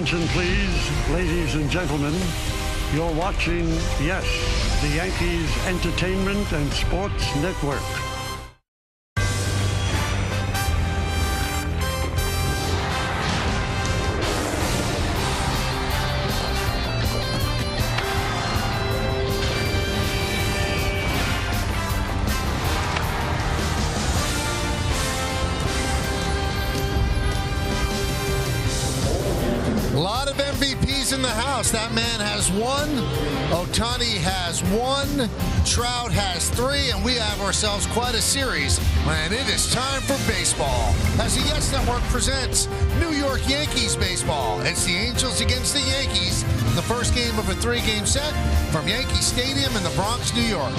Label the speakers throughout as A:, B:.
A: Attention, please, ladies and gentlemen. You're watching, yes, the Yankees Entertainment and Sports Network.
B: A lot of MVPs in the house. That man has one. Ohtani has one. Trout has three. And we have ourselves quite a series. And it is time for baseball. As the Yes Network presents New York Yankees baseball. It's the Angels against the Yankees. The first game of a three-game set from Yankee Stadium in the Bronx, New York.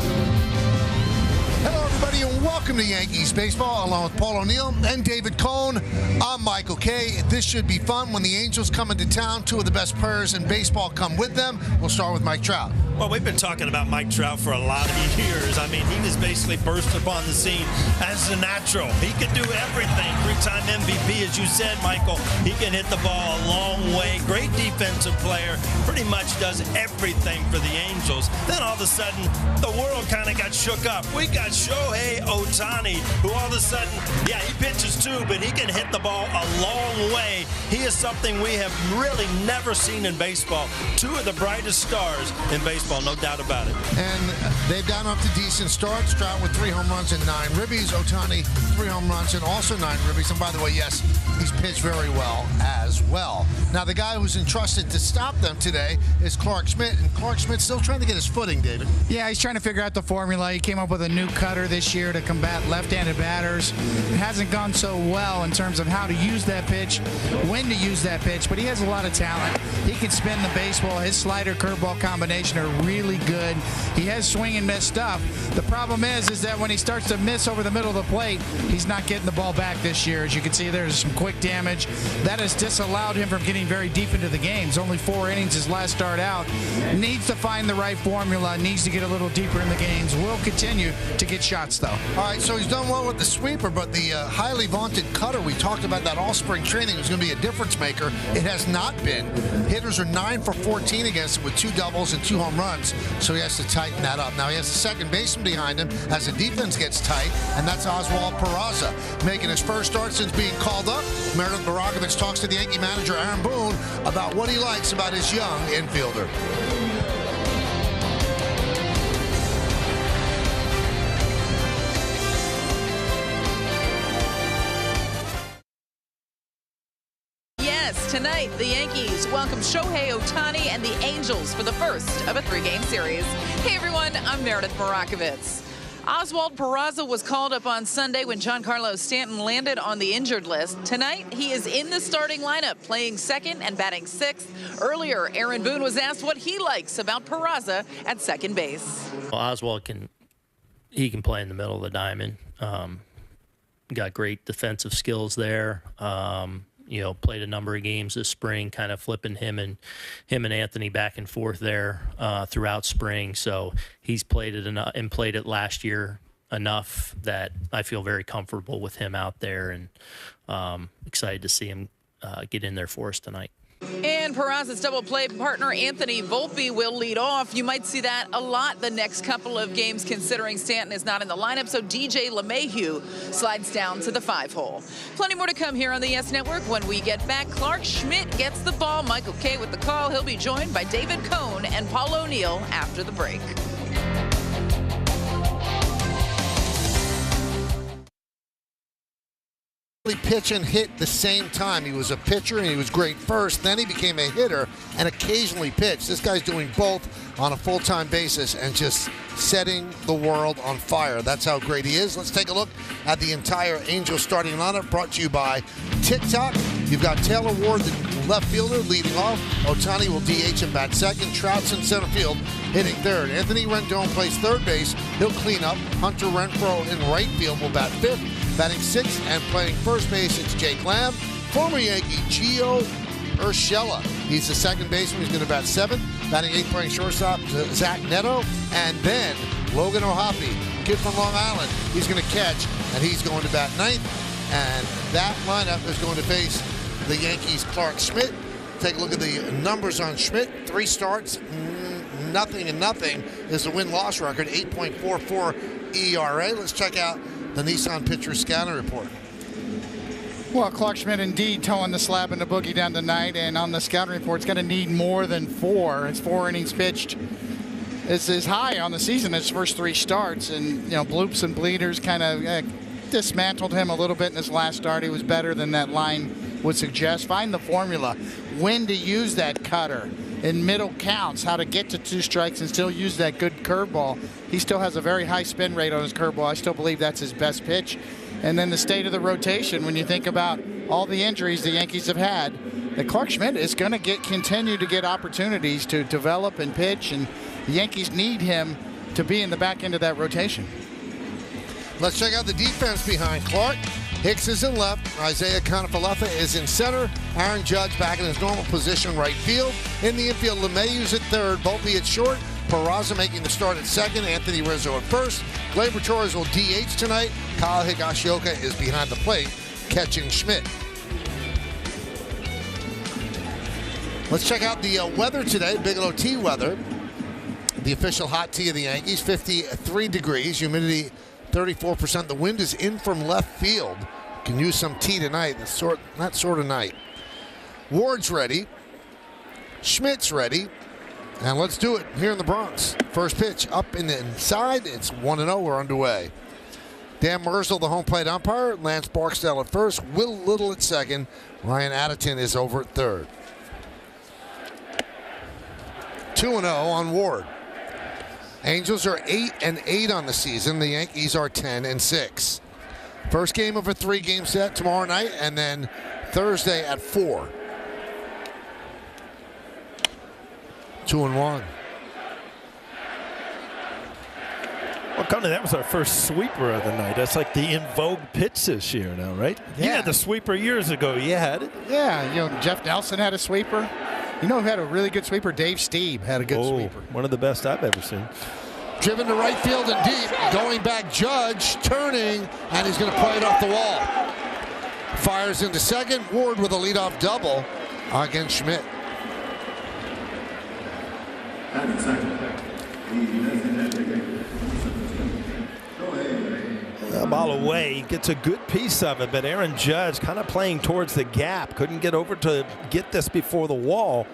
B: Hello, everybody, and welcome to Yankees Baseball, along with Paul O'Neill and David Cohn. I'm Michael Kay. This should be fun when the Angels come into town. Two of the best players in baseball come with them. We'll start with Mike Trout.
C: Well, we've been talking about Mike Trout for a lot of years. I mean, he was basically burst upon the scene as a natural. He could do everything. Three-time MVP, as you said, Michael. He can hit the ball a long way. Great defensive player. Pretty much does everything for the Angels. Then all of a sudden, the world kind of got shook up. We got Shohei Ohtani, who all of a sudden, yeah, he pitches too, but he can hit the ball a long way. He is something we have really never seen in baseball. Two of the brightest stars in baseball. No doubt about it.
B: And they've gotten up to decent starts. Trout with 3 home runs and 9 ribbies. Ohtani, 3 home runs and also 9 ribbies. And by the way, yes, he's pitched very well as well. Now, the guy who's entrusted to stop them today is Clark Schmidt. And Clark Schmidt's still trying to get his footing, David.
D: Yeah, he's trying to figure out the formula. He came up with a new cutter this year to combat left-handed batters. It hasn't gone so well in terms of how to use that pitch, when to use that pitch, but he has a lot of talent. He can spin the baseball. His slider curveball combination are really good. He has swing and miss stuff. The problem is that when he starts to miss over the middle of the plate, he's not getting the ball back this year. As you can see, there's some quick damage. That has disallowed him from getting very deep into the games. Only 4 innings his last start out. Needs to find the right formula, needs to get a little deeper in the games. Will continue to get shots, though.
B: All right, so he's done well with the sweeper, but the highly vaunted cutter, we talked about that all spring training, was going to be a difference maker. It has not been. Hitters are 9 for 14 against him with 2 doubles and 2 home runs, so he has to tighten that up. Now, he has a second baseman behind him as the defense gets tight, and that's Oswald Peraza. Making his first start since being called up, Meredith Barakovich talks to the Yankee manager, Aaron Boone, about what he likes about his young infielder.
E: Tonight, the Yankees welcome Shohei Ohtani and the Angels for the first of a 3-game series. Hey, everyone, I'm Meredith Barakovich. Oswald Peraza was called up on Sunday when Giancarlo Stanton landed on the injured list. Tonight, he is in the starting lineup, playing second and batting 6th. Earlier, Aaron Boone was asked what he likes about Peraza at second base.
F: Well, Oswald can play in the middle of the diamond. Got great defensive skills there. Played a number of games this spring, kind of flipping him and Anthony back and forth there throughout spring. So he's played it enough and played it last year enough that I feel very comfortable with him out there, and excited to see him get in there for us tonight.
E: And Peraza's double play partner Anthony Volpe will lead off. You might see that a lot the next couple of games, considering Stanton is not in the lineup, so DJ LeMahieu slides down to the 5-hole. Plenty more to come here on the Yes Network. When we get back, Clark Schmidt gets the ball. Michael Kay with the call. He'll be joined by David Cohn and Paul O'Neill after the break.
B: Pitch and hit the same time. He was a pitcher and he was great first. Then he became a hitter and occasionally pitched. This guy's doing both on a full-time basis and just setting the world on fire. That's how great he is. Let's take a look at the entire Angels starting lineup, brought to you by TikTok. You've got Taylor Ward, the left fielder, leading off. Ohtani will DH and bat second. Trout's in center field, hitting third. Anthony Rendon plays third base. He'll clean up. Hunter Renfroe in right field will bat fifth. Batting sixth and playing first base, it's Jake Lamb. Former Yankee Gio Urshela. He's the second baseman. He's going to bat seventh. Batting eighth, playing shortstop, Zach Neto. And then Logan O'Hoppe, kid from Long Island. He's going to catch, and he's going to bat ninth. And that lineup is going to face the Yankees' Clark Schmidt take a look at the numbers on Schmidt. 3 starts, nothing and nothing is the win-loss record, 8.44 ERA. Let's check out the Nissan pitcher scouting report.
D: Well, Clark Schmidt indeed towing the slab and the boogie down tonight, and on the scouting report, it's going to need more than 4. It's 4 innings pitched. Is high on the season, his first 3 starts, and bloops and bleeders kind of dismantled him a little bit in his last start. He was better than that line would suggest. Find the formula, when to use that cutter in middle counts, how to get to 2 strikes and still use that good curveball. He still has a very high spin rate on his curveball. I still believe that's his best pitch. And then the state of the rotation, when you think about all the injuries the Yankees have had, that Clark Schmidt is going to continue to get opportunities to develop and pitch, and the Yankees need him to be in the back end of that rotation.
B: Let's check out the defense behind Clark. Hicks is in left. Isaiah Conifalefa is in center. Aaron Judge back in his normal position right field. In the infield, LeMahieu's at third. Volpe at short. Peraza making the start at second. Anthony Rizzo at first. Gleyber Torres will DH tonight. Kyle Higashioka is behind the plate, catching Schmidt. Let's check out the weather today. Bigelow tea weather. The official hot tea of the Yankees, 53 degrees. Humidity 34%. The wind is in from left field. Can use some tea tonight. That sort of night. Ward's ready. Schmidt's ready. And let's do it here in the Bronx. First pitch up in the inside. It's 1-0. We're underway. Dan Merzel, the home plate umpire. Lance Barksdale at first. Will Little at second. Ryan Addington is over at third. 2-0 on Ward. Angels are 8-8 on the season. The Yankees are 10-6. First game of a 3-game set tomorrow night, and then Thursday at 4. 2-1.
C: Well, Connie, that was our first sweeper of the night. That's like the in vogue pitch this year now, right?
D: Yeah.
C: You had the sweeper years ago. You had it.
D: Yeah, Jeff Nelson had a sweeper. You know who had a really good sweeper? Dave Steeb had a good sweeper.
C: One of the best I've ever seen.
B: Driven to right field and deep. Going back, Judge turning, and he's going to play it off the wall. Fires into second. Ward with a leadoff double against Schmidt.
C: A ball away, gets a good piece of it, but Aaron Judge kind of playing towards the gap. Couldn't get over to get this before the wall.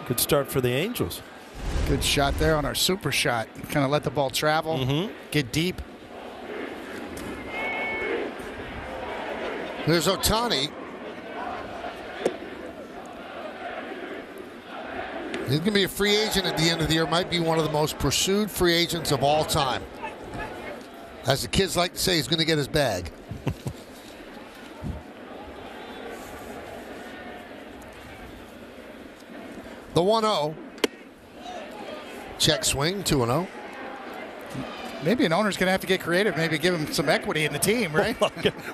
C: Good start for the Angels.
D: Good shot there on our super shot. Kind of let the ball travel, get deep.
B: There's Ohtani. He's going to be a free agent at the end of the year. Might be one of the most pursued free agents of all time. As the kids like to say, he's going to get his bag. The 1-0. Check swing, 2-0.
D: Maybe an owner's going to have to get creative, maybe give him some equity in the team, right?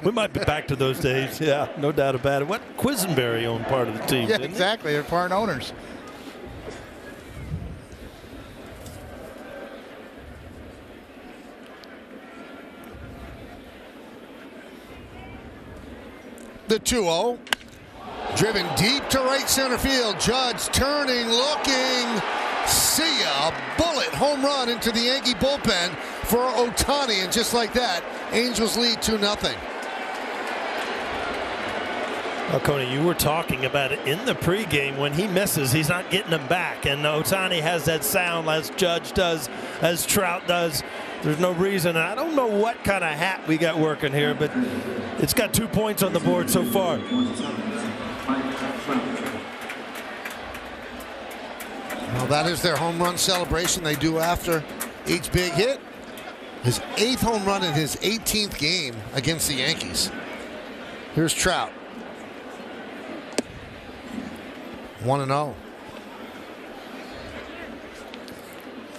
C: We might be back to those days. Yeah, no doubt about it. What Quisenberry owned part of the team.
D: Yeah, exactly. They're part owners.
B: The 2-0. Driven deep to right center field. Judge turning, looking. See ya. A bullet home run into the Yankee bullpen for Ohtani. And just like that, Angels lead 2-0.
C: Well, Coney, you were talking about it in the pregame. When he misses, he's not getting them back. And Ohtani has that sound as Judge does, as Trout does. There's no reason. I don't know what kind of hat we got working here, but it's got 2 points on the board so far.
B: Well, that is their home run celebration they do after each big hit. His 8th home run in his 18th game against the Yankees. Here's Trout. 1-0.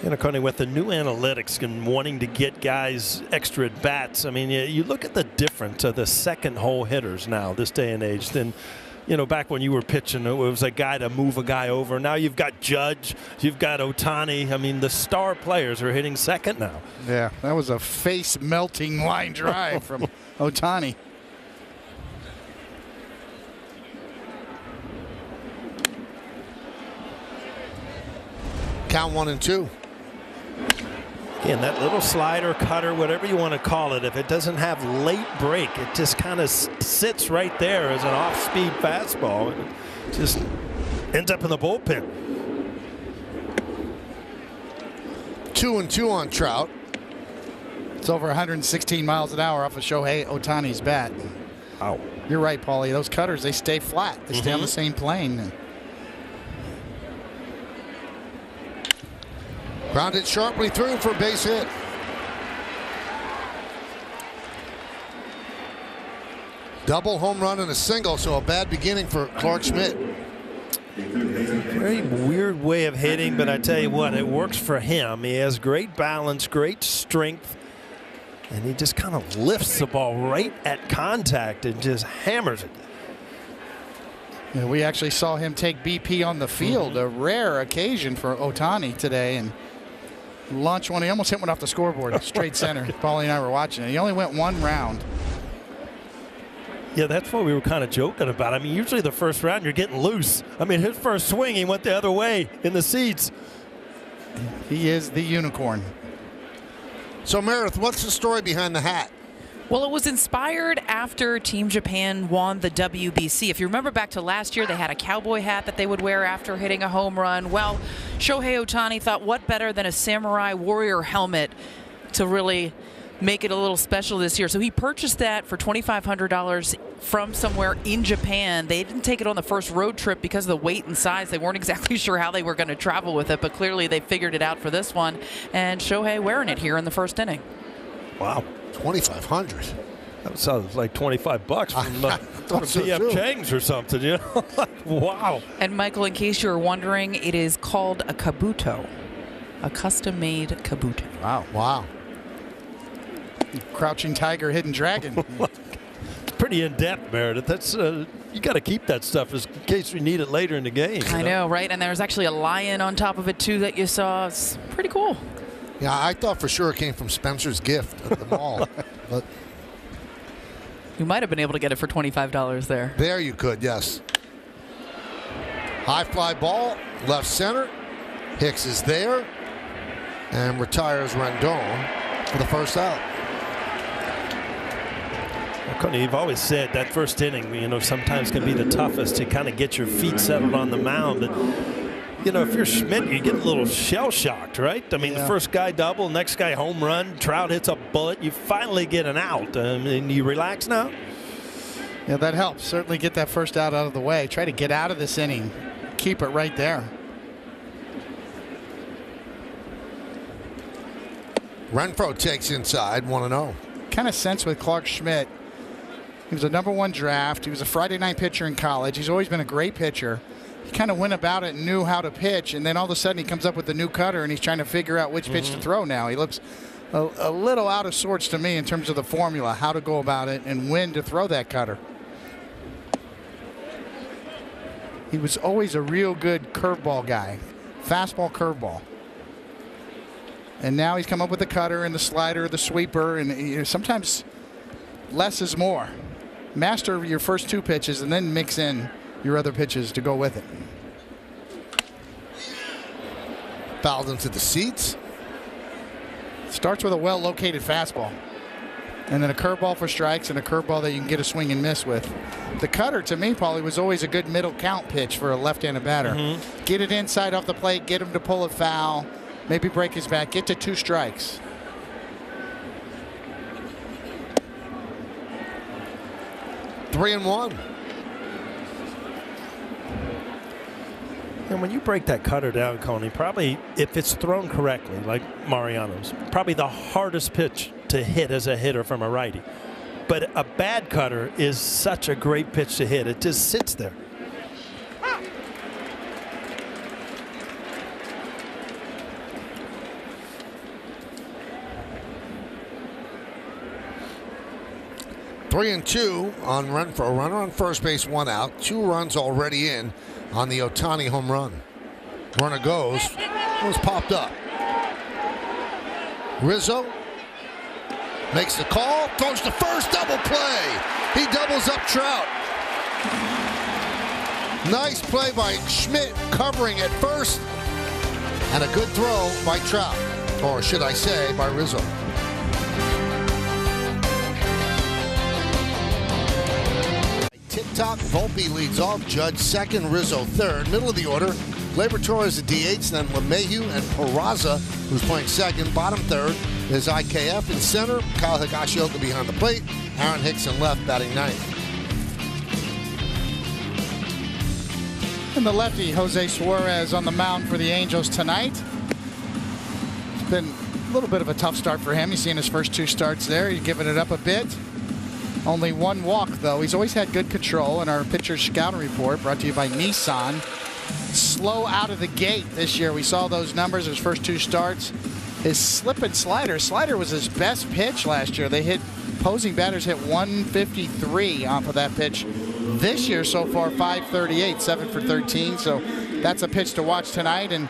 C: You know, Coney, with the new analytics and wanting to get guys extra at bats, I mean, you look at the difference of the second hole hitters now, this day and age, than, you know, back when you were pitching, it was a guy to move a guy over. Now you've got Judge, you've got Ohtani. I mean, the star players are hitting second now.
D: Yeah, that was a face-melting line drive from Ohtani.
B: Count 1-2.
C: Again, that little slider, cutter, whatever you want to call it, if it doesn't have late break, it just kind of sits right there as an off-speed fastball. And it just ends up in the bullpen.
B: 2-2 on Trout.
D: It's over 116 miles an hour off of Shohei Ohtani's bat.
C: Wow.
D: You're right, Paulie. Those cutters, they stay flat. They stay on the same plane.
B: Grounded sharply through for a base hit. Double home run and a single, so a bad beginning for Clarke Schmidt.
C: Very weird way of hitting, but I tell you what, it works for him. He has great balance, great strength, and he just kind of lifts the ball right at contact and just hammers it.
D: Yeah, we actually saw him take BP on the field, a rare occasion for Ohtani today, and launch one. He almost hit one off the scoreboard, straight center. Paulie and I were watching it. He only went one round.
C: Yeah, that's what we were kind of joking about. I mean, usually the first round you're getting loose. I mean, his first swing, he went the other way in the seats.
D: He is the unicorn.
B: So, Meredith, what's the story behind the hat?
E: Well, it was inspired after Team Japan won the WBC. If you remember back to last year, they had a cowboy hat that they would wear after hitting a home run. Well, Shohei Ohtani thought, what better than a samurai warrior helmet to really make it a little special this year. So he purchased that for $2,500 from somewhere in Japan. They didn't take it on the first road trip because of the weight and size. They weren't exactly sure how they were going to travel with it, but clearly they figured it out for this one. And Shohei wearing it here in the first inning.
C: Wow.
B: $2,500.
C: That sounds like $25 from CF Chang's or something, you know? Wow.
E: And Michael, in case you were wondering, it is called a kabuto, a custom-made kabuto.
B: Wow.
D: Crouching tiger, hidden dragon.
C: It's pretty in-depth, Meredith. That's you got to keep that stuff in case we need it later in the game.
E: I know, right? And there's actually a lion on top of it, too, that you saw. It's pretty cool.
B: Yeah, I thought for sure it came from Spencer's Gift at the mall. But
E: you might have been able to get it for $25 there.
B: there you could, yes. High fly ball, left center. Hicks is there and retires Rendon for the first out.
C: Connie, you've always said that first inning, you know, sometimes can be the toughest to kind of get your feet settled on the mound. And, you know, if you're Schmidt, you get a little shell-shocked, right? I mean, the first guy double, next guy home run, Trout hits a bullet, you finally get an out. And you relax now?
D: Yeah, that helps. Certainly get that first out of the way. Try to get out of this inning. Keep it right there.
B: Renfroe takes inside, 1-0.
D: Kind of sense with Clarke Schmidt. He was a #1 draft. He was a Friday night pitcher in college. He's always been a great pitcher. He kind of went about it and knew how to pitch, and then all of a sudden he comes up with a new cutter and he's trying to figure out which pitch to throw now. He looks a little out of sorts to me in terms of the formula, how to go about it and when to throw that cutter. He was always a real good curveball guy, fastball, curveball. And now he's come up with the cutter and the slider, the sweeper, and you know, sometimes less is more. Master your first two pitches and then mix in your other pitches to go with it.
B: Fouled into the seats.
D: Starts with a well-located fastball. And then a curveball for strikes and a curveball that you can get a swing and miss with. The cutter, to me, Paulie, was always a good middle count pitch for a left-handed batter. Get it inside off the plate, get him to pull it foul, maybe break his back, get to 2 strikes.
B: Three and one.
C: And when you break that cutter down, Coney, probably if it's thrown correctly, like Mariano's, probably the hardest pitch to hit as a hitter from a righty. But a bad cutter is such a great pitch to hit. It just sits there.
B: Three and two on Renfroe. Runner on first base, 1 out. 2 runs already in on the Ohtani home run. Runner goes. Was popped up. Rizzo makes the call. Throws to first. Double play. He doubles up Trout. Nice play by Schmidt covering at first. And a good throw by Trout, or should I say, by Rizzo. Tip-top, Volpe leads off, Judge second, Rizzo third. Middle of the order, Gleyber Torres at DH, then LeMahieu and Peraza, who's playing second. Bottom third is IKF in center, Kyle Higashioka behind the plate, Aaron Hicks in left batting ninth.
D: And the lefty, Jose Suarez, on the mound for the Angels tonight. It's been a little bit of a tough start for him. You've seen his first 2 starts there. He's giving it up a bit. Only 1 walk, though. He's always had good control. In our pitcher scouting report, brought to you by Nissan. Slow out of the gate this year. We saw those numbers, his first 2 starts. His slip and slider. Slider was his best pitch last year. Opposing batters hit 153 off of that pitch. This year so far, 538, 7 for 13. So that's a pitch to watch tonight. And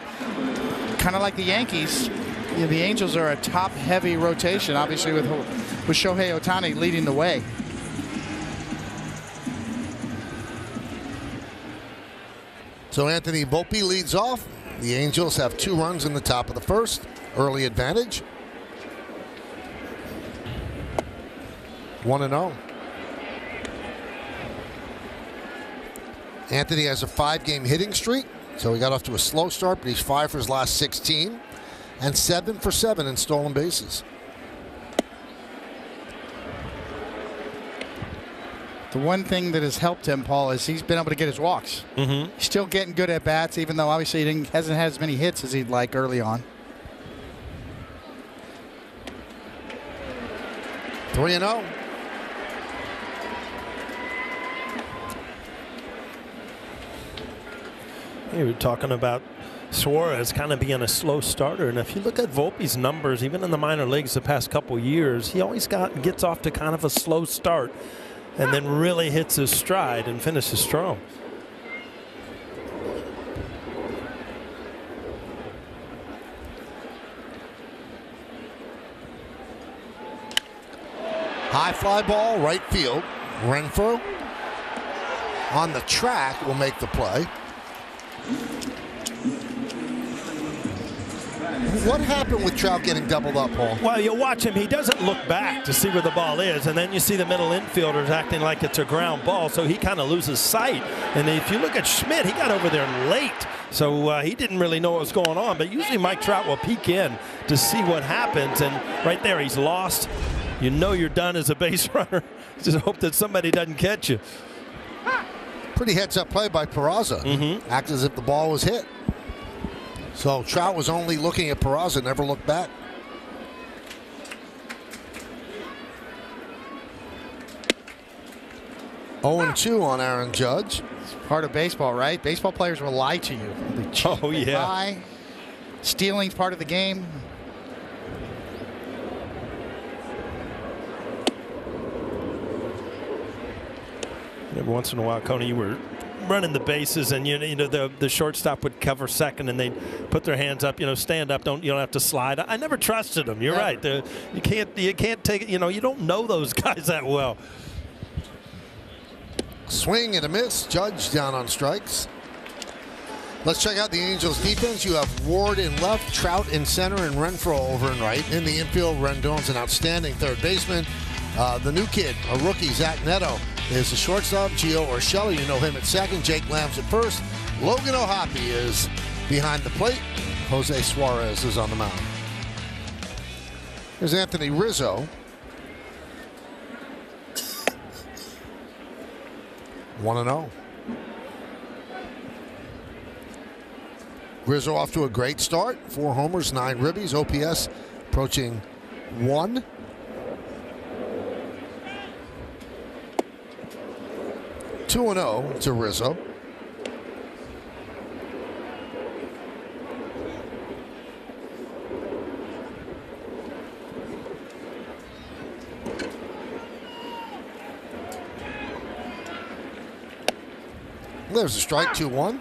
D: kind of like the Yankees, the Angels are a top-heavy rotation, obviously with Shohei Ohtani leading the way.
B: So Anthony Volpe leads off. The Angels have 2 runs in the top of the first. Early advantage. 1-0. Anthony has a 5-game hitting streak, so he got off to a slow start, but he's 5 for his last 16 and 7 for 7 in stolen bases.
D: The one thing that has helped him, Paul, is he's been able to get his walks. He's still getting good at bats, even though obviously he hasn't had as many hits as he'd like early on.
B: 3-0.
C: You were talking about Suarez kind of being a slow starter, and if you look at Volpe's numbers, even in the minor leagues the past couple years, he always gets off to kind of a slow start and then really hits his stride and finishes strong.
B: High fly ball, right field. Renfroe on the track will make the play. What happened with Trout getting doubled up, Paul?
C: Well, you watch him. He doesn't look back to see where the ball is, and then you see the middle infielders acting like it's a ground ball, so he kind of loses sight. And if you look at Schmidt, he got over there late, so he didn't really know what was going on. But usually Mike Trout will peek in to see what happens, and right there he's lost. You know you're done as a base runner. Just hope that somebody doesn't catch you.
B: Pretty heads-up play by Peraza. Acted as if the ball was hit. So Trout was only looking at Peraza, never looked back. Oh, 2 on Aaron Judge.
D: It's part of baseball, right? Baseball players will lie to you. They cheat,
C: Oh, yeah.
D: lie. Stealing's part of the game.
C: Every once in a while, Coney, you were running the bases, and you know the shortstop would cover second, and they'd put their hands up, stand up, you don't have to slide. I never trusted them. You're right. You can't take it. You don't know those guys that well.
B: Swing and a miss. Judge down on strikes. Let's check out the Angels defense. You have Ward in left, Trout in center, and Renfroe over in right. In the infield, Rendon's an outstanding third baseman. The new kid, a rookie, Zach Neto, is the shortstop. Gio Urshela, you know him at second. Jake Lamb's at first. Logan O'Hoppe is behind the plate. Jose Suarez is on the mound. Here's Anthony Rizzo. 1-0. Rizzo off to a great start. 4 homers, 9 ribbies. OPS approaching 1. Two and 0 to Rizzo. There's a strike, 2-1.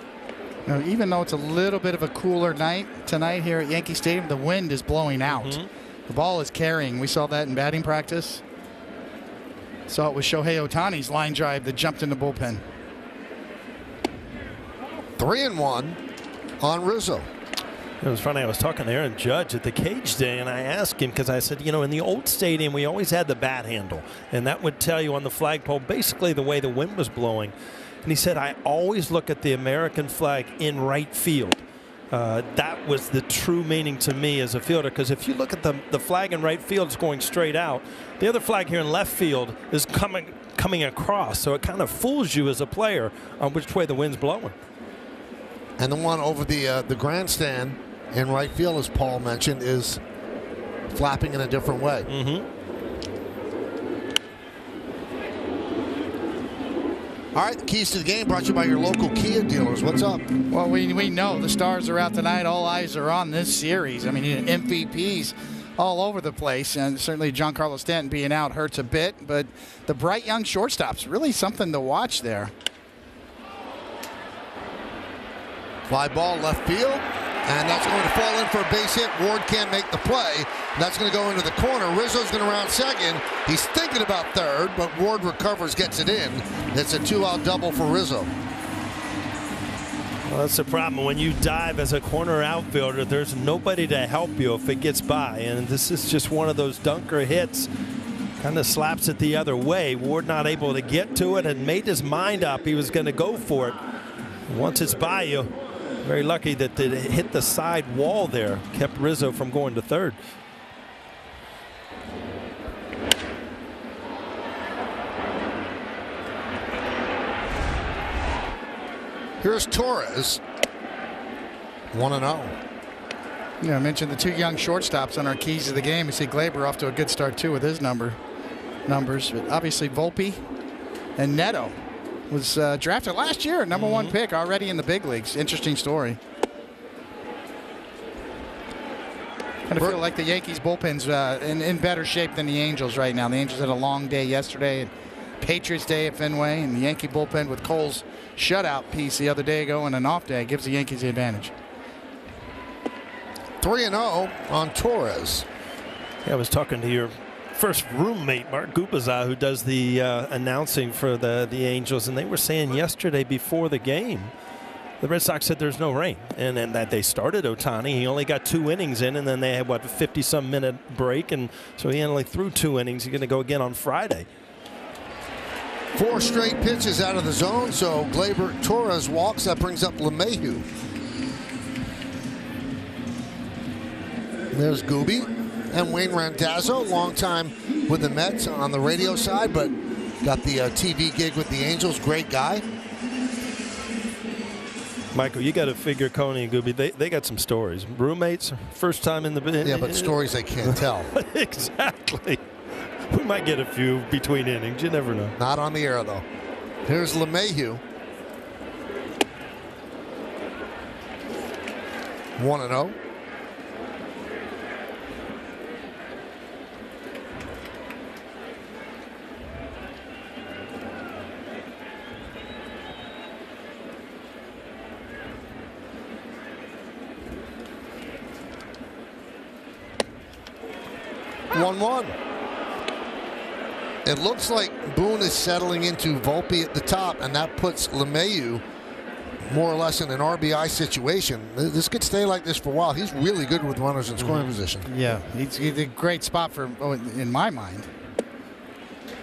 D: Now, even though it's a little bit of a cooler night tonight here at Yankee Stadium, the wind is blowing out. The ball is carrying. We saw that in batting practice. Saw it with Shohei Ohtani's line drive that jumped in the bullpen.
B: 3-1 on Rizzo.
C: It was funny. I was talking to Aaron Judge at the Cage Day, and I asked him because I said, you know, in the old stadium, we always had the bat handle, and that would tell you on the flagpole basically the way the wind was blowing. And he said, I always look at the American flag in right field. That was the true meaning to me as a fielder, because if you look at the flag in right field, it's going straight out. The other flag here in left field is coming across, so it kind of fools you as a player on which way the wind's blowing.
B: And the one over the grandstand in right field, as Paul mentioned, is flapping in a different way.
C: Mm-hmm.
B: All right, the keys to the game brought to you by your local Kia dealers. What's up?
D: Well, we know the Stars are out tonight. All eyes are on this series. I mean, MVPs all over the place, and certainly Giancarlo Stanton being out hurts a bit, but the bright young shortstop's really something to watch there.
B: Fly ball left field, and that's going to fall in for a base hit. Ward can't make the play. That's going to go into the corner. Rizzo's going to round second. He's thinking about third, but Ward recovers, gets it in. It's a 2-out double for Rizzo.
C: Well, that's the problem. When you dive as a corner outfielder, there's nobody to help you if it gets by. And this is just one of those dunker hits. Kind of slaps it the other way. Ward not able to get to it and made his mind up. He was going to go for it. Once it's by you, very lucky that it hit the side wall there. Kept Rizzo from going to third.
B: Here's Torres, 1-0.
D: Yeah, I mentioned the two young shortstops on our keys to the game. You see Glaber off to a good start too with his numbers. But obviously Volpe and Neto was drafted last year, number one pick, already in the big leagues. Interesting story. Kind of feel like the Yankees bullpen's in better shape than the Angels right now. The Angels had a long day yesterday, and Patriots Day at Fenway, and the Yankee bullpen with Cole's shutout piece the other day ago and an off day gives the Yankees the advantage.
B: 3-0 on Torres.
C: Yeah, I was talking to your first roommate, Mark Gupazza, who does the announcing for the Angels, and they were saying yesterday before the game, the Red Sox said there's no rain, and that they started Ohtani. He only got 2 innings in, and then they had, what, 50-some minute break, and so he only threw 2 innings. He's going to go again on Friday.
B: 4 straight pitches out of the zone, so Gleyber Torres walks. That brings up LeMahieu. There's Gooby and Wayne Randazzo, long time with the Mets on the radio side, but got the TV gig with the Angels. Great guy.
C: Michael, you got to figure Coney and Gooby, they got some stories. Roommates, first time in the...
B: Yeah, but stories they can't tell.
C: Exactly. We might get a few between innings. You never know.
B: Not on the air, though. Here's LeMahieu. 1-0. It looks like Boone is settling into Volpe at the top, and that puts LeMahieu more or less in an RBI situation. This could stay like this for a while. He's really good with runners in scoring position.
D: Yeah, he's a great spot for, in my mind.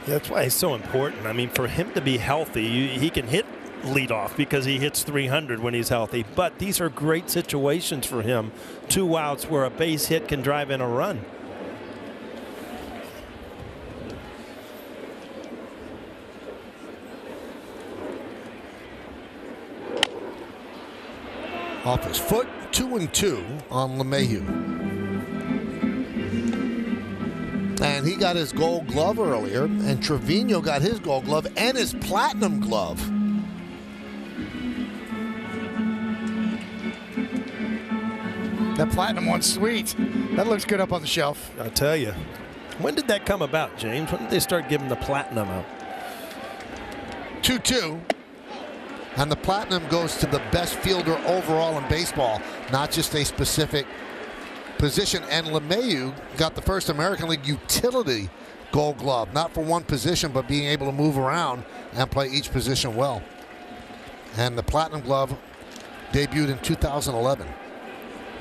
C: Yeah, that's why it's so important. I mean, for him to be healthy, he can hit leadoff because he hits 300 when he's healthy. But these are great situations for him. 2 outs where a base hit can drive in a run.
B: Off his foot, 2-2 on LeMahieu. And he got his gold glove earlier, and Trevino got his gold glove and his platinum glove.
D: That platinum one's sweet. That looks good up on the shelf.
C: I'll tell you. When did that come about, James? When did they start giving the platinum out?
B: 2-2. And the platinum goes to the best fielder overall in baseball, not just a specific position. And LeMahieu got the first American League utility gold glove, not for one position, but being able to move around and play each position well. And the platinum glove debuted in 2011.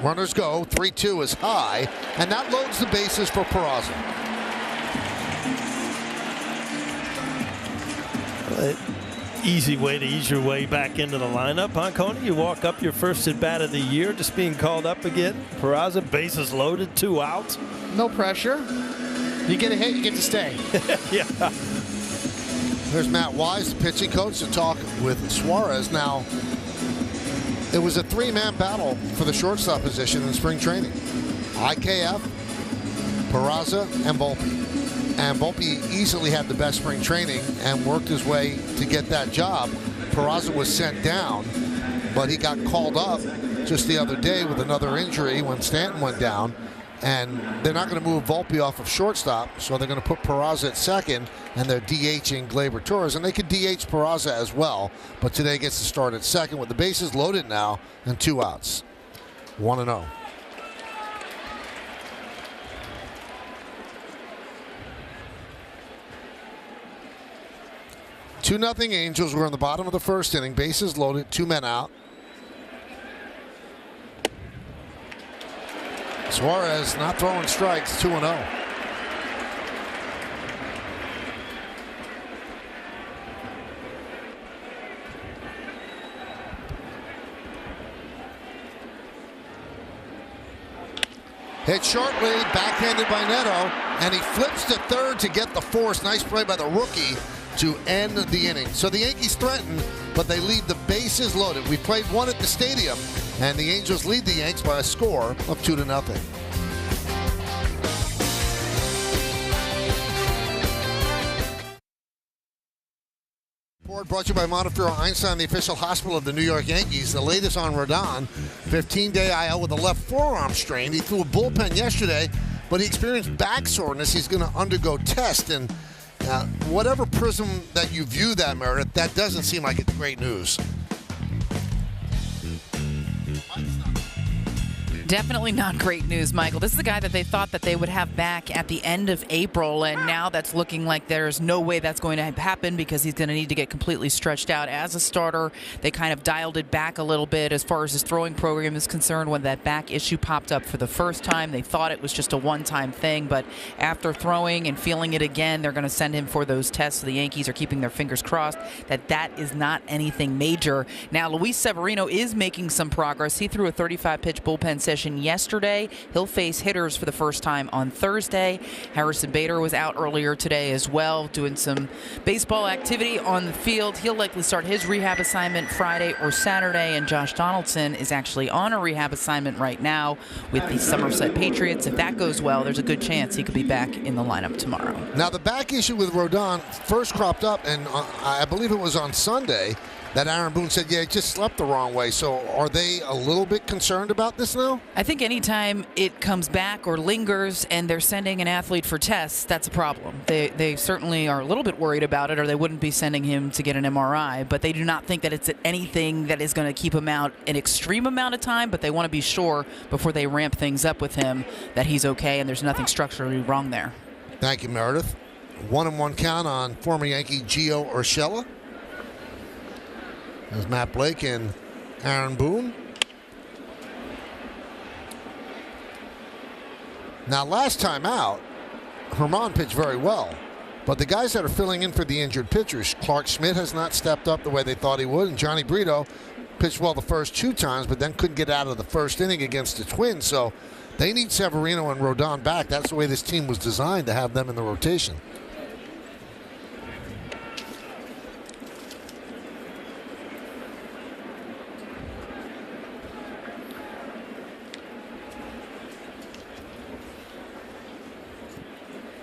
B: Runners go. 3-2 is high, and that loads the bases for Peraza.
C: Easy way to ease your way back into the lineup, huh, Coney? You walk up your first at bat of the year, just being called up again. Peraza, bases loaded, 2 outs.
D: No pressure. You get a hit, you get to stay.
C: Yeah.
B: There's Matt Wise, the pitching coach, to talk with Suarez. Now, it was a 3-man battle for the shortstop position in spring training. IKF, Peraza, and Volpe. And Volpe easily had the best spring training and worked his way to get that job. Peraza was sent down, but he got called up just the other day with another injury when Stanton went down. And they're not going to move Volpe off of shortstop, so they're going to put Peraza at second, and they're DHing Gleyber Torres. And they could DH Peraza as well, but today gets to start at second with the bases loaded now and 2 outs. 1-0. Two nothing Angels. We're in the bottom of the first inning. Bases loaded, 2 men out. Suarez not throwing strikes, 2-0. Hit shortly, backhanded by Neto, and he flips to third to get the force. Nice play by the rookie to end the inning. So the Yankees threaten, but they leave the bases loaded. We played one at the stadium, and the Angels lead the Yanks by a score of 2-0. Brought to you by Montefiore Einstein, the official hospital of the New York Yankees. The latest on Rodon, 15-day IL with a left forearm strain. He threw a bullpen yesterday, but he experienced back soreness. He's going to undergo test, and whatever prism that you view that, Meredith, that doesn't seem like it's great news.
E: Definitely not great news, Michael. This is a guy that they thought that they would have back at the end of April, and now that's looking like there's no way that's going to happen because he's going to need to get completely stretched out as a starter. They kind of dialed it back a little bit as far as his throwing program is concerned. When that back issue popped up for the first time, they thought it was just a one-time thing, but after throwing and feeling it again, they're going to send him for those tests. So the Yankees are keeping their fingers crossed that that is not anything major. Now, Luis Severino is making some progress. He threw a 35-pitch bullpen session yesterday. He'll face hitters for the first time on Thursday. Harrison Bader was out earlier today as well, doing some baseball activity on the field. He'll likely start his rehab assignment Friday or Saturday, and Josh Donaldson is actually on a rehab assignment right now with the Somerset Patriots. If that goes well, there's a good chance he could be back in the lineup tomorrow.
B: Now, the back issue with Rodon first cropped up, and I believe it was on Sunday, that Aaron Boone said, yeah, it just slept the wrong way. So are they a little bit concerned about this now?
E: I think anytime it comes back or lingers and they're sending an athlete for tests, that's a problem. They certainly are a little bit worried about it, or they wouldn't be sending him to get an MRI. But they do not think that it's anything that is going to keep him out an extreme amount of time, but they want to be sure before they ramp things up with him that he's okay and there's nothing structurally wrong there.
B: Thank you, Meredith. 1-1 count on former Yankee Gio Urshela. There's Matt Blake and Aaron Boone. Now, last time out, Herman pitched very well. But the guys that are filling in for the injured pitchers, Clark Schmidt has not stepped up the way they thought he would, and Johnny Brito pitched well the first 2 times, but then couldn't get out of the first inning against the Twins. So they need Severino and Rodon back. That's the way this team was designed, to have them in the rotation.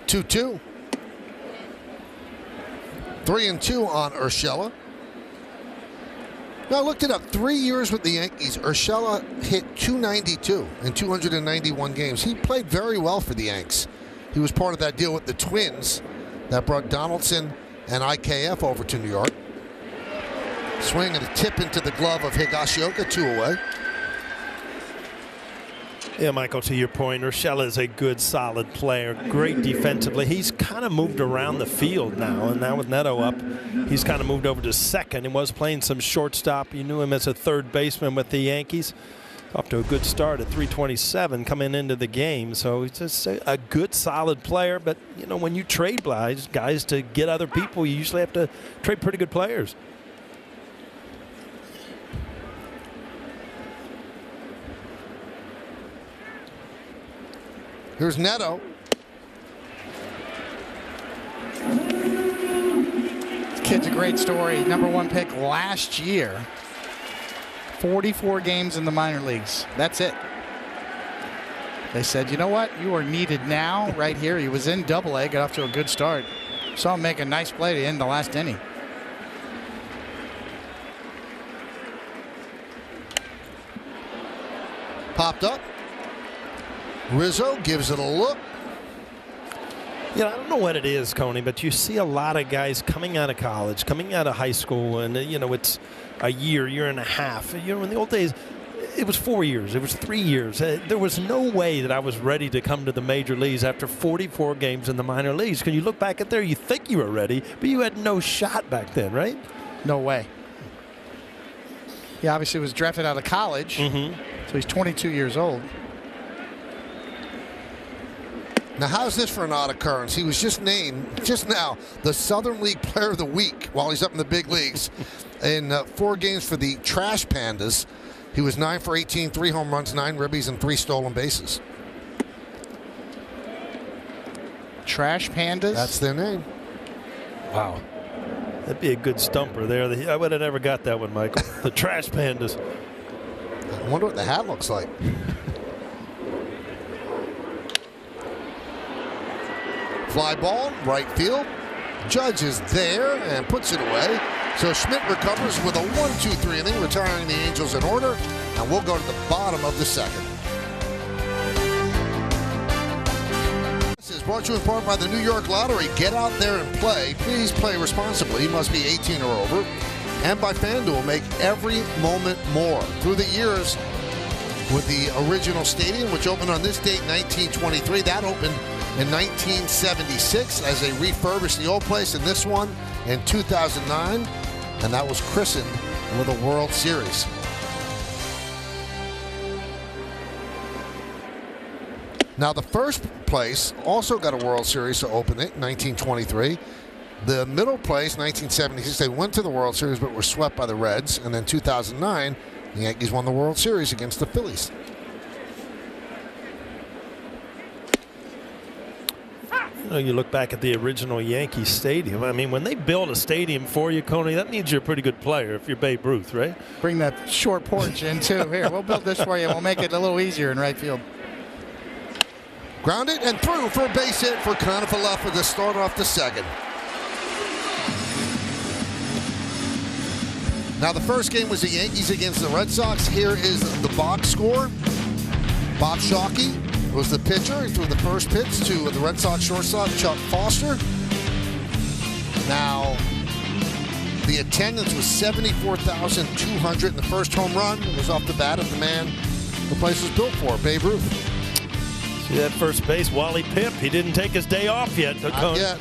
B: Two. 3-2 on Urshela. Now, I looked it up. 3 years with the Yankees, Urshela hit .292 in 291 games. He played very well for the Yanks. He was part of that deal with the Twins that brought Donaldson and IKF over to New York. Swing and a tip into the glove of Higashioka, 2 away.
C: Yeah, Michael, to your point, Urshela is a good, solid player, great defensively. He's kind of moved around the field now, and now with Neto up, he's kind of moved over to second. He was playing some shortstop. You knew him as a third baseman with the Yankees. Off to a good start at 327 coming into the game. So he's just a good, solid player. But, you know, when you trade guys to get other people, you usually have to trade pretty good players.
B: Here's Neto.
D: This kid's a great story. #1 pick last year. 44 games in the minor leagues. That's it. They said, you know what? You are needed now, right here. He was in Double-A, got off to a good start. Saw him make a nice play to end the last inning.
B: Popped up. Rizzo gives it a look.
C: You know, I don't know what it is, Coney, but you see a lot of guys coming out of college, coming out of high school, and, you know, it's a year and a half. You know, in the old days, it was 4 years. It was 3 years. There was no way that I was ready to come to the major leagues after 44 games in the minor leagues. Can you look back at there, you think you were ready, but you had no shot back then, right?
D: No way. He obviously was drafted out of college, so he's 22 years old.
B: Now, how's this for an odd occurrence? He was just named, just now, the Southern League Player of the Week while he's up in the big leagues. In 4 games for the Trash Pandas, he was 9 for 18, 3 home runs, 9 ribbies, and 3 stolen bases.
D: Trash Pandas?
B: That's their name.
C: Wow. That'd be a good stumper there. I would have never got that one, Michael. The Trash Pandas.
B: I wonder what the hat looks like. Fly ball, right field. Judge is there and puts it away. So Schmidt recovers with a 1-2-3 inning, retiring the Angels in order. And we'll go to the bottom of the second. This is brought to you in part by the New York Lottery. Get out there and play. Please play responsibly. You must be 18 or over. And by FanDuel, make every moment more. Through the years, with the original stadium, which opened on this date, 1923, that opened in 1976 as they refurbished the old place, and this one in 2009, and that was christened with a World Series. Now, the first place also got a World Series to open it in 1923. The middle place, 1976, they went to the World Series but were swept by the Reds, and then 2009, the Yankees won the World Series against the Phillies.
C: You know, you look back at the original Yankee Stadium. I mean, when they build a stadium for you, Coney, that means you're a pretty good player if you're Babe Ruth, right?
D: Bring that short porch in, too. Here, we'll build this for you. We'll make it a little easier in right field.
B: Grounded and through for a base hit for Conifalefa to start off the second. Now, the first game was the Yankees against the Red Sox. Here is the box score. Bob Shockey was the pitcher. He threw the first pitch to the Red Sox shortstop, Chuck Foster. Now, the attendance was 74,200, and the first home run was off the bat of the man the place was built for, Babe Ruth.
C: See that first base, Wally Pipp. He didn't take his day off yet.
B: Not yet.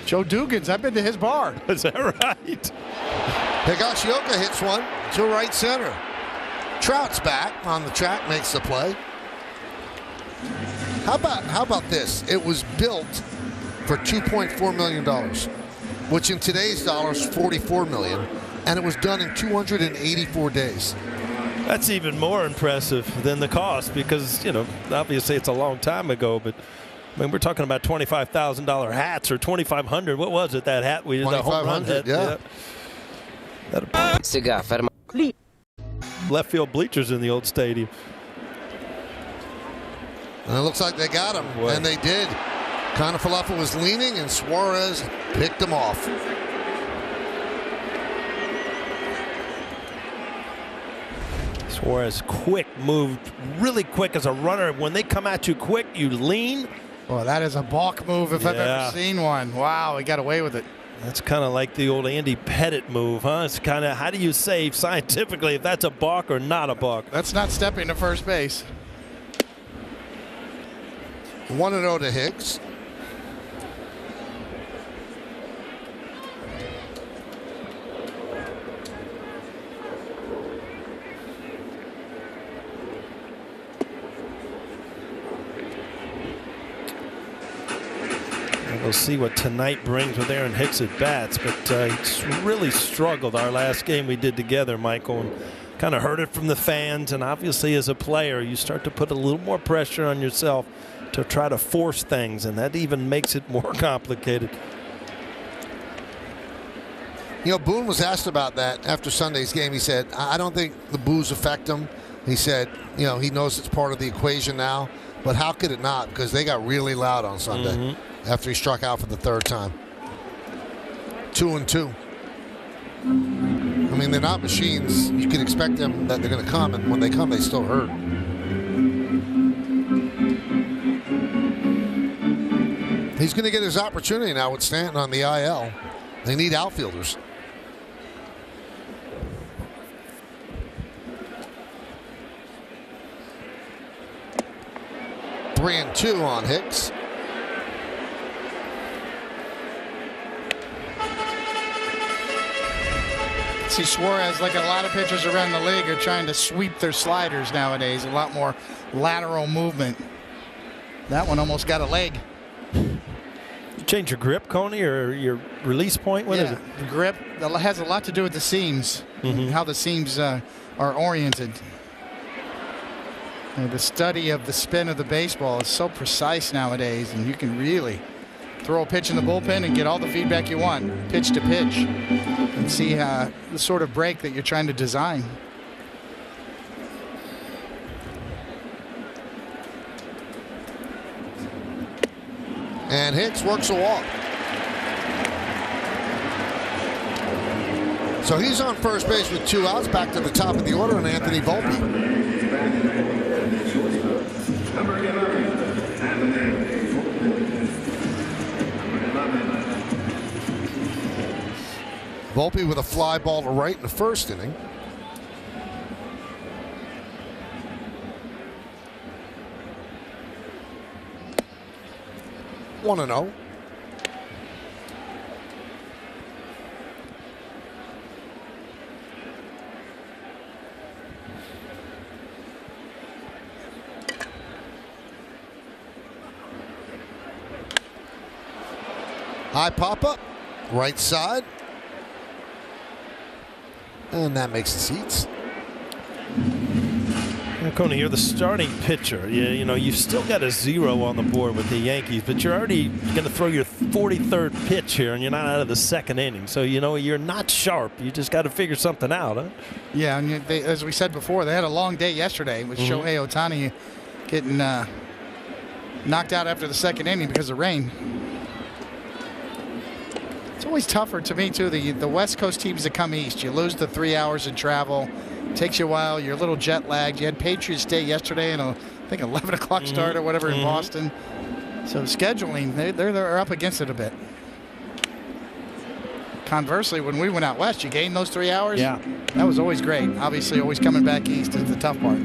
D: Joe Dugan's. I've been to his bar.
C: Is that right?
B: Higashioka hits one to right center. Trout's back on the track, makes the play. How about this? It was built for $2.4 million, which in today's dollars, $44 million, and it was done in 284 days.
C: That's even more impressive than the cost because, you know, obviously it's a long time ago, but I mean, we're talking about $25,000 hats or $2,500. What was it, that hat? We did a home run hat.
B: Yeah.
G: Cigar,
C: Left field bleachers in the old stadium.
B: And it looks like they got him,
C: Boy.
B: and they did. Conifalefa was leaning, and Suarez picked him off.
C: Suarez quick, moved really quick as a runner. When they come at you quick, you lean.
D: Well, that is a balk move if I've ever seen one. Wow, he got away with it.
C: That's kind of like the old Andy Pettit move, huh? It's kind of, how do you say scientifically if that's a balk or not a balk?
D: That's not stepping to first base.
B: 1-0 to Hicks.
C: we'll see what tonight brings with Aaron Hicks at bats. But he's really struggled our last game we did together, Michael. And kind of heard it from the fans. And obviously, as a player, you start to put a little more pressure on yourself to try to force things. And that even makes it more complicated.
B: You know, Boone was asked about that after Sunday's game. He said, I don't think the boos affect him. He said, you know, he knows it's part of the equation now. But how could it not? Because they got really loud on Sunday after he struck out for the third time. 2-2. I mean, they're not machines. You can expect them that they're going to come, and when they come, they still hurt. He's going to get his opportunity now with Stanton on the IL. They need outfielders. 3-2 on Hicks.
D: See, Suarez, like a lot of pitchers around the league, are trying to sweep their sliders nowadays. A lot more lateral movement. That one almost got a leg.
C: You change your grip, Coney, or your release point? What is it?
D: The grip that has a lot to do with the seams, how the seams are oriented. The study of the spin of the baseball is so precise nowadays, and you can really throw a pitch in the bullpen and get all the feedback you want, pitch to pitch, and see the sort of break that you're trying to design.
B: And Hicks works a walk. So he's on first base with 2 outs, back to the top of the order, and Anthony Volpe. Volpe with a fly ball to right in the first inning. One and 0. High pop up, right side. And that makes the seats.
C: Coney, you're the starting pitcher. You know, you've still got a 0 on the board with the Yankees, but you're already going to throw your 43rd pitch here, and you're not out of the second inning. So, you know, you're not sharp. You just got to figure something out, huh?
D: Yeah, and they, as we said before, they had a long day yesterday with Shohei Ohtani getting knocked out after the second inning because of rain. It's always tougher to me, too. The West Coast teams that come east, you lose the 3 hours in travel. Takes you a while. You're a little jet lagged. You had Patriots Day yesterday and I think 11 o'clock start or whatever in Boston. So scheduling, they're up against it a bit. Conversely, when we went out west, you gained those 3 hours.
C: Yeah.
D: That was always great. Obviously, always coming back east is the tough part.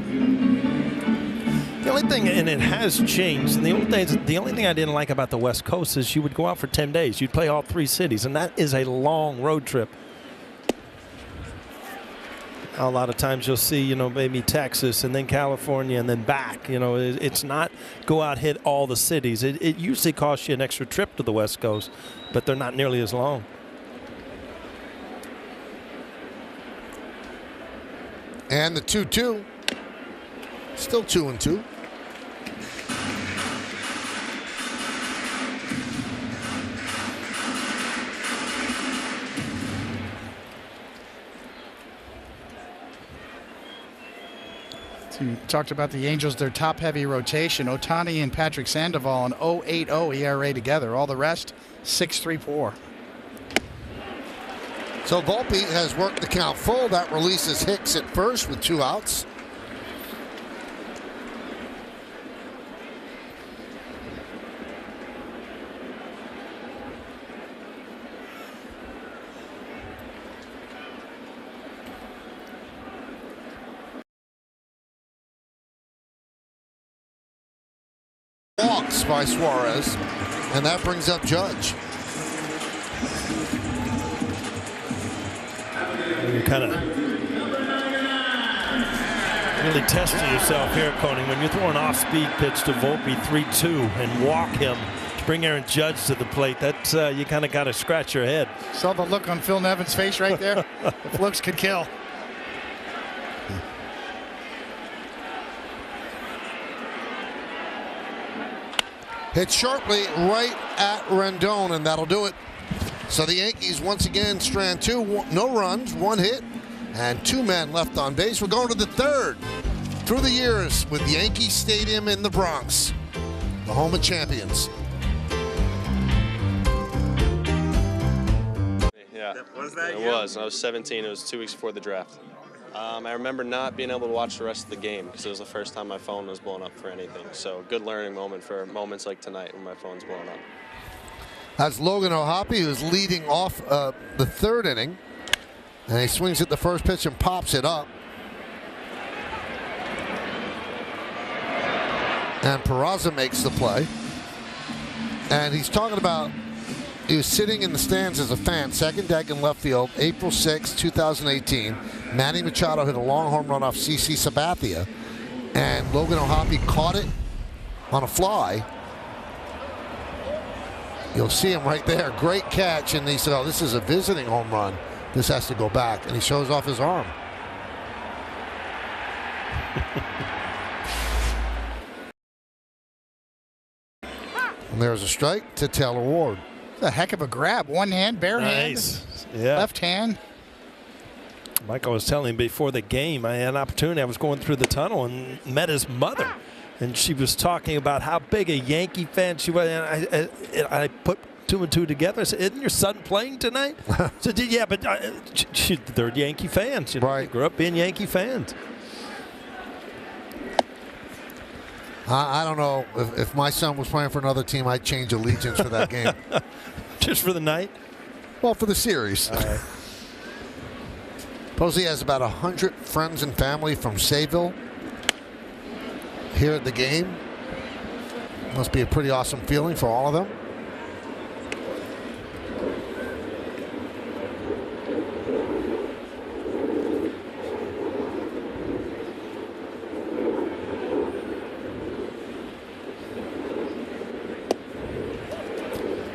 C: The only thing, and it has changed, and the old days, the only thing I didn't like about the West Coast is you would go out for 10 days. You'd play all 3 cities, and that is a long road trip. A lot of times you'll see, you know, maybe Texas and then California and then back. You know, it's not go out, hit all the cities. It usually costs you an extra trip to the West Coast, but they're not nearly as long.
B: And the 2-2. Still 2-2.
D: So you talked about the Angels, their top-heavy rotation. Ohtani and Patrick Sandoval, an 0.80 ERA together. All the rest, 6.34.
B: So Volpe has worked the count full. That releases Hicks at first with 2 outs. Walks by Suarez, and that brings up Judge.
C: You're kind of really testing yourself here, Coney. When you throw an off-speed pitch to Volpe 3-2 and walk him bring Aaron Judge to the plate. That's you kind of got to scratch your head.
D: Saw the look on Phil Nevin's face right there. If looks could kill.
B: Hit sharply right at Rendon, and that'll do it. So the Yankees once again strand two, no runs, one hit, and 2 men left on base. We're going to the third through the years with Yankee Stadium in the Bronx, the home of champions.
G: Yeah,
H: Was that
G: it
H: you?
G: was. When I was 17. It was 2 weeks before the draft. I remember not being able to watch the rest of the game because it was the first time my phone was blown up for anything. So good learning moment for moments like tonight when my phone's blown up.
B: That's Logan O'Hoppe, who's leading off the third inning. And he swings at the first pitch and pops it up. And Peraza makes the play. And he's talking about, he was sitting in the stands as a fan, second deck in left field, April 6, 2018. Manny Machado hit a long home run off CC Sabathia. And Logan O'Hoppe caught it on a fly. You'll see him right there. Great catch. And he said, oh, this is a visiting home run. This has to go back. And he shows off his arm. And there's a strike to Taylor Ward.
D: It's a heck of a grab. One hand, bare hand.
C: Nice. Yeah.
D: Left hand.
C: Michael was telling me before the game, I had an opportunity. I was going through the tunnel and met his mother. And she was talking about how big a Yankee fan she was. And I put 2 and 2 together. I said, isn't your son playing tonight? I said, yeah, but they're Yankee fans. You know,
B: Right.
C: They grew up being Yankee fans.
B: I don't know. If my son was playing for another team, I'd change allegiance for that game.
C: Just for the night?
B: Well, for the series. Posey has about 100 friends and family from Sayville here at the game. Must be a pretty awesome feeling for all of them.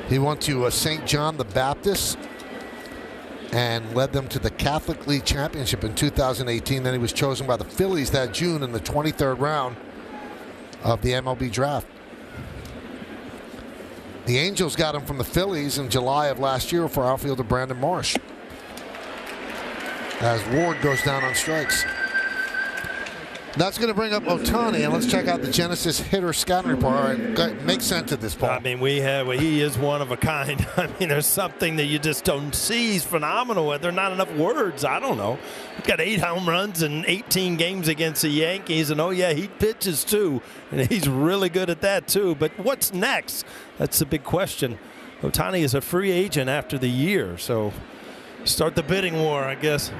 B: He went to St. John the Baptist and led them to the Catholic League Championship in 2018. Then he was chosen by the Phillies that June in the 23rd round of the MLB draft. The Angels got him from the Phillies in July of last year for outfielder Brandon Marsh. As Ward goes down on strikes. That's going to bring up Ohtani, and let's check out the Genesis hitter scouting report. All right, make sense of this, Paul.
C: I mean, he is one of a kind. I mean, there's something that you just don't see. He's phenomenal. There are not enough words. I don't know. He's got 8 home runs in 18 games against the Yankees, and oh yeah, he pitches too, and he's really good at that too. But what's next? That's the big question. Ohtani is a free agent after the year, so start the bidding war, I guess.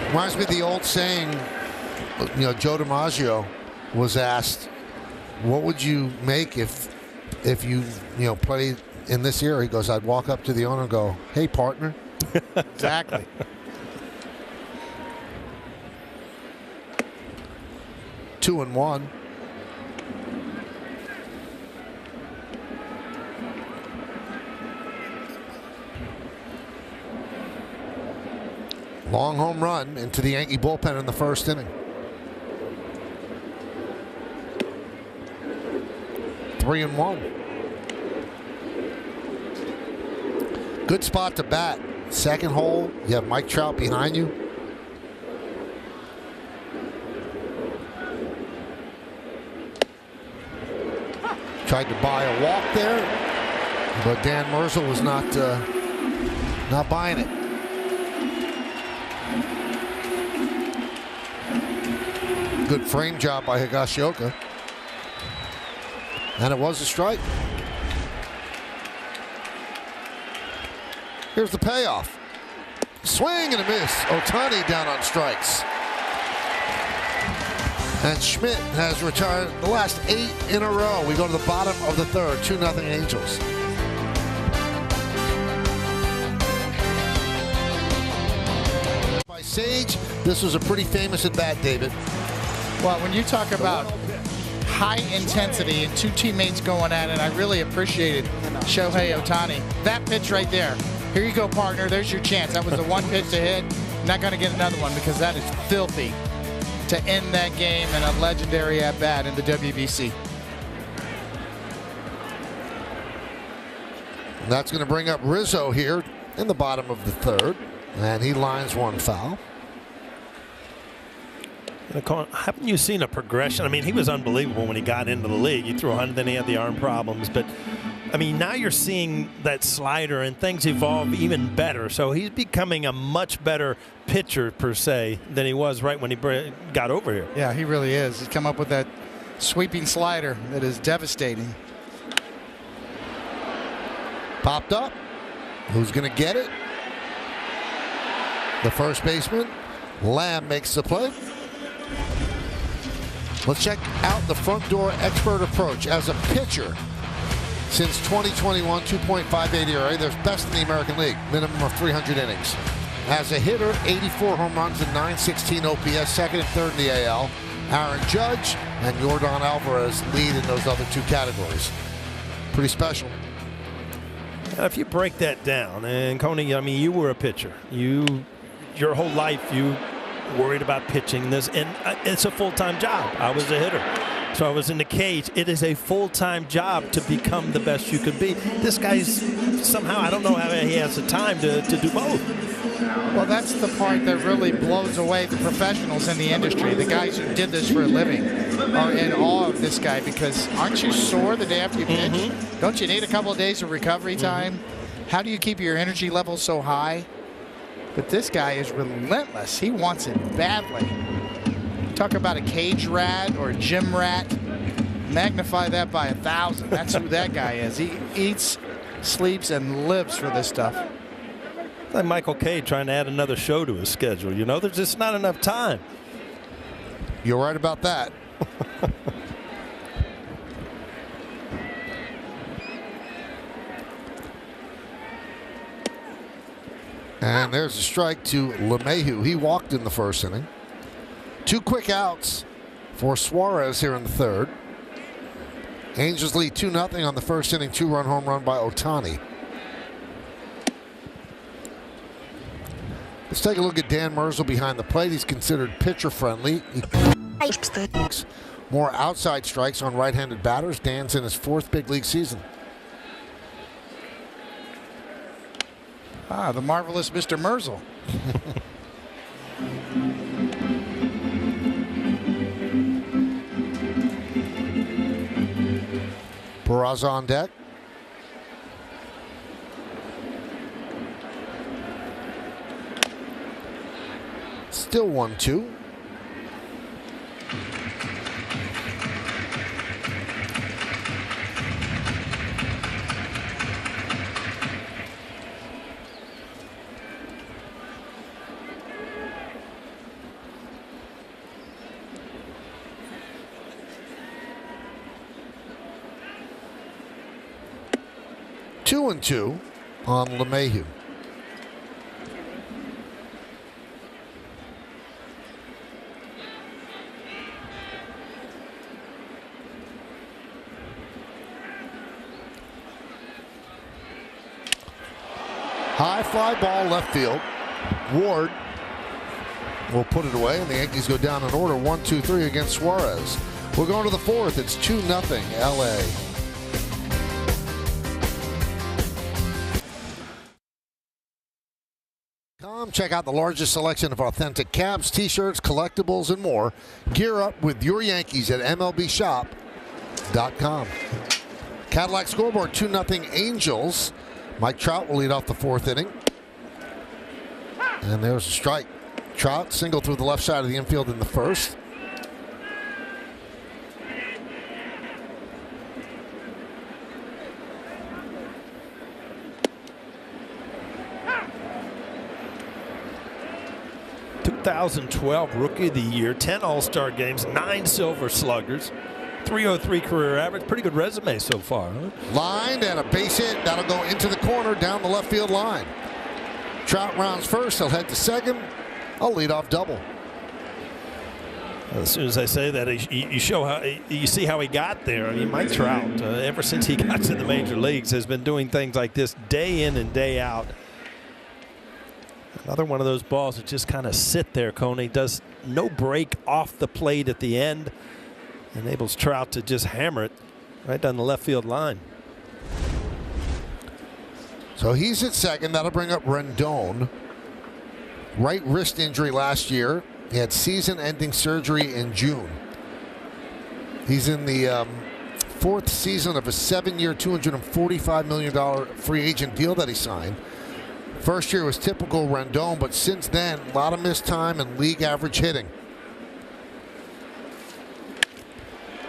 B: Reminds me of the old saying, you know, Joe DiMaggio was asked, what would you make if you played in this era? He goes, I'd walk up to the owner and go, hey, partner.
D: Exactly.
B: Two and one. Long home run into the Yankee bullpen in the first inning. 3-1. Good spot to bat. Second hole, you have Mike Trout behind you. Tried to buy a walk there, but Dan Merzel was not buying it. Good frame job by Higashioka. And it was a strike. Here's the payoff. Swing and a miss. Ohtani down on strikes. And Schmidt has retired the last 8 in a row. We go to the bottom of the third. 2-0 Angels. By Sage, this was a pretty famous at bat, David.
D: Well, when you talk about high intensity and two teammates going at it, I really appreciated Shohei Ohtani. That pitch right there. Here you go, partner. There's your chance. That was the one pitch to hit. Not going to get another one because that is filthy to end that game and a legendary at-bat in the WBC.
B: That's going to bring up Rizzo here in the bottom of the third, and he lines one foul.
C: Haven't you seen a progression? I mean, he was unbelievable when he got into the league. He threw 100, then he had the arm problems. But, I mean, now you're seeing that slider and things evolve even better. So he's becoming a much better pitcher, per se, than he was right when he got over here.
D: Yeah, he really is. He's come up with that sweeping slider that is devastating.
B: Popped up. Who's going to get it? The first baseman, Lamb, makes the play. Let's check out the front door expert approach. As a pitcher, since 2021, 2.58 ERA. There's best in the American League, minimum of 300 innings. As a hitter, 84 home runs and 916 OPS, second and third in the AL. Aaron Judge and Yordan Alvarez lead in those other two categories. Pretty special.
C: If you break that down, and Coney, I mean, you were a pitcher. Your whole life, you worried about pitching this, and it's a full-time job. I was a hitter, so I was in the cage. It is a full-time job to become the best you could be. This guy's somehow, I don't know how he has the time to do both.
D: Well, that's the part that really blows away the professionals in the industry. The guys who did this for a living are in awe of this guy because aren't you sore the day after you pitch? Mm-hmm. Don't you need a couple of days of recovery time? Mm-hmm. How do you keep your energy level so high? But this guy is relentless. He wants it badly. Talk about a cage rat or a gym rat. Magnify that by 1,000. That's who that guy is. He eats, sleeps, and lives for this stuff.
C: Like Michael Kay trying to add another show to his schedule. You know, there's just not enough time.
B: You're right about that. And there's a strike to LeMahieu. He walked in the first inning. 2 quick outs for Suarez here in the third. Angels lead 2-0 on the first inning. 2-run home run by Ohtani. Let's take a look at Dan Merzel behind the plate. He's considered pitcher friendly. More outside strikes on right-handed batters. Dan's in his 4th big league season.
D: Ah, the marvelous Mr. Merzel.
B: Peraza on deck. Still 1-2. Two and 2 on LeMahieu. High fly ball left field. Ward will put it away, and the Yankees go down in order 1-2-3 against Suarez. We're going to the 4th. It's 2-0 LA. Check out the largest selection of authentic caps, t-shirts, collectibles, and more. Gear up with your Yankees at MLBshop.com. Cadillac scoreboard 2-0 Angels. Mike Trout will lead off the 4th inning. And there's a strike. Trout single through the left side of the infield in the first.
C: ...2012 Rookie of the Year, 10 All-Star games, 9 Silver Sluggers, .303 career average. Pretty good resume so far, huh?
B: Lined and a base hit. That'll go into the corner down the left field line. Trout rounds first. He'll head to second. A leadoff double.
C: As soon as I say that, you show how you see how he got there. I mean, Mike Trout, ever since he got to the major leagues, has been doing things like this day in and day out. Another one of those balls that just kind of sit there. Coney does no break off the plate at the end, enables Trout to just hammer it right down the left field line.
B: So he's at second. That'll bring up Rendon. Right wrist injury last year. He had season-ending surgery in June. He's in the fourth season of a 7-year, $245 million free agent deal that he signed. First year was typical Rendon, but since then, a lot of missed time and league average hitting.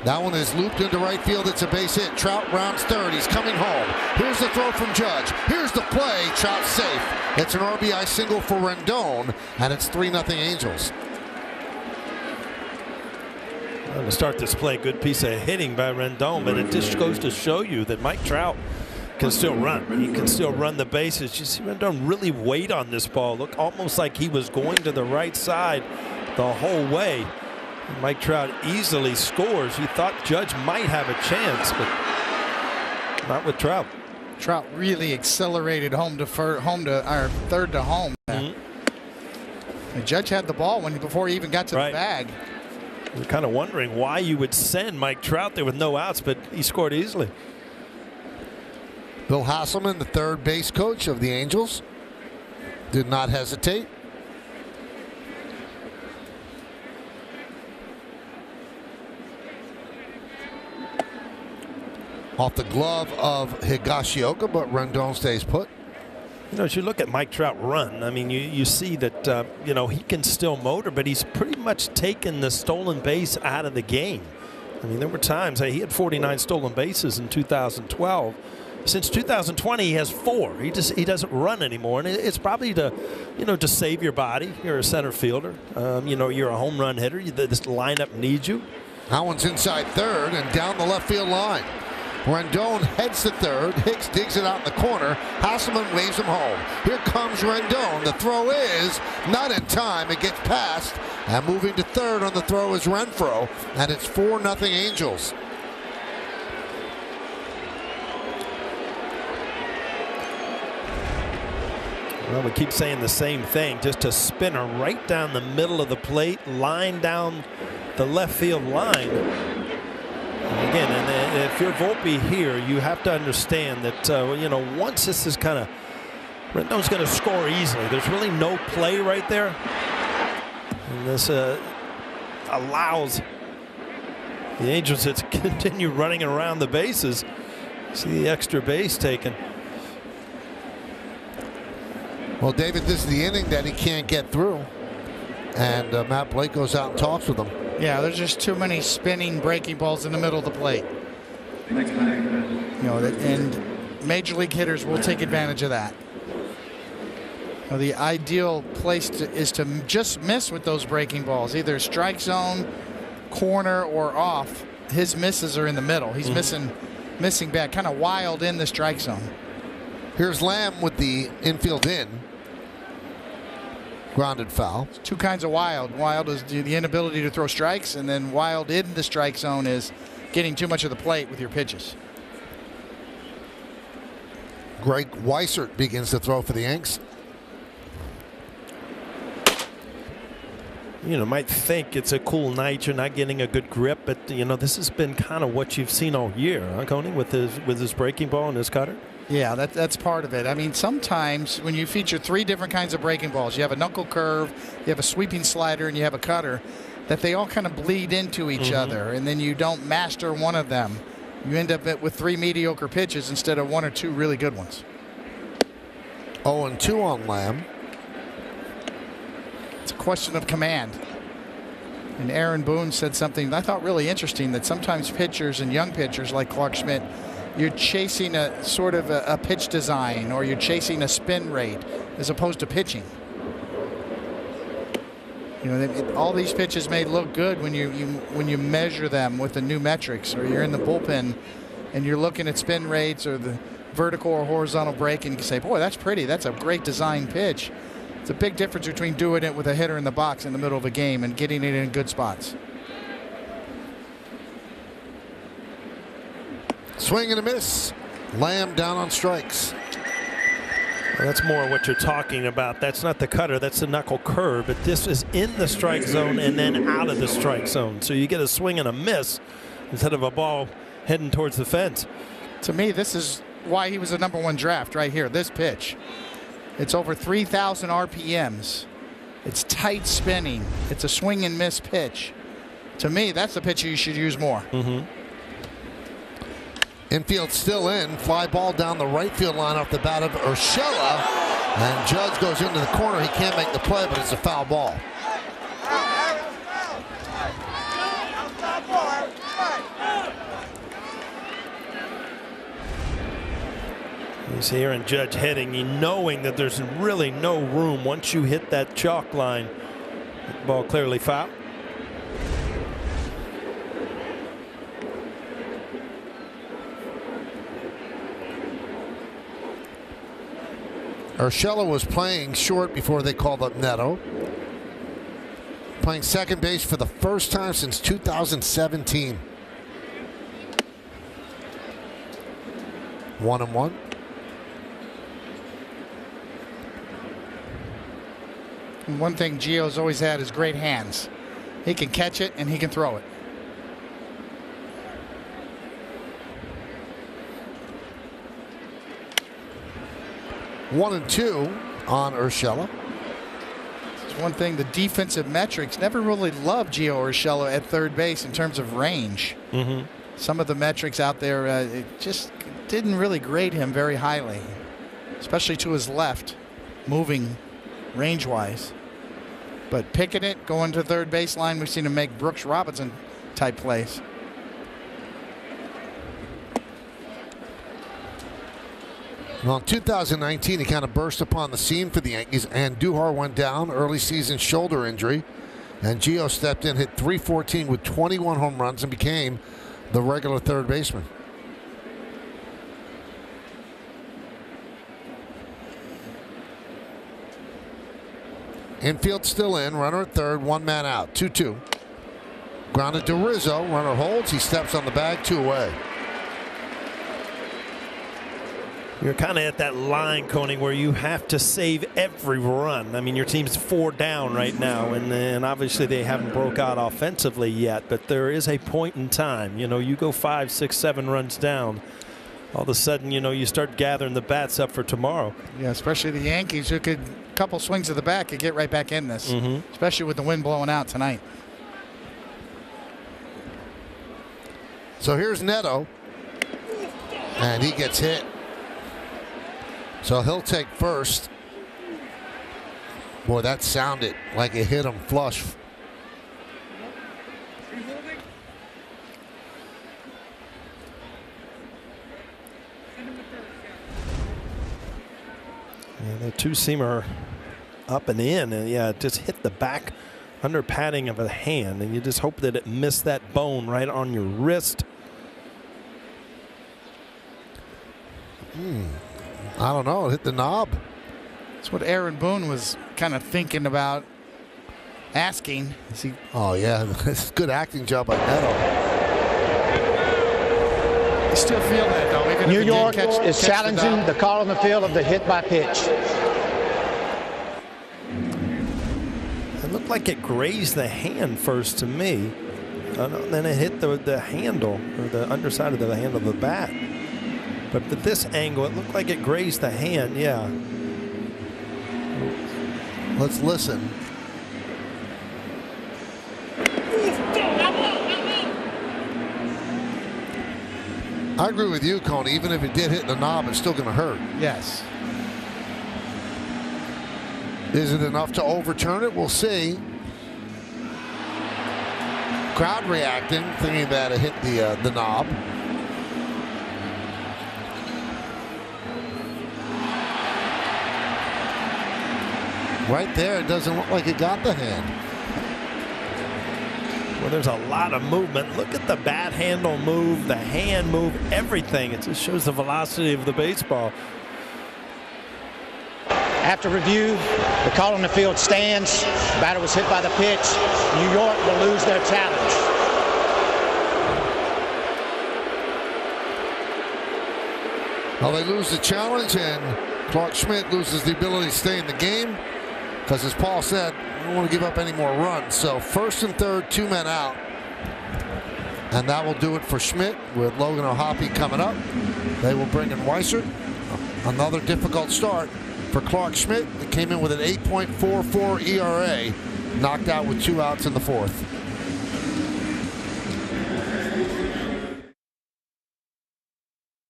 B: That one is looped into right field. It's a base hit. Trout rounds third. He's coming home. Here's the throw from Judge. Here's the play. Trout's safe. It's an RBI single for Rendon, and it's 3-0 Angels.
C: To start this play, good piece of hitting by Rendon, but it just goes to show you that Mike Trout can still run. He can still run the bases. You see Rendon really wait on this ball. Look almost like he was going to the right side the whole way. And Mike Trout easily scores. He thought Judge might have a chance, but not with Trout.
D: Trout really accelerated home to third to home. The Judge had the ball before he even got to the bag.
C: We're kind of wondering why you would send Mike Trout there with no outs, but he scored easily.
B: Bill Hasselman, the third base coach of the Angels, did not hesitate. Off the glove of Higashioka, but Rendon stays put.
C: You know, as you look at Mike Trout run, I mean, you see that, you know, he can still motor, but he's pretty much taken the stolen base out of the game. I mean, there were times he had 49 stolen bases in 2012. Since 2020, he has 4. He doesn't run anymore, and it's probably to, you know, to save your body. You're a center fielder. You know, you're a home run hitter. This lineup needs you.
B: That one's inside third and down the left field line. Rendon heads to third. Hicks digs it out in the corner. Hasselman waves him home. Here comes Rendon. The throw is not in time. It gets past. And moving to third on the throw is Renfroe. And it's 4-0 Angels.
C: Well, we keep saying the same thing. Just a spinner right down the middle of the plate, line down the left field line. Again, and if you're Volpe here, you have to understand that, you know, once this is kind of, Rendon's going to score easily. There's really no play right there. And this allows the Angels to continue running around the bases. See the extra base taken.
B: Well, David, this is the inning that he can't get through. And Matt Blake goes out and talks with him.
D: Yeah, there's just too many spinning breaking balls in the middle of the plate. You know, and major league hitters will take advantage of that. You know, the ideal place is to just miss with those breaking balls, either strike zone, corner, or off. His misses are in the middle. He's missing back, kind of wild in the strike zone.
B: Here's Lamb with the infield in. Grounded foul.
D: Two kinds of wild. Wild is the inability to throw strikes, and then wild in the strike zone is getting too much of the plate with your pitches.
B: Greg Weissert begins to throw for the Yanks.
C: You know, might think it's a cool night, you're not getting a good grip, but you know, this has been kind of what you've seen all year, huh, Coney, with his breaking ball and his cutter.
D: Yeah, that's part of it. I mean, sometimes when you feature 3 different kinds of breaking balls, you have a knuckle curve, you have a sweeping slider, and you have a cutter, that they all kind of bleed into each other, and then you don't master one of them. You end up with 3 mediocre pitches instead of 1 or 2 really good ones.
B: 0-2 on Lamb.
D: It's a question of command. And Aaron Boone said something I thought really interesting, that sometimes pitchers and young pitchers like Clark Schmidt, you're chasing a sort of a pitch design, or you're chasing a spin rate as opposed to pitching. You know, all these pitches may look good when you measure them with the new metrics, or you're in the bullpen and you're looking at spin rates or the vertical or horizontal break, and you can say, boy, that's pretty. That's a great design pitch. It's a big difference between doing it with a hitter in the box in the middle of a game and getting it in good spots.
B: Swing and a miss. Lamb down on strikes.
C: Well, that's more what you're talking about. That's not the cutter, that's the knuckle curve. But this is in the strike zone and then out of the strike zone. So you get a swing and a miss instead of a ball heading towards the fence.
D: To me, this is why he was a #1 draft right here. This pitch. It's over 3,000 RPMs. It's tight spinning. It's a swing and miss pitch. To me, that's the pitch you should use more.
B: Infield still in. Fly ball down the right field line off the bat of Urshela. And Judge goes into the corner. He can't make the play, but it's a foul ball.
C: He's here and Judge heading, knowing that there's really no room once you hit that chalk line. Ball clearly foul.
B: Urshela was playing short before they called up Neto. Playing second base for the first time since 2017. 1-1.
D: One thing Gio's always had is great hands. He can catch it and he can throw it.
B: One and two on Urshela.
D: It's one thing, the defensive metrics never really loved Gio Urshela at third base in terms of range. Some of the metrics out there it just didn't really grade him very highly, especially to his left, moving range-wise. But picking it, going to third baseline, we've seen him make Brooks Robinson type plays.
B: Well, in 2019, he kind of burst upon the scene for the Yankees, and Duhar went down, early season shoulder injury, and Gio stepped in, hit .314 with 21 home runs, and became the regular third baseman. Infield still in, runner at third, one man out, 2-2. Grounded to Rizzo, runner holds, he steps on the bag, 2 away.
C: You're kind of at that line, Coney, where you have to save every run. I mean, your team's 4 down right now, and obviously they haven't broke out offensively yet, but there is a point in time. You know, you go 5, 6, 7 runs down, all of a sudden, you know, you start gathering the bats up for tomorrow.
D: Yeah, especially the Yankees, who could, a couple swings of the bat, could get right back in this, especially with the wind blowing out tonight.
B: So here's Neto, and he gets hit. So he'll take first. Boy, that sounded like it hit him flush.
C: Yeah, the two-seamer up and in, and yeah, it just hit the back under padding of a hand, and you just hope that it missed that bone right on your wrist.
B: I don't know. It hit the knob.
D: That's what Aaron Boone was kind of thinking about asking. Is he?
B: Oh, yeah. It's a good acting job by Neto.
D: You still feel that, though. Even
H: New
D: if he
H: York
D: did catch
H: is challenging the call on the field of the hit by pitch.
C: It looked like it grazed the hand first to me. Then it hit the handle, or the underside of the handle of the bat. But at this angle, it looked like it grazed the hand, yeah.
B: Let's listen. I agree with you, Coney. Even if it did hit the knob, it's still going to hurt.
D: Yes.
B: Is it enough to overturn it? We'll see. Crowd reacting, thinking that it hit the knob. Right there, it doesn't look like it got the hand.
C: Well, there's a lot of movement. Look at the bat handle move, the hand move, everything. It just shows the velocity of the baseball.
H: After review, the call on the field stands. The batter was hit by the pitch. New York will lose their challenge.
B: Well, they lose the challenge, and Clark Schmidt loses the ability to stay in the game because, as Paul said, I don't want to give up any more runs. So first and third, 2 men out. And that will do it for Schmidt with Logan O'Hoppe coming up. They will bring in Weiser. Another difficult start for Clark Schmidt. He came in with an 8.44 ERA, knocked out with 2 outs in the 4th.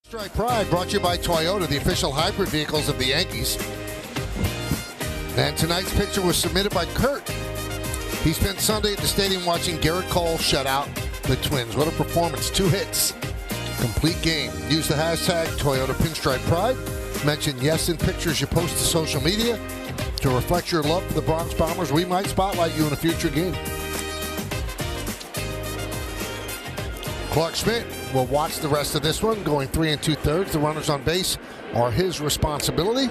B: Strike Pride brought to you by Toyota, the official hybrid vehicles of the Yankees. And tonight's picture was submitted by Kurt. He spent Sunday at the stadium watching Garrett Cole shut out the Twins. What a performance. 2 hits. Complete game. Use the hashtag Toyota Pinstripe Pride. Mention yes in pictures you post to social media. To reflect your love for the Bronx Bombers, we might spotlight you in a future game. Clark Schmidt will watch the rest of this one, going 3 2/3. The runners on base are his responsibility.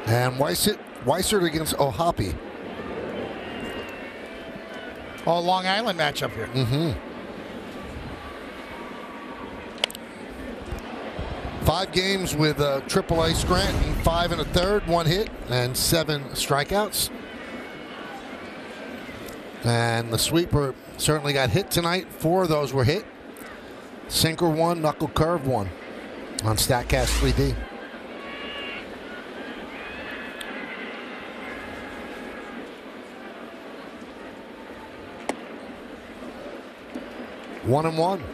B: And Weiser against O'Hoppe.
D: Oh, Long Island matchup here.
B: Mm-hmm. 5 games with AAA Scranton, 5 1/3, 1 hit, and 7 strikeouts. And the sweeper certainly got hit tonight. 4 of those were hit. Sinker 1, knuckle curve 1 on StatCast 3D. One and one.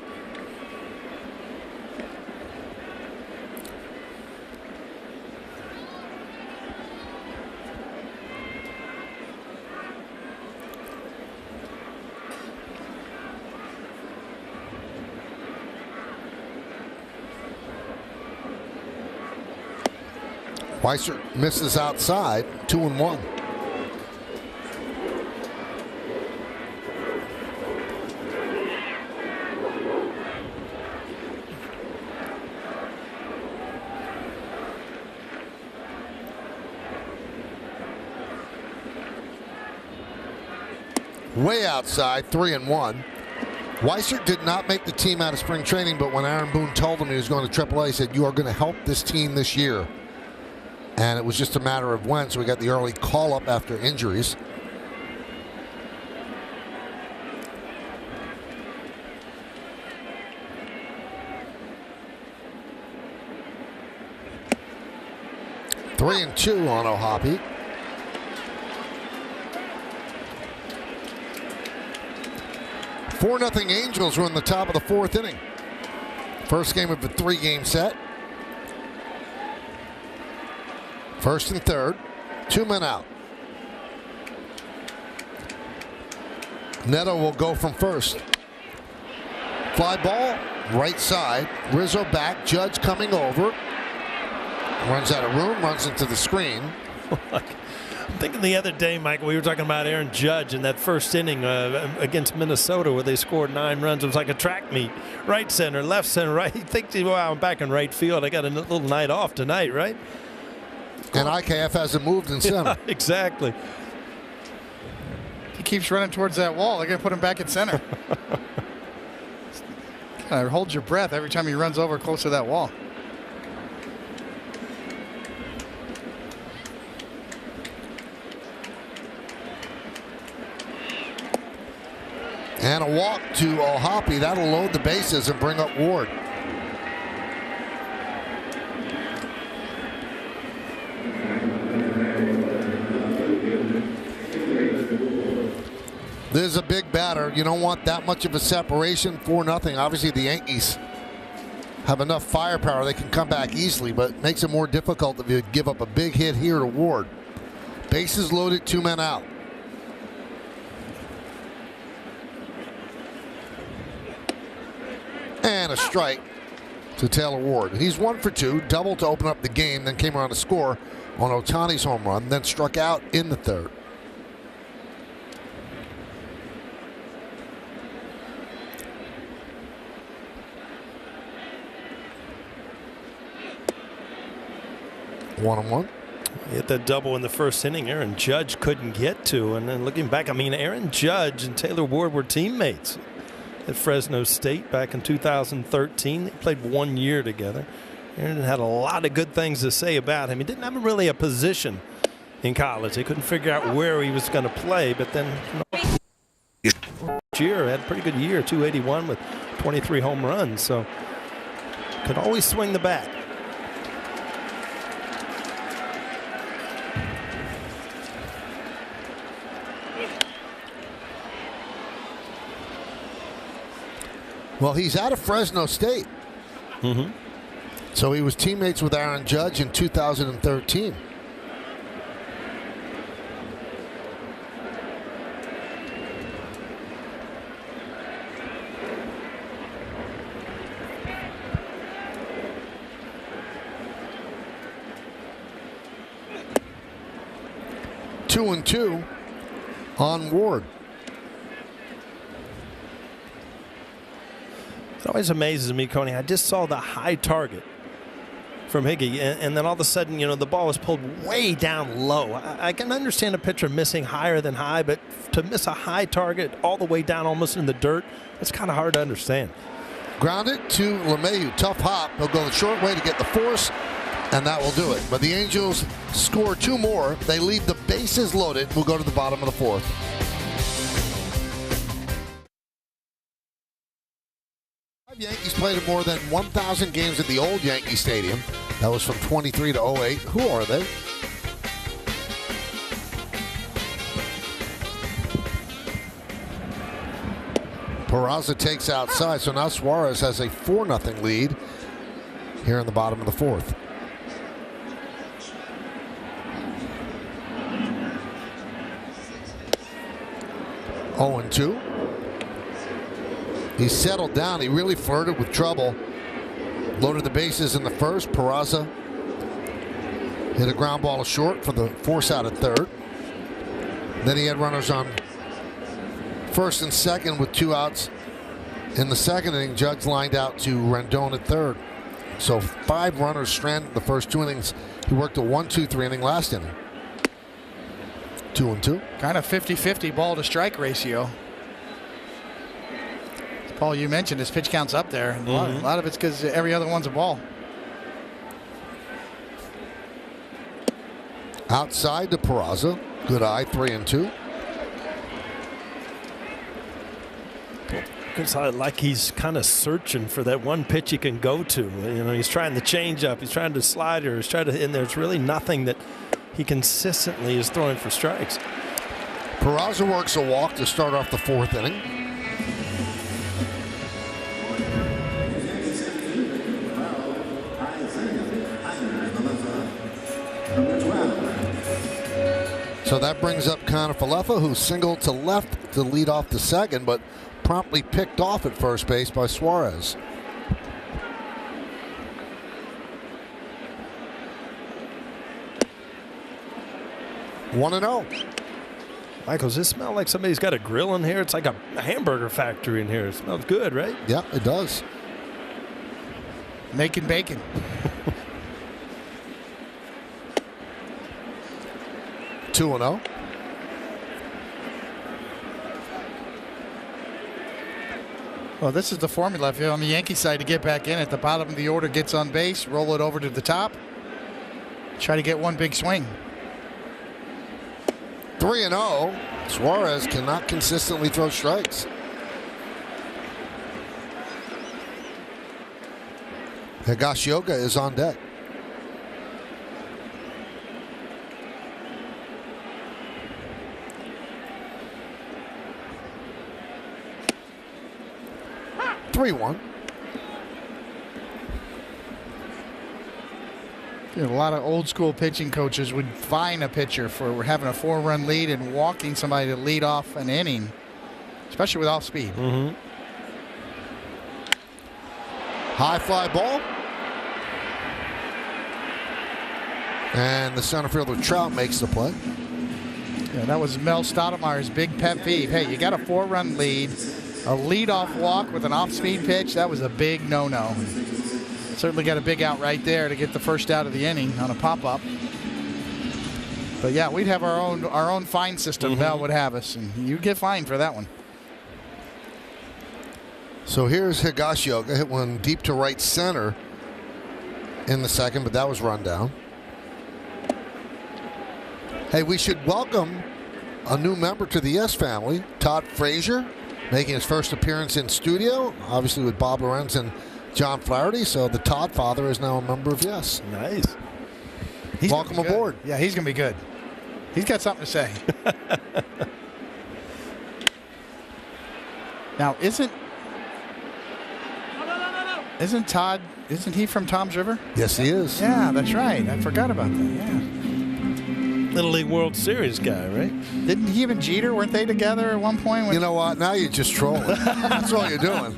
B: Weiser misses outside, 2-1. Way outside, 3-1. Weiser did not make the team out of spring training, but when Aaron Boone told him he was going to AAA, he said, "You are going to help this team this year." And it was just a matter of when, so we got the early call-up after injuries. Three and 2 on O'Hoppe. Four 0 Angels were in the top of the 4th inning. First game of a 3-game set. First and third, 2 men out. Neto will go from first. Fly ball, right side. Rizzo back, Judge coming over. Runs out of room, runs into the screen.
C: I'm thinking the other day, Michael, we were talking about Aaron Judge in that first inning against Minnesota where they scored 9 runs. It was like a track meet. Right center, left center, right. He thinks, well, I'm back in right field. I got a little night off tonight, right?
B: And IKF hasn't moved in center.
C: Exactly.
D: He keeps running towards that wall. They're going to put him back at center. Hold your breath every time he runs over close to that wall.
B: And a walk to O'Hoppe. That'll load the bases and bring up Ward. This is a big batter. You don't want that much of a separation. 4-0. Obviously, the Yankees have enough firepower. They can come back easily, but it makes it more difficult if you give up a big hit here to Ward. Bases loaded, 2 men out. And a strike to Taylor Ward. He's 1 for 2, double to open up the game, then came around to score on Ohtani's home run, then struck out in the 3rd. One and one.
C: He hit that double in the first inning Aaron Judge couldn't get to. And then looking back, I mean, Aaron Judge and Taylor Ward were teammates.
I: at Fresno State back in 2013. They played 1 year together. Aaron had a lot of good things to say about him. He didn't have really a position in college. They couldn't figure out where he was going to play, but then year had a pretty good year, 281 with 23 home runs, so could always swing the bat.
B: Well, he's out of Fresno State. So he was teammates with Aaron Judge in 2013. Two and two on Ward.
I: It always amazes me, Coney. I just saw the high target from Higgy, and then all of a sudden, you know, the ball was pulled way down low. I can understand a pitcher missing higher than high, but to miss a high target all the way down almost in the dirt, that's kind of hard to understand.
B: Grounded to LeMahieu. Tough hop. He'll go the short way to get the force, and that will do it. But the Angels score two more. They leave the bases loaded. We'll go to the bottom of the fourth. Yankees played in more than 1,000 games at the old Yankee Stadium. That was from 23 to 08. Who are they? Peraza takes outside, so now Suarez has a 4-0 lead here in the bottom of the fourth. Oh and 2. He settled down. He really flirted with trouble. Loaded the bases in the first. Peraza hit a ground ball to short for the force out at third. Then he had runners on first and second with 2 outs. In the second inning, Judge lined out to Rendon at third. So 5 runners stranded in the first 2 innings. He worked a 1-2-3 inning last inning. 2 and 2.
D: Kind of 50-50 ball to strike ratio. Paul, you mentioned his pitch count's up there. A lot of it's because every other one's a ball.
B: Outside to Peraza. Good eye, 3 and 2.
I: It's like he's kind of searching for that one pitch he can go to. You know, he's trying the changeup, he's trying the slider, he's trying to, and there's really nothing that he consistently is throwing for strikes.
B: Peraza works a walk to start off the fourth inning. So that brings up Connor Falefa, who singled to left to lead off the second, but promptly picked off at first base by Suarez. One and 0.
I: Michael, does this smell like somebody's got a grill in here? It's like a hamburger factory in here. It smells good, right?
B: Yeah, it does.
D: Making bacon.
B: 2 and 0.
D: Well, this is the formula if you're on the Yankee side to get back in. At the bottom of the order, gets on base, roll it over to the top, try to get one big swing.
B: 3 and 0. Suarez cannot consistently throw strikes. Higashioka is on deck. A
D: lot of old school pitching coaches would fine a pitcher for having a 4-run lead and walking somebody to lead off an inning, especially with off speed.
B: High fly ball. And the center fielder Trout makes the play.
D: Yeah, that was Mel Stoudemire's big pet peeve. Hey, you got a 4-run lead. A leadoff walk with an off-speed pitch, that was a big no-no. Certainly got a big out right there to get the first out of the inning on a pop-up. But yeah, we'd have our own fine system. Mel would have us, and you'd get fined for that one.
B: So here's Higashioka. Hit one deep to right center in the second, but that was run down. Hey, we should welcome a new member to the Yes family, Todd Frazier, making his first appearance in studio, obviously with Bob Lorenz and John Flaherty. So the Todd father is now a member of Yes.
I: Nice.
B: Welcome aboard.
D: Yeah, he's going to be good. He's got something to say. Now, isn't Todd, isn't he from Tom's River?
B: Yes, he is.
D: Yeah, that's right. I forgot about that, yeah.
I: Little League World Series guy, right?
D: Didn't he and Jeter, weren't they together at one point?
B: You know what? Now you're just trolling. That's all you're doing.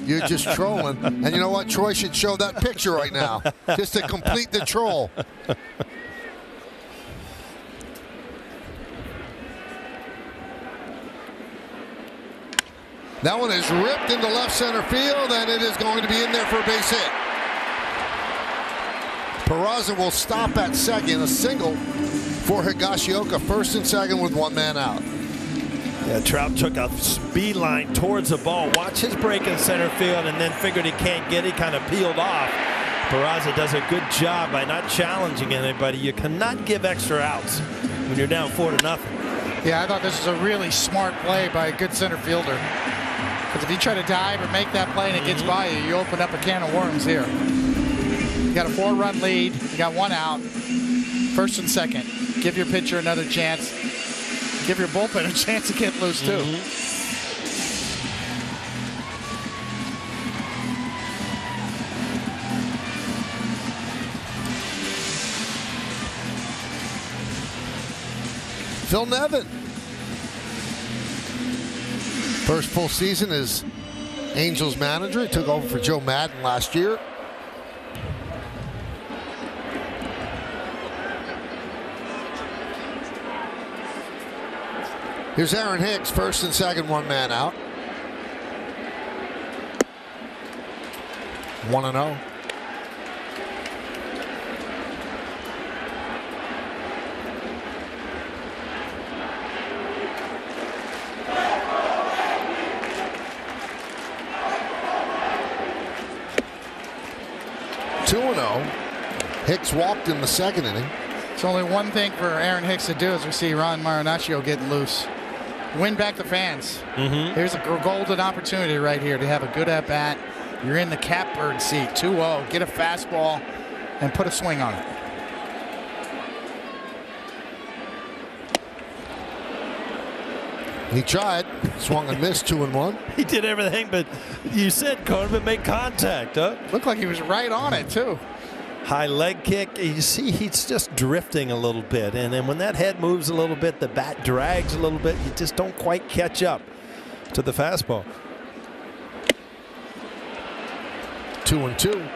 B: You're just trolling. And you know what? Troy should show that picture right now just to complete the troll. That one is ripped into left center field, and it is going to be in there for a base hit. Peraza will stop at second, a single for Higashioka, first and second with one man out.
I: Yeah, Trout took a speed line towards the ball. Watch his break in center field, and then figured he can't get it, kind of peeled off. Peraza does a good job by not challenging anybody. You cannot give extra outs when you're down 4-0.
D: Yeah, I thought this was a really smart play by a good center fielder. Because if you try to dive or make that play and it gets by you, you open up a can of worms here. You got a 4-run lead. You got one out. First and second. Give your pitcher another chance. Give your bullpen a chance to get loose, too.
B: Phil Nevin. First full season as Angels manager. He took over for Joe Madden last year. Here's Aaron Hicks, first and second, one man out. 1-0. Hicks walked in the second inning.
D: It's only one thing for Aaron Hicks to do as we see Ron Marinaccio getting loose. Win back the fans. Here's a golden opportunity right here to have a good at-bat. You're in the catbird seat, 2-0. Get a fastball and put a swing on it.
B: He tried, swung and missed, 2-1.
I: He did everything, but you said Coleman made contact, huh?
D: Looked like he was right on it, too.
I: High leg kick. You see, he's just drifting a little bit. And then when that head moves a little bit, the bat drags a little bit. You just don't quite catch up to the fastball.
B: 2-2.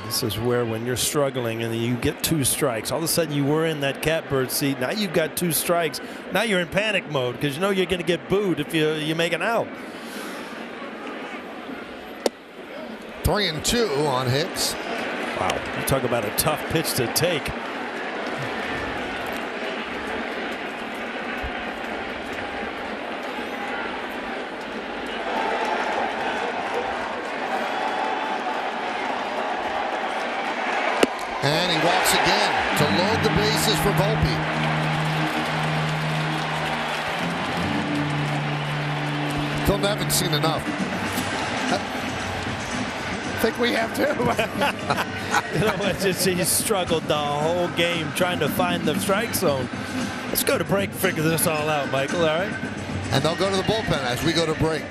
I: This is where when you're struggling and you get 2 strikes, all of a sudden you were in that catbird seat. Now you've got 2 strikes. Now you're in panic mode because you know you're going to get booed if you make an out.
B: 3-2 on Hicks.
I: Wow, you talk about a tough pitch to take.
B: And he walks again to load the bases for Volpe. Phil Nevin's seen enough.
D: I think we have too.
I: You know, it's just, he struggled the whole game trying to find the strike zone. Let's go to break and figure this all out, Michael, all right?
B: And they'll go to the bullpen as we go to break.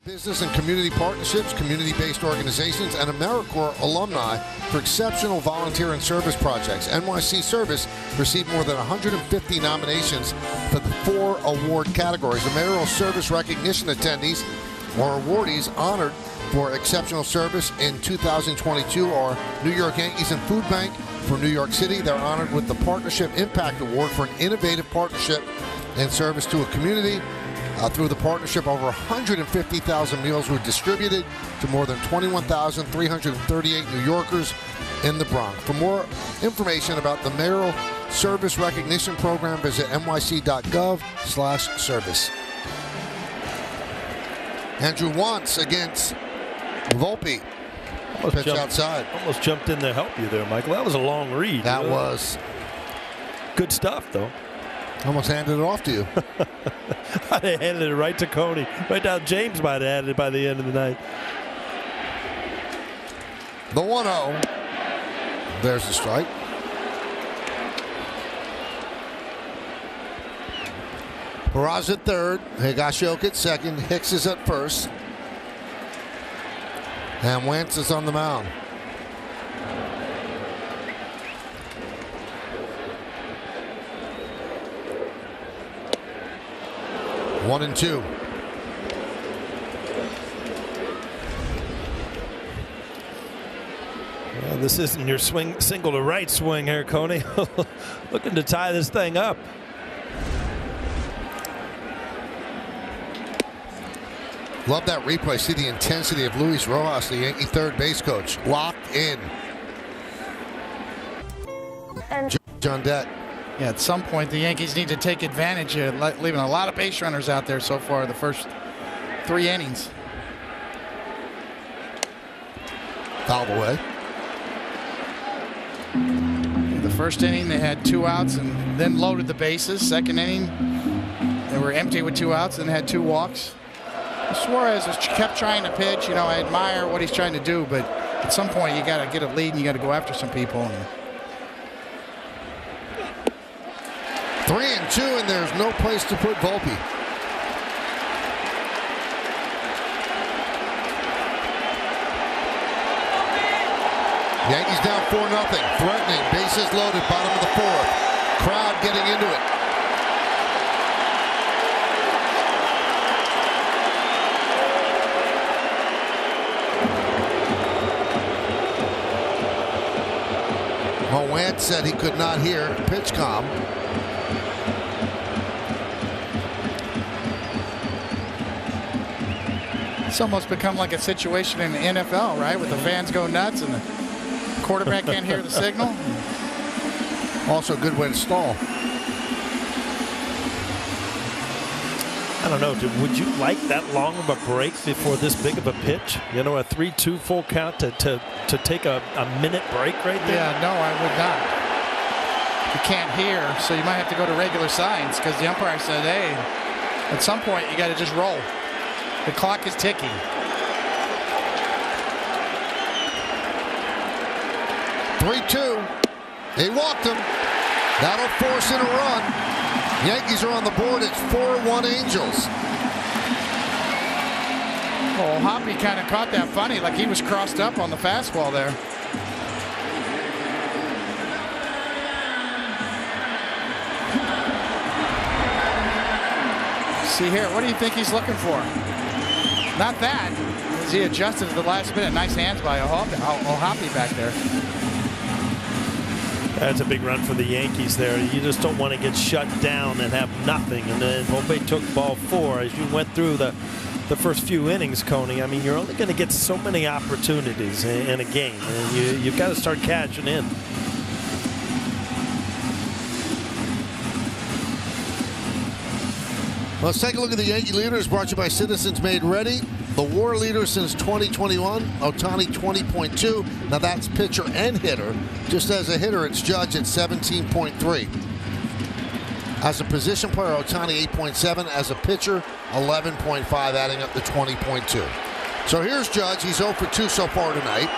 B: Business and community partnerships, community-based organizations, and AmeriCorps alumni for exceptional volunteer and service projects. NYC Service received more than 150 nominations for the 4 award categories. The mayoral service recognition attendees or awardees honored for exceptional service in 2022 are New York Yankees and Food Bank for New York City. They're honored with the Partnership Impact Award for an innovative partnership and service to a community. Through the partnership, over 150,000 meals were distributed to more than 21,338 New Yorkers. in the Bronx. For more information about the Mayoral Service Recognition Program, visit nyc.gov/service. Andrew Wantz against Volpe. Pitch outside.
I: Almost jumped in to help you there, Michael. That was a long read.
B: That was
I: good stuff, though.
B: Almost handed it off to you.
I: I'd have handed it right to Coney. Right down. James might have had it by the end of the night.
B: The 1-0. There's the strike. Peraza at third. Higashioka at second. Hicks is at first. And Wentz is on the mound. One and two.
I: Well, this isn't your single to right swing here, Coney. Looking to tie this thing up.
B: Love that replay. See the intensity of Luis Rojas, the Yankee third base coach. Locked in. John Dett.
D: Yeah, at some point the Yankees need to take advantage of leaving a lot of base runners out there so far the first 3 innings.
B: Fouled away.
D: The first inning they had 2 outs and then loaded the bases. Second inning they were empty with 2 outs and had 2 walks. Suarez has kept trying to pitch. You know, I admire what he's trying to do, but at some point you got to get a lead and you got to go after some people.
B: 3-2, and there's no place to put Volpe. Yankees down 4-0. Threatening. Bases loaded. Bottom of the 4th. Crowd getting into it. Wentz said he could not hear PitchCom.
D: It's almost become like a situation in the NFL, right? With the fans go nuts and the quarterback can't hear the signal.
B: Also a good way to stall.
I: I don't know. Would you like that long of a break before this big of a pitch? You know, a 3-2 full count to take a minute break right there?
D: Yeah, no, I would not. You can't hear, so you might have to go to regular signs because the umpire said, hey, at some point you got to just roll. The clock is ticking.
B: (3-2). They walked him. That'll force in a run. Yankees are on the board. It's 4-1 Angels.
D: Oh, Hoppy kind of caught that funny, like he was crossed up on the fastball there. See here, what do you think he's looking for? Not that, as he adjusted at the last minute. Nice hands by Hoppy back there.
I: That's a big run for the Yankees there. You just don't want to get shut down and have nothing. And then Volpe took ball 4 as you went through the first few innings, Coney. I mean, you're only going to get so many opportunities in a game, and you've got to start cashing in.
B: Let's take a look at the Yankee leaders, brought to you by Citizens Made Ready. The WAR leader since 2021, Ohtani 20.2. Now that's pitcher and hitter. Just as a hitter, it's Judge at 17.3. As a position player, Ohtani 8.7. As a pitcher, 11.5, adding up to 20.2. So here's Judge. He's 0 for 2 so far tonight.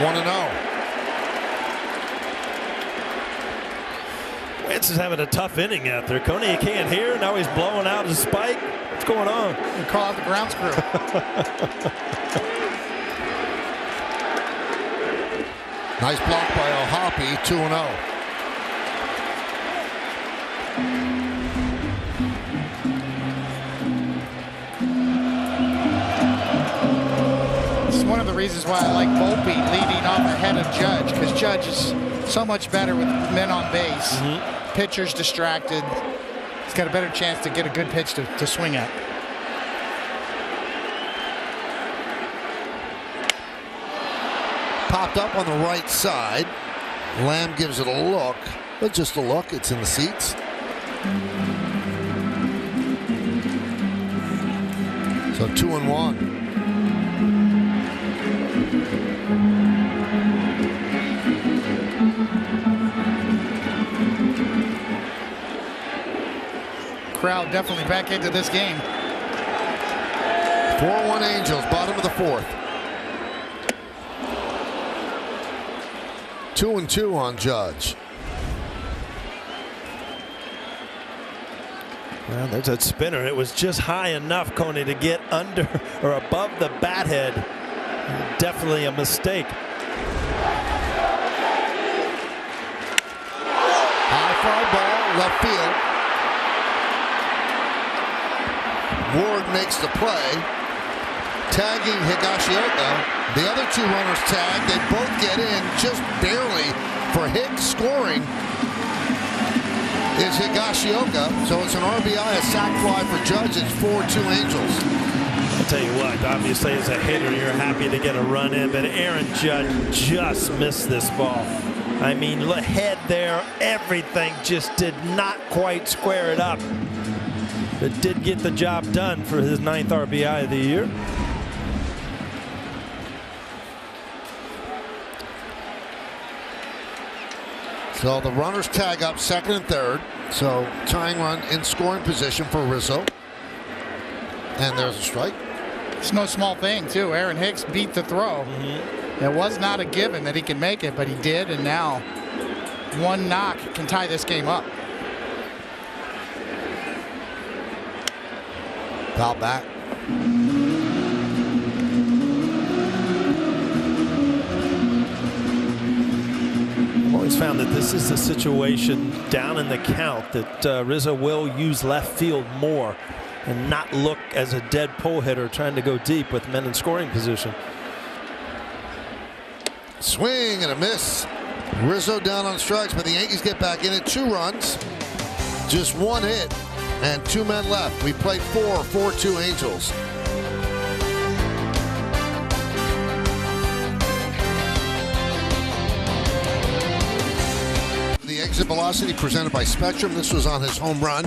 B: One and 0.
I: Wentz is having a tough inning out there. Coney, you can't hear. Now he's blowing out his spike. What's going on?
D: You call out the grounds crew.
B: Nice block by Hoppy, 2-0.
D: This is one of the reasons why I like Volpe leading off ahead of Judge, because Judge is so much better with men on base. Pitcher's distracted. He's got a better chance to get a good pitch to swing at.
B: popped up on the right side. Lamb gives it a look, but just a look. It's in the seats. So 2-1.
D: Crowd definitely back into this game.
B: 4-1 Angels, bottom of the fourth. 2-2 on Judge.
I: Well, there's that spinner. It was just high enough, Coney, to get under or above the bat head. Definitely a mistake.
B: High fly ball, left field. Ward makes the play, tagging Higashioka. The other two runners tag. They both get in just barely for Hicks. Scoring is Higashioka. So it's an RBI, a sac fly for Judge. It's 4-2 Angels.
I: I'll tell you what, obviously as a hitter, you're happy to get a run in, but Aaron Judge just missed this ball. I mean, head there, everything just did not quite square it up. But did get the job done for his 9th RBI of the year.
B: So the runners tag up second and third. So tying run in scoring position for Rizzo. And there's a strike.
D: It's no small thing, too. Aaron Hicks beat the throw. It was not a given that he could make it, but he did, and now one knock can tie this game up.
B: Foul back.
I: I've always found that this is the situation down in the count that Rizzo will use left field more and not look as a dead pull hitter trying to go deep with men in scoring position.
B: Swing and a miss. Rizzo down on strikes, but the Yankees get back in it. 2 runs, just 1 hit, and 2 men left. We played 4-2 Angels. The exit velocity presented by Spectrum. This was on his home run.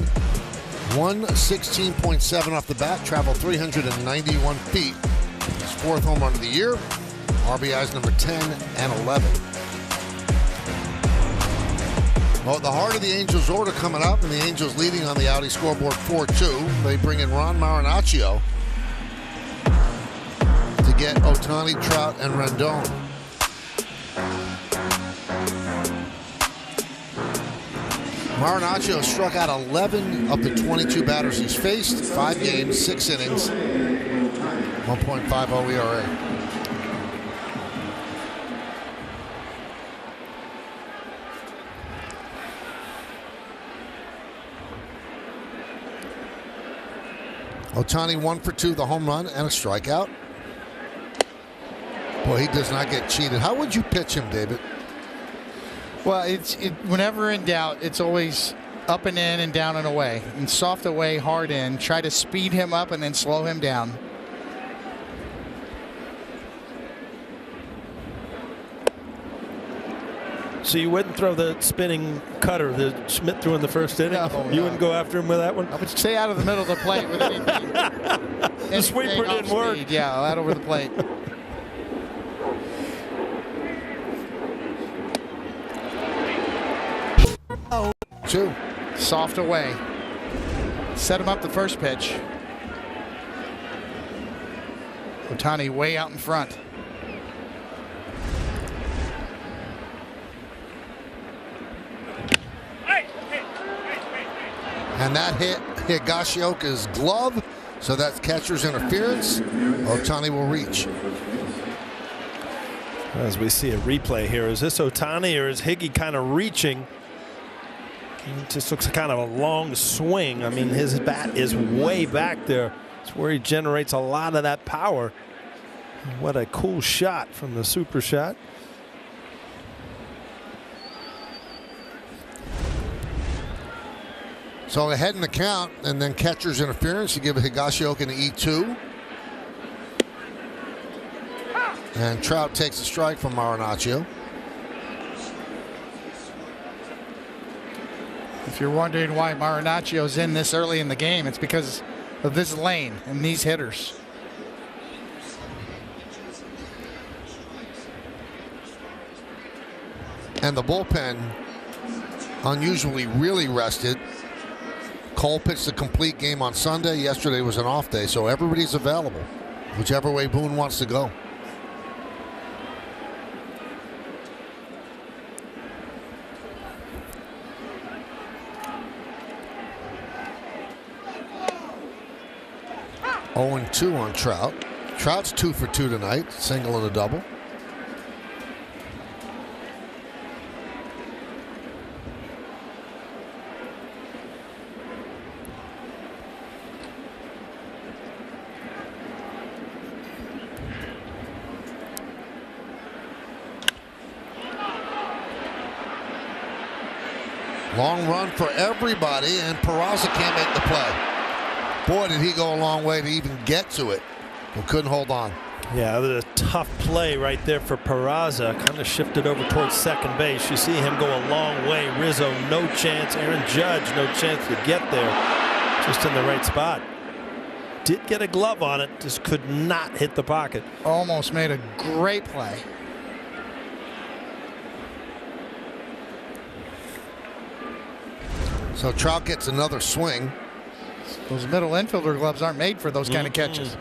B: 116.7 off the bat, traveled 391 feet. His 4th home run of the year. RBIs number 10 and 11. Well, the heart of the Angels order coming up, and the Angels leading on the Audi scoreboard 4-2. They bring in Ron Marinaccio to get Ohtani, Trout, and Rendon. Marinaccio struck out 11 of the 22 batters he's faced. 5 games, 6 innings, 1.50 ERA. Ohtani 1 for 2, the home run and a strikeout. Boy, he does not get cheated. How would you pitch him, David?
D: Well, whenever in doubt, it's always up and in and down and away. And soft away, hard in. Try to speed him up and then slow him down.
I: So you wouldn't throw the spinning cutter that Schmidt threw in the first inning?
D: No,
I: you wouldn't go after him with that one?
D: I would stay out of the middle of the plate with anything.
I: The sweeper didn't work.
D: Yeah, out over the plate.
B: Two.
D: Soft away. Set him up the first pitch. Ohtani way out in front.
B: And that hit Higashioka's glove, so that's catcher's interference. Ohtani will reach.
I: As we see a replay here, is this Ohtani or is Higgy kind of reaching? It just looks kind of a long swing. I mean, his bat is way back there. It's where he generates a lot of that power. What a cool shot from the super shot.
B: So ahead in the count, and then catcher's interference. You give Higashioka an E2. And Trout takes a strike from Marinaccio.
D: If you're wondering why Marinaccio's in this early in the game, it's because of this lane and these hitters.
B: And the bullpen, unusually really rested. Cole pitched a complete game on Sunday. Yesterday was an off day, so everybody's available, whichever way Boone wants to go. Oh, 0-2 on Trout. Trout's 2 for 2 tonight, single and a double. Long run for everybody, and Peraza can't make the play. Boy, did he go a long way to even get to it, but couldn't hold on.
I: Yeah, it was a tough play right there for Peraza. Kind of shifted over towards second base. You see him go a long way. Rizzo, no chance. Aaron Judge, no chance to get there. Just in the right spot. Did get a glove on it, just could not hit the pocket.
D: Almost made a great play.
B: So Trout gets another swing.
D: Those middle infielder gloves aren't made for those kind of catches.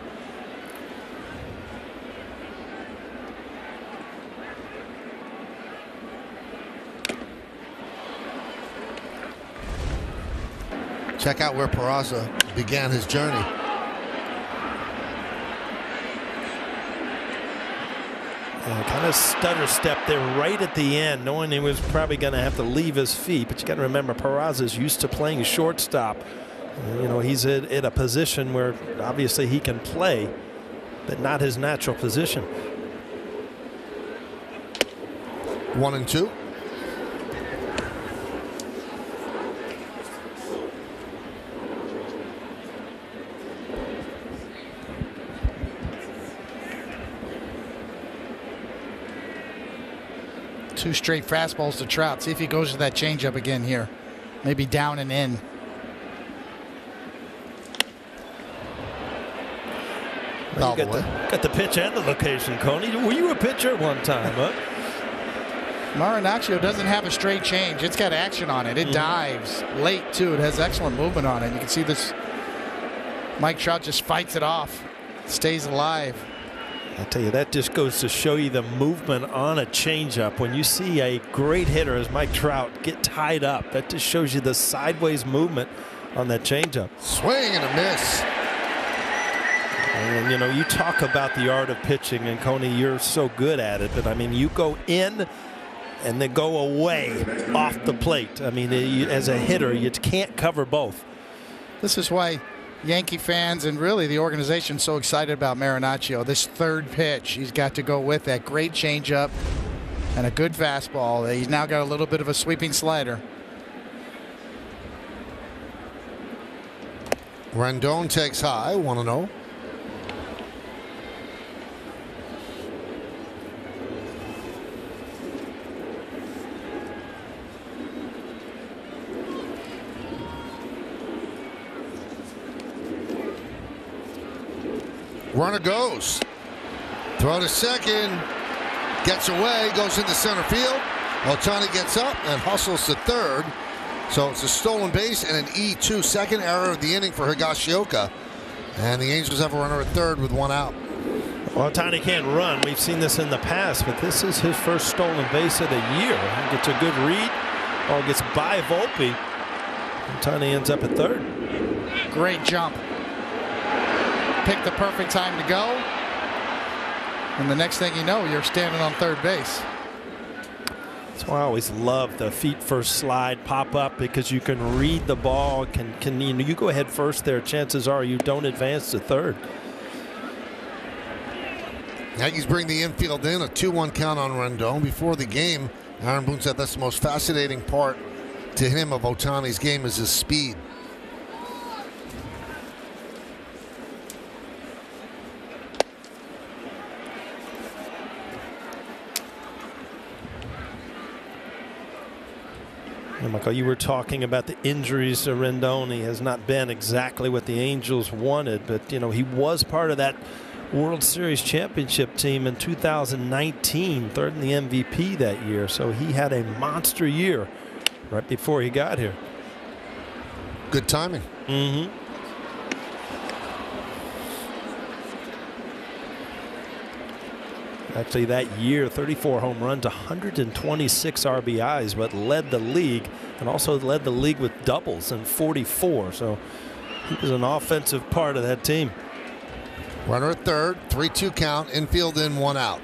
B: Check out where Peraza began his journey.
I: Kind of stutter step there right at the end, knowing he was probably going to have to leave his feet. But you got to remember, Peraza's used to playing shortstop. You know, he's at a position where obviously he can play, but not his natural position.
B: 1-2.
D: Two straight fastballs to Trout. See if he goes to that changeup again here. Maybe down and in.
I: Well, you got the pitch and the location, Coney. Were you a pitcher at one time, huh?
D: Marinaccio doesn't have a straight change. It's got action on it. It dives late, too. It has excellent movement on it. You can see this. Mike Trout just fights it off. Stays alive.
I: I tell you, that just goes to show you the movement on a changeup. When you see a great hitter as Mike Trout get tied up, that just shows you the sideways movement on that changeup.
B: Swing and a miss.
I: And, you know, you talk about the art of pitching, and Coney, you're so good at it. But, I mean, you go in and then go away off the plate. I mean, as a hitter, you can't cover both.
D: This is why Yankee fans and really the organization so excited about Marinaccio. This third pitch, he's got to go with that great changeup and a good fastball. He's now got a little bit of a sweeping slider.
B: Rendon takes high, 1-0. Runner goes. Throw to second. Gets away. Goes into center field. Ohtani gets up and hustles to third. So it's a stolen base and an E2. Second error of the inning for Higashioka. And the Angels have a runner at third with one out.
I: Ohtani can't run. We've seen this in the past, but this is his first stolen base of the year. He gets a good read. Ball gets by Volpe. Ohtani ends up at third.
D: Great jump. Pick the perfect time to go. And the next thing you know, you're standing on third base.
I: That's why I always love the feet first slide pop up, because you can read the ball. You go ahead first there, chances are you don't advance to third.
B: Yankees bring the infield in, a 2-1 count on Rendon. Before the game, Aaron Boone said that's the most fascinating part to him of Ohtani's game is his speed.
I: Michael, you were talking about the injuries to Rendon. He has not been exactly what the Angels wanted, but he was part of that World Series championship team in 2019, third in the MVP that year. So he had a monster year right before he got here.
B: Good timing.
I: Mm-hmm. Actually, that year, 34 home runs, 126 RBIs, but led the league, and also led the league with doubles in 44. So he was an offensive part of that team.
B: Runner at third, 3-2 count, infield in, 1 out.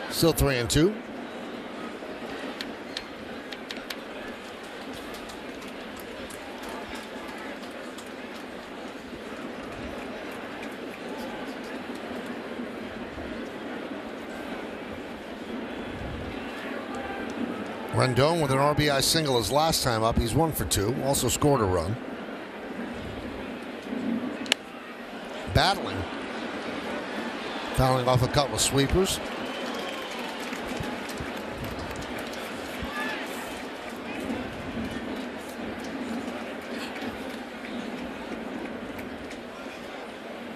B: Still 3-2. Rendon with an RBI single his last time up. He's 1 for 2. Also scored a run. Battling. Fouling off a couple of sweepers.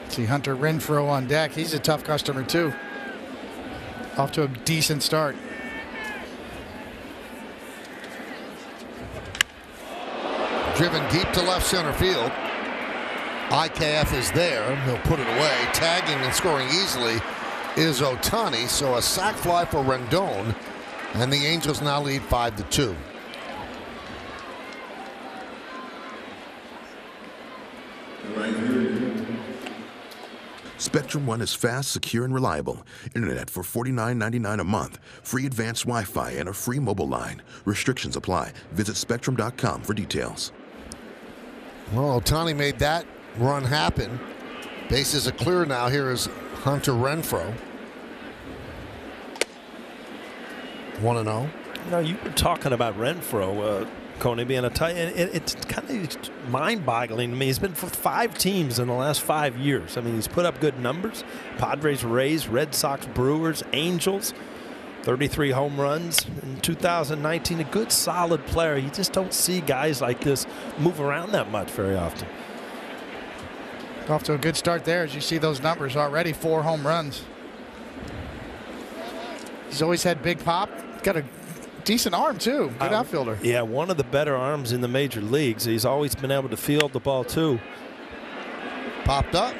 D: See Hunter Renfroe on deck. He's a tough customer too. Off to a decent start.
B: Driven deep to left center field. IKF is there. He'll put it away. Tagging and scoring easily is Ohtani. So a sac fly for Rendon. And the Angels now lead 5-2.
J: Spectrum One is fast, secure, and reliable. Internet for $49.99 a month. Free advanced Wi-Fi and a free mobile line. Restrictions apply. Visit Spectrum.com for details.
B: Well, Ohtani made that run happen. Bases are clear now. Here is Hunter Renfroe. 1-0.
I: You were talking about Renfroe, Coney, being a tight end. It's kind of mind-boggling to me. He's been for 5 teams in the last 5 years. I mean, he's put up good numbers. Padres, Rays, Red Sox, Brewers, Angels. 33 home runs in 2019. A good, solid player. You just don't see guys like this move around that much very often.
D: Off to a good start there as you see those numbers already. 4 home runs. He's always had big pop. Got a decent arm too. Good outfielder.
I: Yeah, one of the better arms in the major leagues. He's always been able to field the ball too.
B: Popped up.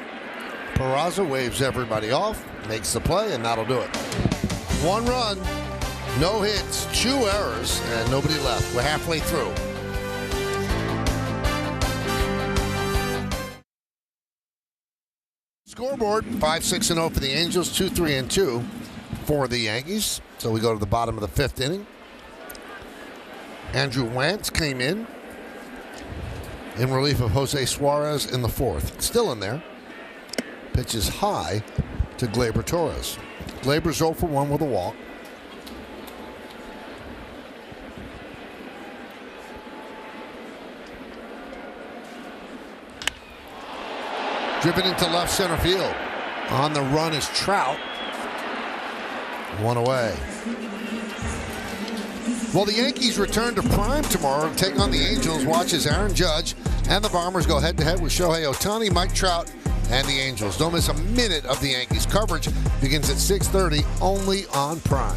B: Peraza waves everybody off, makes the play, and that'll do it. 1 run, no hits, 2 errors, and nobody left. We're halfway through. Scoreboard, 5-6-0 for the Angels, 2-3-2 for the Yankees. So we go to the bottom of the 5th inning. Andrew Wantz came in relief of Jose Suarez in the 4th. Still in there. Pitches high to Gleyber Torres. Gleyber's 0 for 1 with a walk. Driven into left center field. On the run is Trout. 1 away. Well, the Yankees return to prime tomorrow to take on the Angels. Watch as Aaron Judge and the Bombers go head-to-head with Shohei Ohtani, Mike Trout, and the Angels. Don't miss a minute of the Yankees. Coverage begins at 6:30 only on Prime.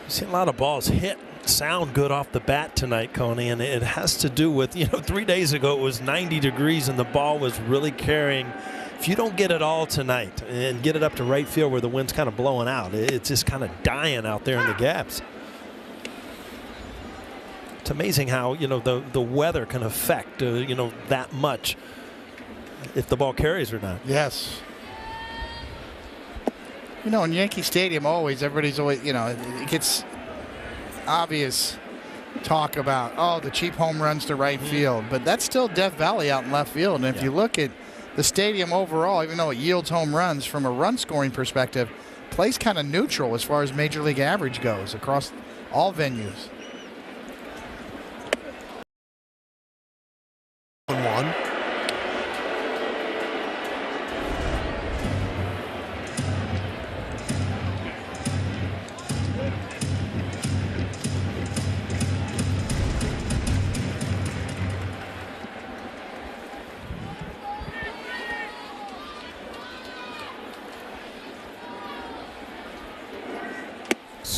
I: You've seen a lot of balls hit, sound good off the bat tonight, Coney, and it has to do with, 3 days ago it was 90 degrees and the ball was really carrying. If you don't get it all tonight and get it up to right field where the wind's kind of blowing out, it's just kind of dying out there in the gaps. It's amazing how, the weather can affect, that much if the ball carries or not.
D: Yes. In Yankee Stadium, everybody's always, it gets obvious talk about, the cheap home runs to right field. But that's still Death Valley out in left field. And if you look at the stadium overall, even though it yields home runs from a run scoring perspective, plays kind of neutral as far as major league average goes across all venues.
B: 1-1.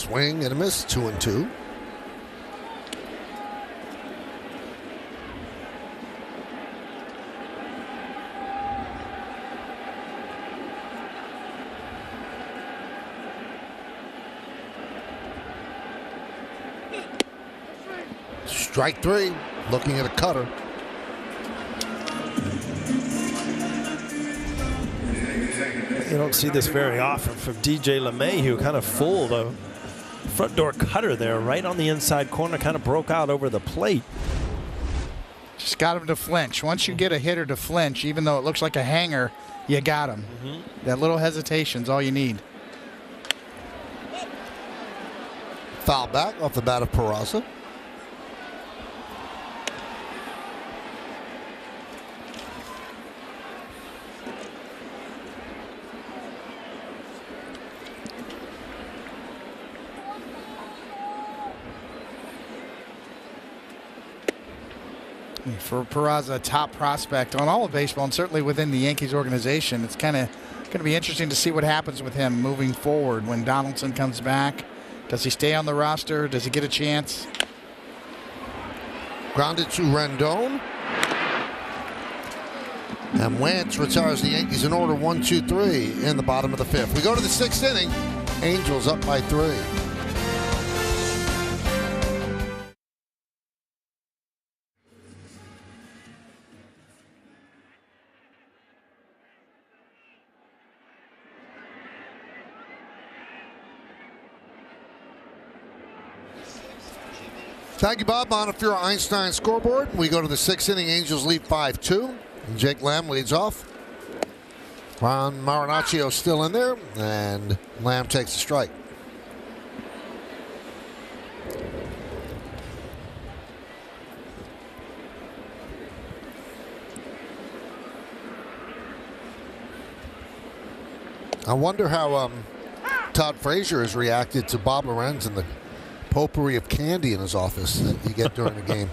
B: Swing and a miss, 2-2. Strike 3, looking at a cutter.
I: You don't see this very often from DJ LeMahieu. Kind of fooled a front door cutter there right on the inside corner, kind of broke out over the plate.
D: Just got him to flinch. Once you get a hitter to flinch, even though it looks like a hanger, you got him. That little hesitation's all you need.
B: Foul back off the bat of Peraza.
D: For Peraza, a top prospect on all of baseball and certainly within the Yankees organization, it's kind of going to be interesting to see what happens with him moving forward when Donaldson comes back. Does he stay on the roster? Does he get a chance?
B: Grounded to Rendon. And Wentz retires the Yankees in order 1-2-3 in the bottom of the 5th. We go to the 6th inning. Angels up by 3. Thank you, Bob. Montefiore Einstein scoreboard. We go to the 6th inning. Angels lead 5-2. Jake Lamb leads off. Ron Marinaccio still in there, and Lamb takes the strike. I wonder how Todd Frazier has reacted to Bob Lorenz and the potpourri of candy in his office that you get during the game.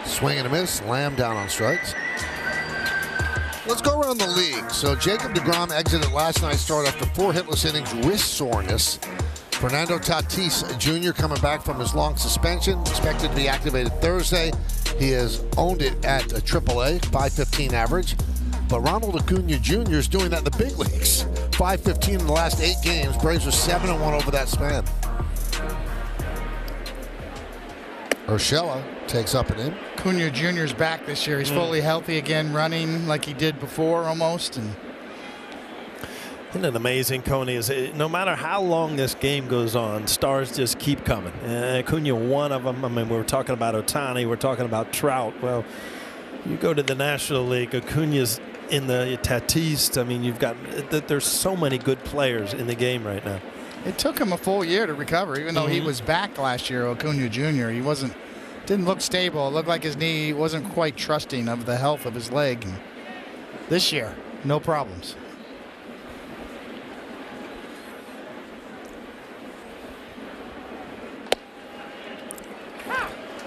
B: Swing and a miss. Lamb down on strikes. Let's go around the league. So Jacob deGrom exited last night's start after 4 hitless innings, wrist soreness. Fernando Tatis Jr. coming back from his long suspension, expected to be activated Thursday. He has owned it at a AAA, 5.15 average. But Ronald Acuna Jr. is doing that in the big leagues. 5.15 in the last 8 games. Braves are 7-1 over that span. Urshela takes up and in.
D: Acuna Jr.'s back this year. He's fully healthy again, running like he did before almost. And
I: isn't it amazing, Coney, is no matter how long this game goes on, stars just keep coming. Acuna, one of them. I mean, we were talking about Ohtani, we're talking about Trout. Well, you go to the National League, Acuna's in the Tatis. I mean, you've got, there's so many good players in the game right now.
D: It took him a full year to recover, even though he was back last year, Acuna Jr. He didn't look stable. It looked like his knee wasn't quite trusting of the health of his leg. And this year, no problems.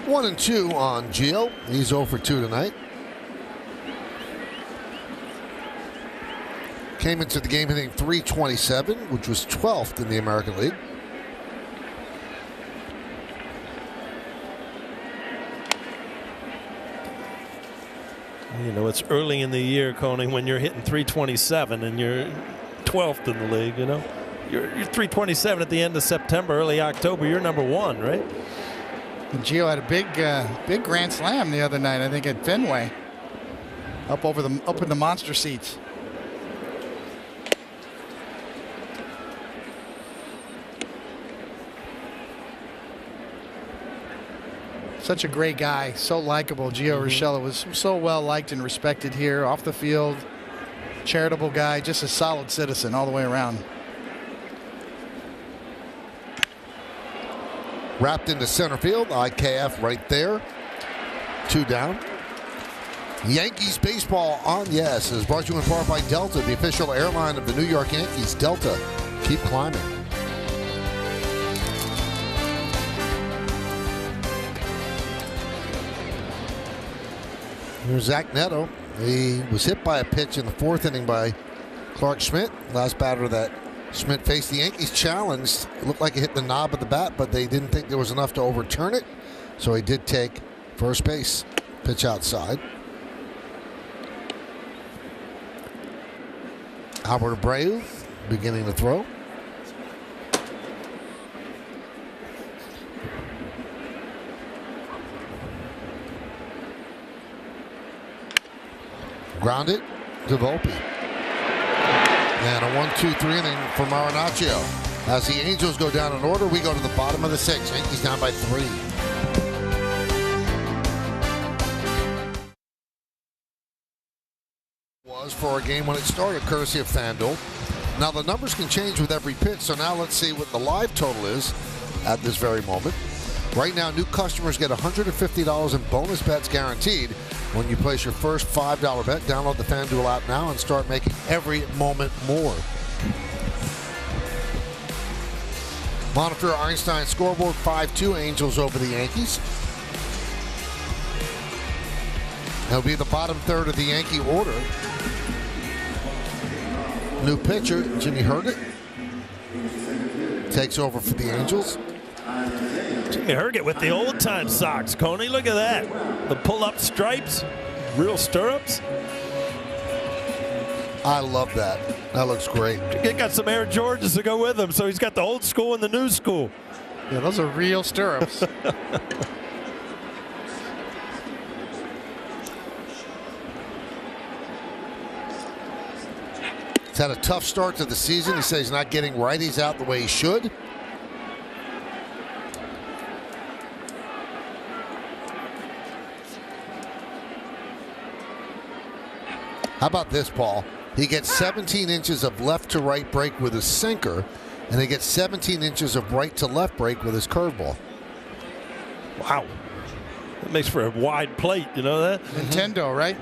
B: One and 2 on Gio. He's 0 for 2 tonight. Came into the game hitting .327, which was 12th in the American League.
I: You know, it's early in the year, Coney, when you're hitting .327 and you're 12th in the league, you know. You're .327 at the end of September, early October. You're number 1, right?
D: And Gio had a big grand slam the other night, I think, at Fenway. Up in the monster seats. Such a great guy, so likable. Gio Urshela was so well liked and respected here, off the field. Charitable guy, just a solid citizen all the way around.
B: Wrapped into center field, IKF right there. 2 down. Yankees baseball on Yes is brought to you in part by Delta, the official airline of the New York Yankees. Delta, keep climbing. Here's Zach Neto. He was hit by a pitch in the 4th inning by Clark Schmidt. Last batter that Schmidt faced. The Yankees challenged. It looked like it hit the knob of the bat, but they didn't think there was enough to overturn it. So he did take first base. Pitch outside. Albert Abreu beginning to throw. Grounded to Volpe. And a 1-2-3 inning for Marinaccio. As the Angels go down in order, we go to the bottom of the 6th. Yankees down by 3. Was for a game when it started, courtesy of FanDuel. Now the numbers can change with every pitch, so now let's see what the live total is at this very moment. Right now, new customers get $150 in bonus bets guaranteed when you place your first $5 bet. Download the FanDuel app now and start making every moment more. Monitor Einstein scoreboard 5-2 Angels over the Yankees. It'll be the bottom third of the Yankee order. New pitcher, Jimmy Herget, takes over for the Angels.
I: Jimmy Herget with the old-time socks, Coney. Look at that. The pull-up stripes, real stirrups.
B: I love that. That looks great.
I: He got some Air Jordans to go with him, so he's got the old school and the new school.
D: Yeah, those are real stirrups.
B: He's had a tough start to the season. He says he's not getting righties out the way he should. How about this, Paul? He gets 17 inches of left to right break with his sinker, and he gets 17 inches of right to left break with his curveball.
I: Wow. That makes for a wide plate, you know that?
D: Nintendo, right?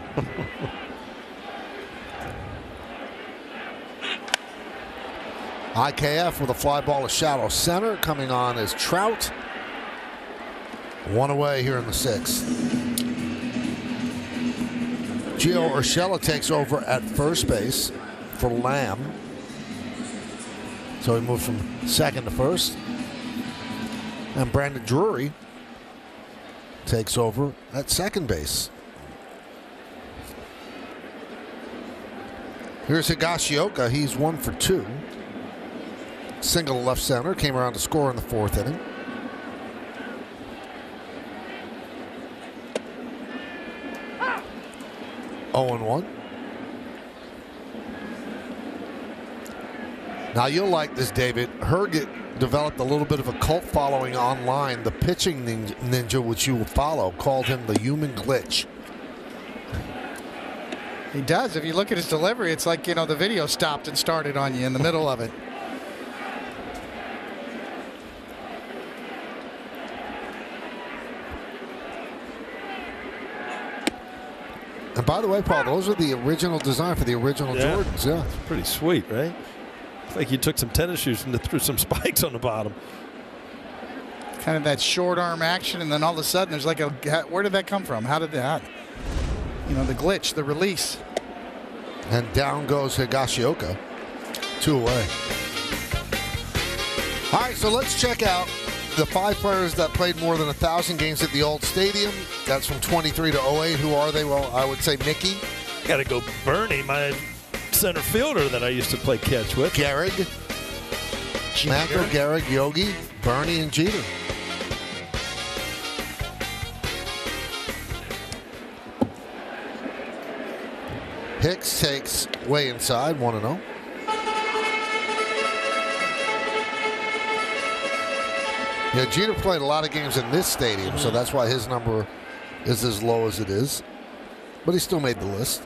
B: IKF with a fly ball to shallow center. Coming on is Trout. One away here in the 6th. Gio Urshela takes over at first base for Lamb. So he moves from 2nd to 1st. And Brandon Drury takes over at 2nd base. Here's Higashioka. He's 1 for 2. Single left center. Came around to score in the 4th inning. Oh and 1. Now you'll like this, David. Herget developed a little bit of a cult following online. The pitching ninja, which you will follow, called him the human glitch.
D: He does. If you look at his delivery, it's like, you know, the video stopped and started on you in the middle of it.
B: And by the way, Paul, those are the original design for the original Jordans. Yeah,
I: it's pretty sweet, right? It's like you took some tennis shoes and threw some spikes on the bottom.
D: Kind of that short arm action, and then all of a sudden there's like a, where did that come from? How did that? You know, the glitch, the release.
B: And down goes Higashioka. 2 away. All right, so let's check out the 5 players that played more than 1,000 games at the old stadium. That's from 23 to 08. Who are they? Well, I would say Mickey.
I: Got to go Bernie, my center fielder that I used to play catch with.
B: Gehrig. Mantle, Gehrig, Yogi, Bernie, and Jeter. Hicks takes way inside, 1-0. Yeah, Jeter played a lot of games in this stadium, so that's why his number is as low as it is. But he still made the list.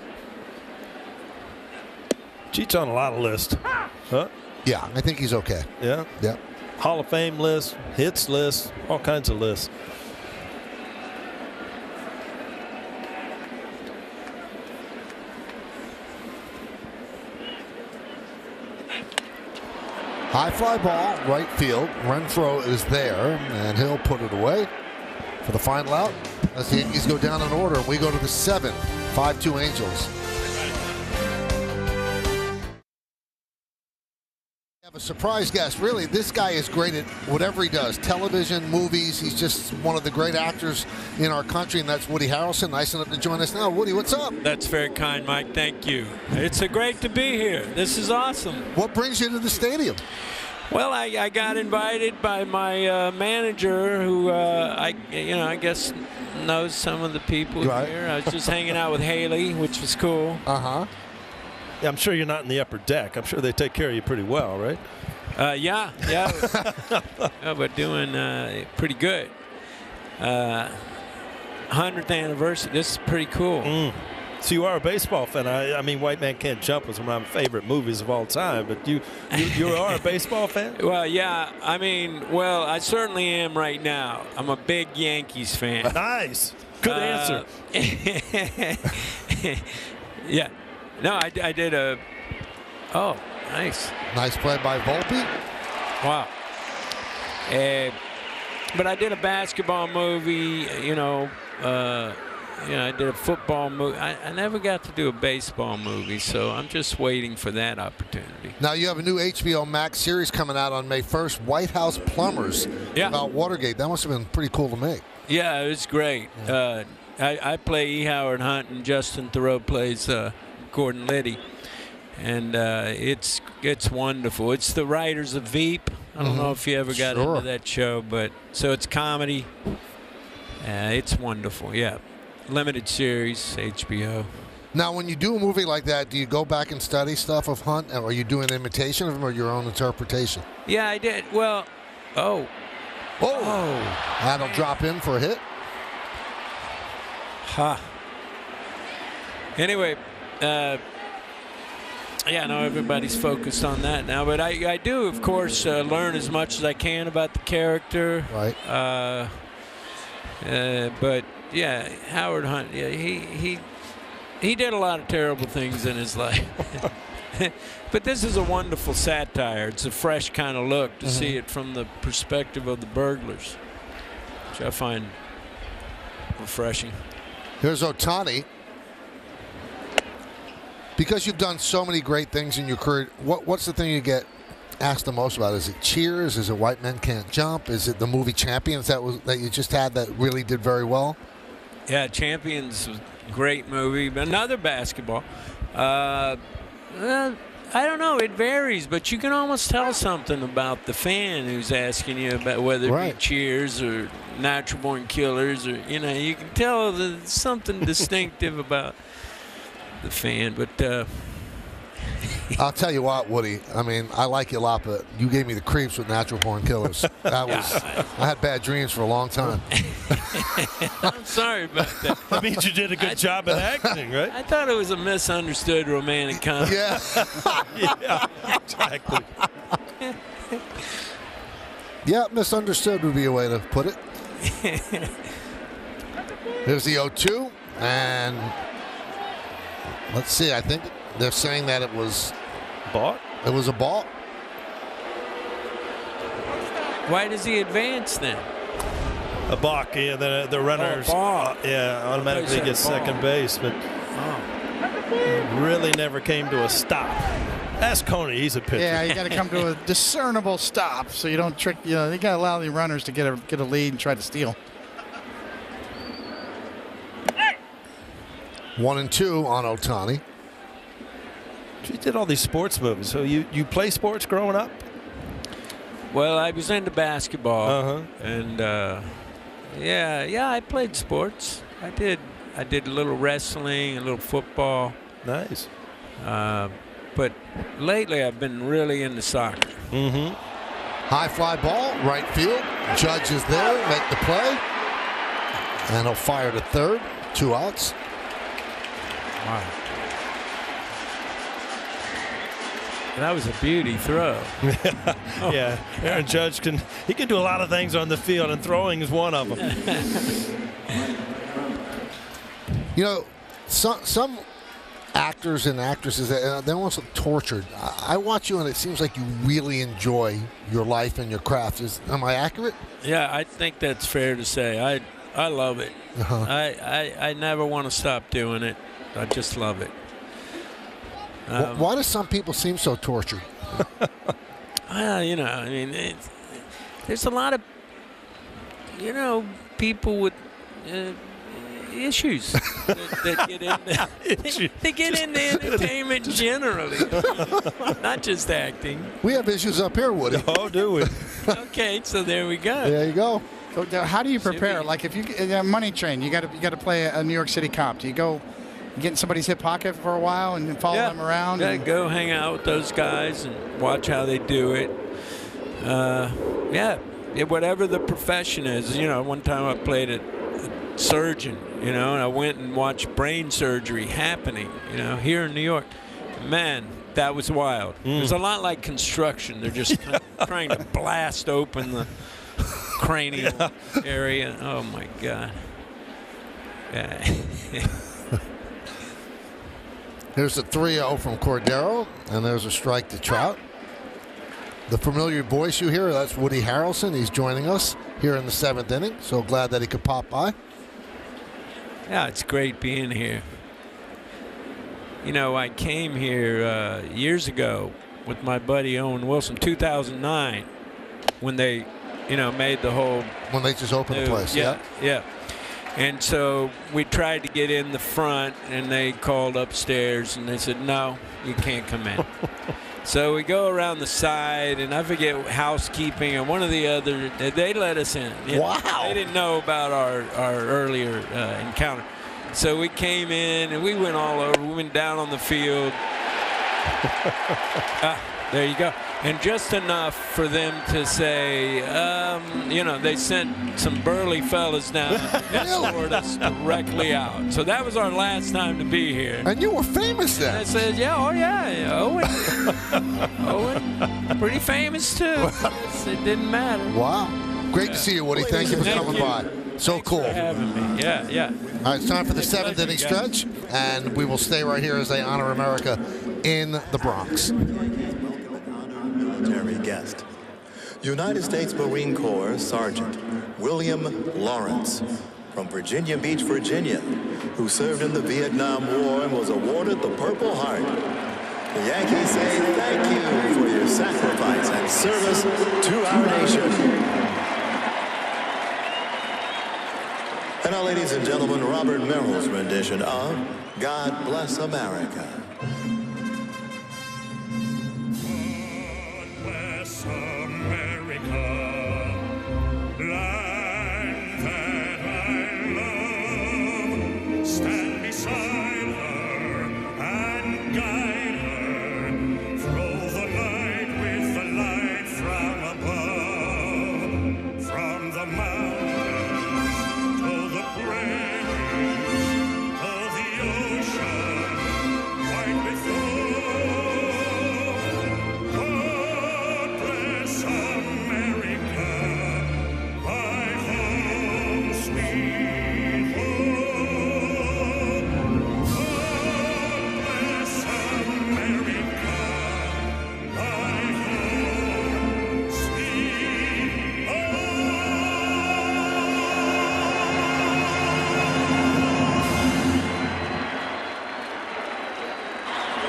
I: Cheats on a lot of lists. Huh?
B: Yeah, I think he's okay.
I: Yeah?
B: Yeah.
I: Hall of Fame list, hits list, all kinds of lists.
B: High fly ball, right field. Renfroe is there, and he'll put it away. for the final out. As the Yankees go down in order, we go to the 7, 5-2 Angels. We have a surprise guest. Really, this guy is great at whatever he does. Television, movies. He's just one of the great actors in our country, and that's Woody Harrelson. Nice enough to join us now. Woody, what's up?
K: That's very kind, Mike. Thank you. It's great to be here. This is awesome.
B: What brings you to the stadium?
K: Well, I got invited by my manager, who I guess knows some of the people here. I was just hanging out with Haley, which was cool.
I: Yeah, I'm sure you're not in the upper deck. I'm sure they take care of you pretty well, right?
K: Yeah. We're doing pretty good. 100th anniversary. This is pretty cool.
I: So you are a baseball fan. I mean, White Man Can't Jump was one of my favorite movies of all time. But you are a baseball fan?
K: Well, yeah. I mean, I certainly am right now. I'm a big Yankees fan.
I: Nice. Good answer.
K: Yeah. No, I did a. Oh, nice.
B: Nice play by Volpe.
K: Wow. But I did a basketball movie. I did a football movie. I never got to do a baseball movie, so I'm just waiting for that opportunity.
B: Now you have a new HBO Max series coming out on May 1st, White House Plumbers, about Watergate. That must have been pretty cool to make.
K: Yeah, it was great.
B: Yeah.
K: I play E. Howard Hunt, and Justin Theroux plays Gordon Liddy, and it's wonderful. It's the writers of Veep. I don't know if you ever got into that show, but so it's comedy. It's wonderful. Yeah, limited series, HBO.
B: Now, when you do a movie like that, do you go back and study stuff of Hunt, or are you doing an imitation of him, or your own interpretation?
K: Yeah, I did. Well,
B: that'll drop in for a hit.
K: Anyway, I know everybody's focused on that now, but I do, of course, learn as much as I can about the character.
B: Right.
K: But yeah, Howard Hunt, he did a lot of terrible things in his life. But this is a wonderful satire. It's a fresh kind of look to see it from the perspective of the burglars, which I find refreshing.
B: Here's Ohtani. Because you've done so many great things in your career, what's the thing you get asked the most about? Is it Cheers? Is it White Men Can't Jump? Is it the movie Champions that you just had that really did very well?
K: Yeah, Champions was a great movie. But another basketball. I don't know. It varies, but you can almost tell something about the fan who's asking you about whether it be Cheers or Natural Born Killers, or you can tell there's something distinctive about the fan. But
B: I'll tell you what, Woody. I mean, I like you a lot, but you gave me the creeps with Natural Born Killers. I had bad dreams for a long time.
K: I'm sorry about that.
I: That means you did a good job at acting, right?
K: I thought it was a misunderstood romantic comedy.
B: Yeah.
I: Yeah, exactly.
B: Yeah, misunderstood would be a way to put it. Here's the 0-2, and let's see. I think they're saying that it was
I: balk.
B: It was a balk.
K: Why does he advance then?
I: A balk. Yeah, the runners. Automatically get second base, but really never came to a stop. Ask Coney. He's a pitcher.
D: Yeah, you got to come to a discernible stop, so you don't trick. You got to allow the runners to get a lead and try to steal.
B: 1-2 on Ohtani.
I: You did all these sports movies. So you play sports growing up?
K: Well, I was into basketball, and I played sports. I did a little wrestling, a little football.
I: Nice.
K: But lately, I've been really into soccer.
B: High fly ball, right field. Judge is there, make the play, and he'll fire to third. 2 outs.
K: Wow. That was a beauty throw.
I: Yeah, Aaron Judge can do a lot of things on the field, and throwing is one of them.
B: Some actors and actresses, they're almost tortured. I watch you, and it seems like you really enjoy your life and your craft. Am I accurate?
K: Yeah, I think that's fair to say. I love it.
B: Uh-huh.
K: I never want to stop doing it. I just love it.
B: Why do some people seem so tortured?
K: Well, I mean, there's a lot of, people with issues that get into they get into entertainment generally, not just acting.
B: We have issues up here, Woody.
I: Oh, do we?
K: Okay, so there we go.
B: There you go.
D: So how do you prepare? Like if you Money Train, you got to play a New York City cop. Do you go get in somebody's hip pocket for a while and follow them around?
K: Yeah, go hang out with those guys and watch how they do it. Whatever the profession is. One time I played a surgeon, and I went and watched brain surgery happening, here in New York. Man, that was wild. It was a lot like construction. They're just trying to blast open the cranial area. Oh, my God.
B: Here's a 3-0 from Cordero, and there's a strike to Trout. The familiar voice you hear, that's Woody Harrelson. He's joining us here in the 7th inning. So glad that he could pop by.
K: Yeah, it's great being here. I came here years ago with my buddy Owen Wilson, 2009, when they, made the whole...
B: When they just opened the place,
K: yeah. And so we tried to get in the front, and they called upstairs, and they said, no, you can't come in. So we go around the side, and I forget housekeeping and one of the other, they let us in.
B: Wow.
K: They didn't know about our earlier encounter. So we came in, and we went all over. We went down on the field. There you go. And just enough for them to say, they sent some burly fellas down and escorted us directly out. So that was our last time to be here.
B: And you were famous then.
K: And I said, Owen, pretty famous too. It didn't matter.
B: Wow. Great to see you, Woody. Thank you for coming by. So
K: Thanks
B: cool.
K: for having me. Yeah.
B: All right, it's time for the 7th inning stretch, and we will stay right here as they honor America in the Bronx.
L: Military guest. United States Marine Corps Sergeant William Lawrence from Virginia Beach, Virginia, who served in the Vietnam War and was awarded the Purple Heart. The Yankees say thank you for your sacrifice and service to our nation. And now, ladies and gentlemen, Robert Merrill's rendition of God Bless America.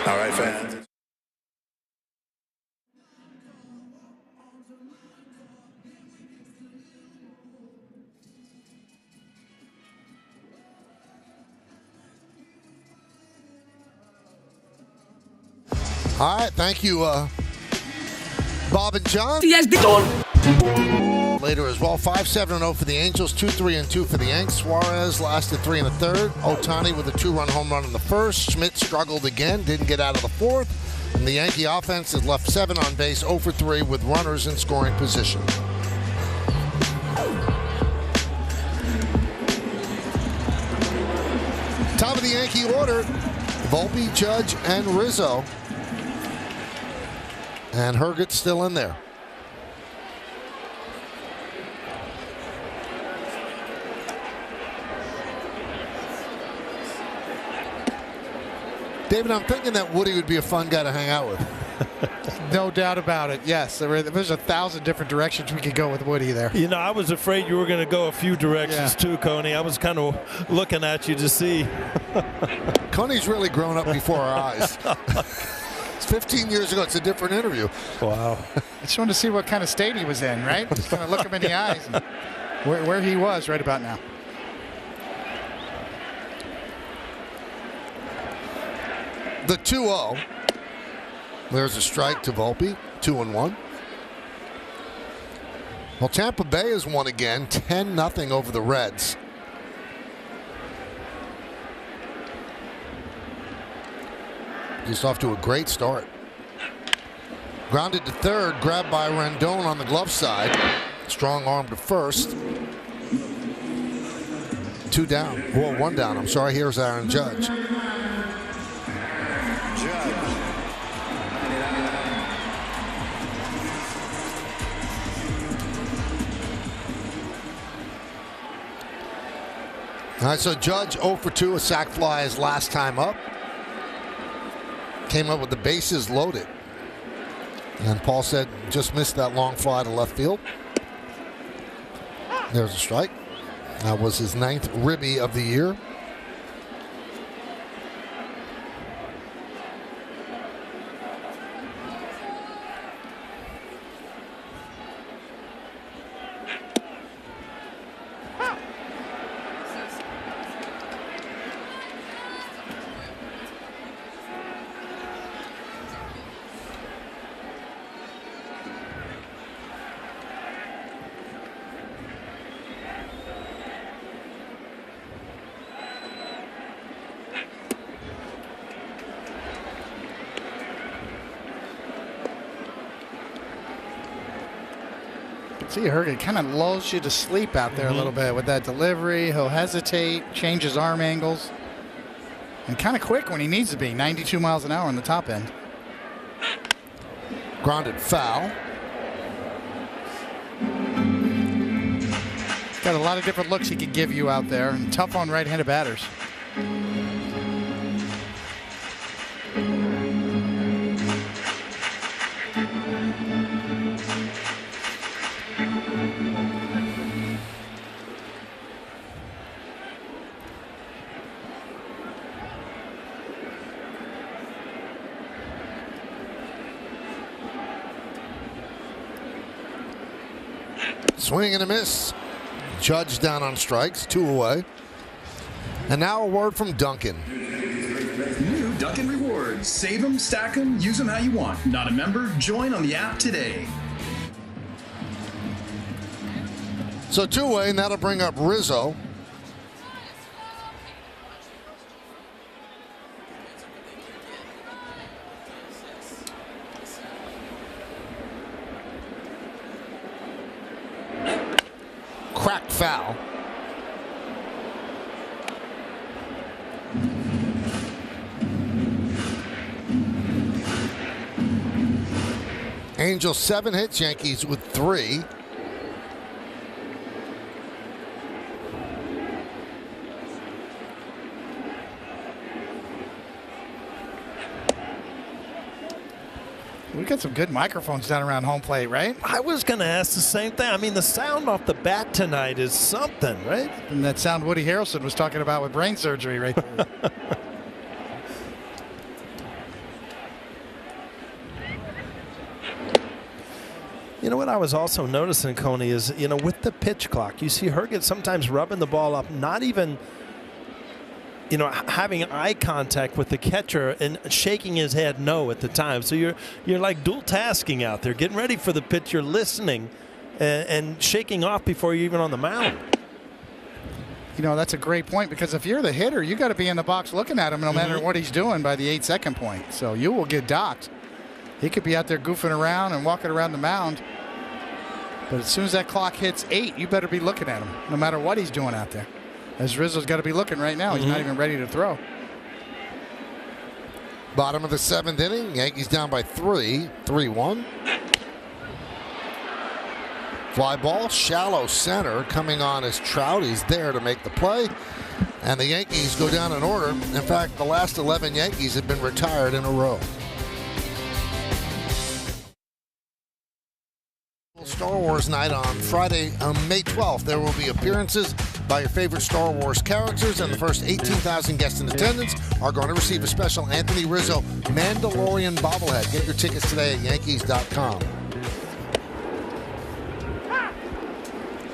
L: All right, fans.
B: All right, thank you, Bob and John. Later as well, 5-7-0 for the Angels, 2-3-2 for the Yanks. Suarez lasted 3 1/3. Ohtani with a 2-run home run in the first. Schmidt struggled again, didn't get out of the fourth. And the Yankee offense has left 7 on base, 0 for 3 with runners in scoring position. Top of the Yankee order, Volpe, Judge, and Rizzo. And Herget's still in there. David, I'm thinking that Woody would be a fun guy to hang out with.
D: No doubt about it. Yes, there's 1,000 different directions we could go with Woody there.
I: You know, I was afraid you were going to go a few directions too, Coney. I was kind of looking at you to see.
B: Coney's really grown up before our eyes. It's 15 years ago. It's a different interview.
I: Wow.
D: I just wanted to see what kind of state he was in, right? Just kind of look him in the eyes and where he was right about now.
B: The 2-0. There's a strike to Volpe. 2-1. Well, Tampa Bay has won again. 10-0 over the Reds. Just off to a great start. Grounded to third. Grabbed by Rendon on the glove side. Strong arm to first. 2 down. Well, 1 down. I'm sorry. Here's Aaron Judge. All right, so Judge 0 for 2, a sac fly his last time up. Came up with the bases loaded. And Paul said just missed that long fly to left field. There's a strike. That was his 9th ribby of the year.
D: See, Herget kind of lulls you to sleep out there a little bit with that delivery. He'll hesitate, change his arm angles. And kind of quick when he needs to be. 92 miles an hour on the top end.
B: Grounded foul.
D: Got a lot of different looks he could give you out there. And tough on right-handed batters.
B: Swing and a miss. Judge down on strikes, 2 away. And now a word from Duncan.
M: New Duncan Rewards. Save them, stack them, use them how you want. Not a member? Join on the app today.
B: So 2 away, and that'll bring up Rizzo. Cracked foul. Angels 7 hits, Yankees with 3.
D: We got some good microphones down around home plate, right?
I: I was going to ask the same thing. I mean, the sound off the bat tonight is something, right?
D: And that sound Woody Harrelson was talking about with brain surgery right there.
I: You know what I was also noticing, Coney, is, you know, with the pitch clock, you see Herget sometimes rubbing the ball up, not even, you know, having eye contact with the catcher and shaking his head no at the time. So you're like dual tasking out there, getting ready for the pitch, you're listening and shaking off before you're even on the mound.
D: You know, that's a great point, because if you're the hitter, you got to be in the box looking at him no matter what he's doing by the 8-second point. So you will get docked. He could be out there goofing around and walking around the mound. But as soon as that clock hits 8, you better be looking at him, no matter what he's doing out there. As Rizzo's got to be looking right now. He's not even ready to throw.
B: Bottom of the 7th inning. Yankees down by 3. 3-1. Fly ball, shallow center. Coming on is Trout. He's there to make the play. And the Yankees go down in order. In fact, the last 11 Yankees have been retired in a row. Star Wars night on Friday, May 12th. There will be appearances by your favorite Star Wars characters, and the first 18,000 guests in attendance are going to receive a special Anthony Rizzo Mandalorian bobblehead. Get your tickets today at Yankees.com.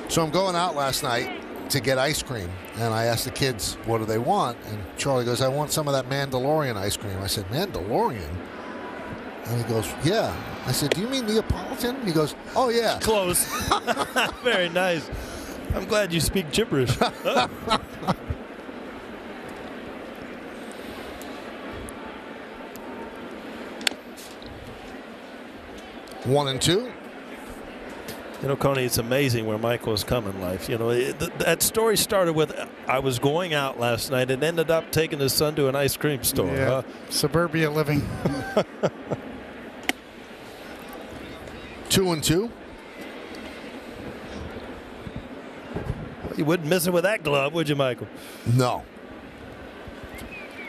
B: So I'm going out last night to get ice cream, and I asked the kids, what do they want? And Charlie goes, I want some of that Mandalorian ice cream. I said, Mandalorian? And he goes, yeah. I said, do you mean Neapolitan? He goes, oh, yeah.
I: Close. Very nice. I'm glad you speak gibberish.
B: 1-2.
I: You know, Coney, it's amazing where Michael has come in life. You know, that story started with, I was going out last night and ended up taking his son to an ice cream store.
D: Yeah, suburbia living.
B: 2-2.
I: You wouldn't miss it with that glove, would you, Michael?
B: No.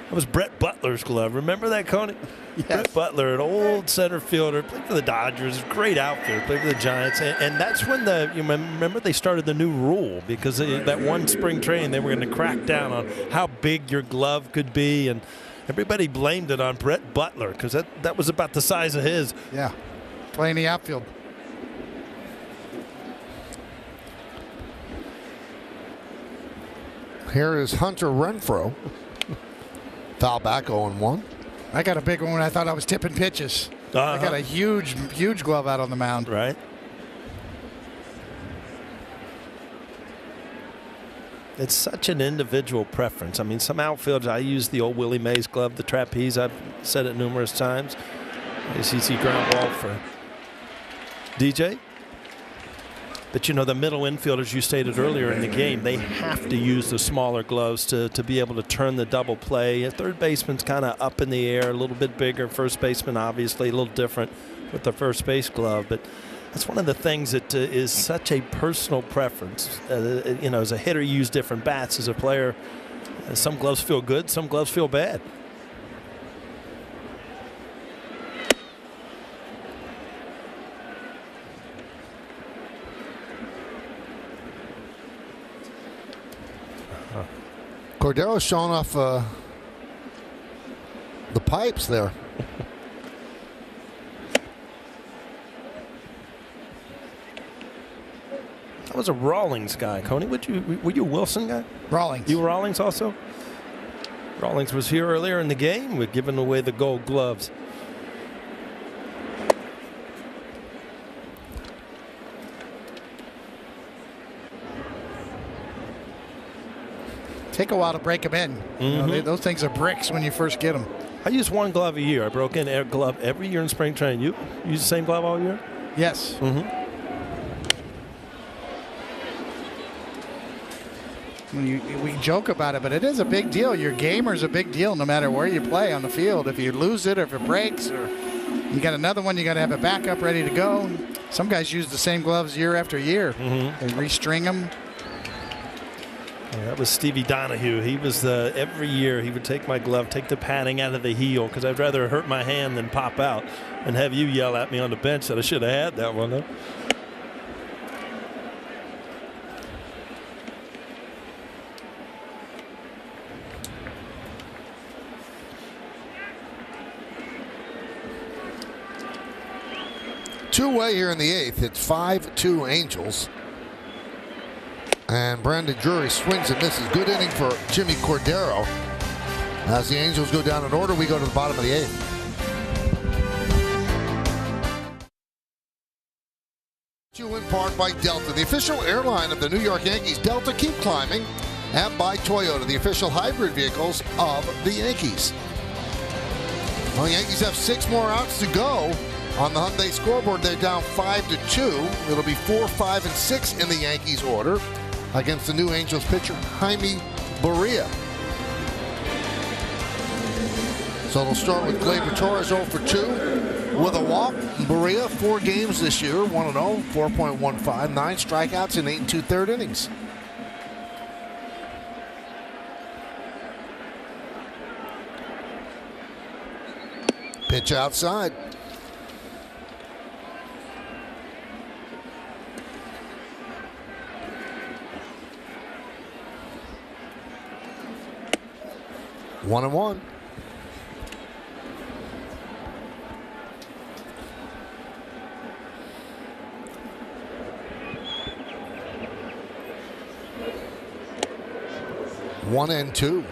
I: That was Brett Butler's glove. Remember that, Coney?
D: Yes.
I: Brett Butler, an old center fielder, played for the Dodgers, great outfielder, played for the Giants. And that's when you remember they started the new rule, because that one spring training they were going to crack down on how big your glove could be. And everybody blamed it on Brett Butler because that was about the size of his.
D: Yeah, playing the outfield.
B: Here is Hunter Renfroe. Foul back, 0-1.
D: I got a big one when I thought I was tipping pitches. I got a huge glove out on the mound.
I: Right. It's such an individual preference. I mean, some outfielders, I use the old Willie Mays glove, the trapeze. I've said it numerous times. ACC ground ball for DJ. But, you know, the middle infielders you stated earlier in the game, they have to use the smaller gloves to be able to turn the double play. A third baseman's kind of up in the air, a little bit bigger. First baseman, obviously, a little different with the first base glove. But that's one of the things that is such a personal preference. You know, as a hitter, you use different bats. As a player, some gloves feel good, some gloves feel bad.
B: Cordero's showing off the pipes there.
I: I was a Rawlings guy, Coney. Were you a Wilson guy?
D: Rawlings.
I: You were Rawlings also? Rawlings was here earlier in the game. We're giving away the gold gloves.
D: Take a while to break them in. You know, those things are bricks when you first get them.
I: I use one glove a year. I broke in a glove every year in spring training. You use the same glove all year?
D: Yes. We joke about it, but it is a big deal. Your gamer's a big deal no matter where you play on the field. If you lose it or if it breaks or you got another one, you got to have a backup ready to go. Some guys use the same gloves year after year. They restring them.
I: Yeah, that was Stevie Donahue. He was every year he would take my glove, take the padding out of the heel, because I'd rather hurt my hand than pop out and have you yell at me on the bench that I should have had that one. Huh?
B: Two-way here in the eighth. It's 5-2 Angels. And Brandon Drury swings and misses. Good inning for Jimmy Cordero. As the Angels go down in order, we go to the bottom of the eighth. In part by Delta, the official airline of the New York Yankees. Delta, keep climbing. And by Toyota, the official hybrid vehicles of the Yankees. Well, the Yankees have 6 more outs to go. On the Hyundai scoreboard, they're down 5-2. It'll be 4, 5, and 6 in the Yankees order against the new Angels pitcher, Jaime Barria. So they'll start with Gleyber Torres 0 for 2 with a walk. Barria, 4 games this year, 1-0, 4.15, 9 strikeouts in 8 2/3 innings. Pitch outside. 1-1. One and two.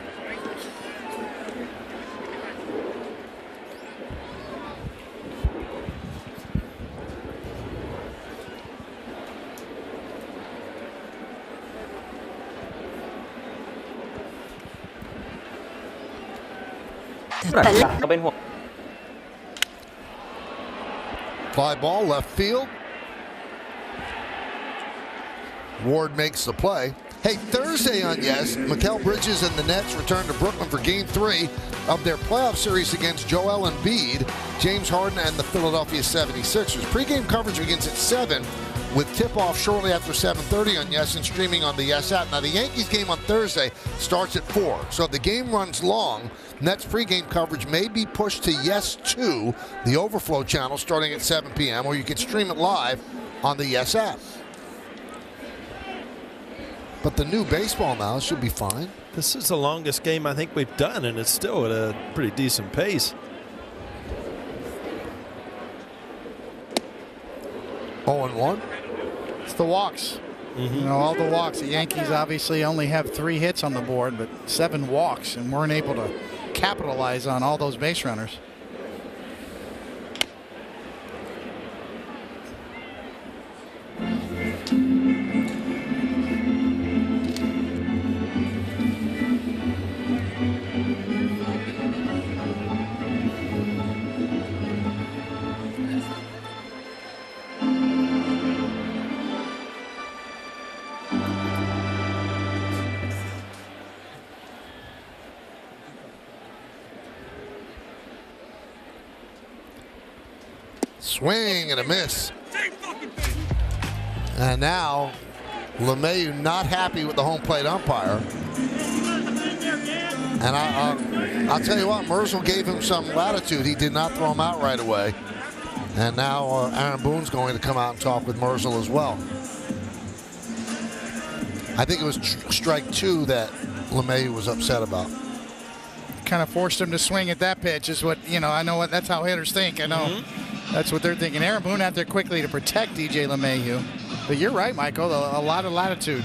B: Fly ball left field. Ward makes the play. Hey, Thursday on Yes, Mikal Bridges and the Nets return to Brooklyn for Game 3 of their playoff series against Joel Embiid, James Harden, and the Philadelphia 76ers. Pre-game coverage begins at 7 with tip-off shortly after 7:30 on Yes and streaming on the Yes app. Now, the Yankees game on Thursday starts at 4, so if the game runs long, Nets pre-game coverage may be pushed to Yes 2, the overflow channel, starting at 7 p.m., or you can stream it live on the Yes app. But the new baseball now should be fine.
I: This is the longest game I think we've done, and it's still at a pretty decent pace.
B: 0-1.
D: It's the walks. You know, all the walks. The Yankees obviously only have 3 hits on the board, but 7 walks, and weren't able to capitalize on all those base runners.
B: Swing and a miss. And now LeMahieu not happy with the home plate umpire. And I'll tell you what, Merzel gave him some latitude. He did not throw him out right away. And now Aaron Boone's going to come out and talk with Merzel as well. I think it was strike 2 that LeMahieu was upset about.
D: Kind of forced him to swing at that pitch is what, you know, I know what that's how hitters think. I know that's what they're thinking. Aaron Boone out there quickly to protect DJ LeMahieu. But you're right, Michael, a lot of latitude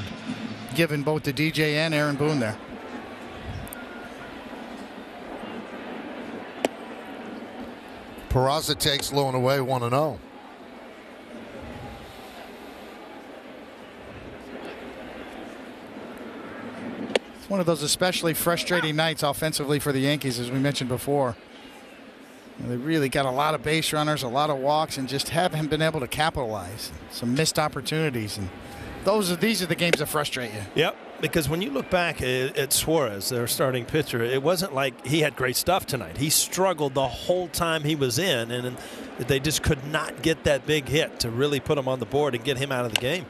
D: given both to DJ and Aaron Boone there.
B: Peraza takes low and away, 1-0.
D: It's one of those especially frustrating nights offensively for the Yankees, as we mentioned before. They really got a lot of base runners, a lot of walks, and just haven't been able to capitalize. Some missed opportunities, and these are the games that frustrate you.
I: Yep, because when you look back at Suarez, their starting pitcher, it wasn't like he had great stuff tonight. He struggled the whole time he was in, and they just could not get that big hit to really put him on the board and get him out of the game.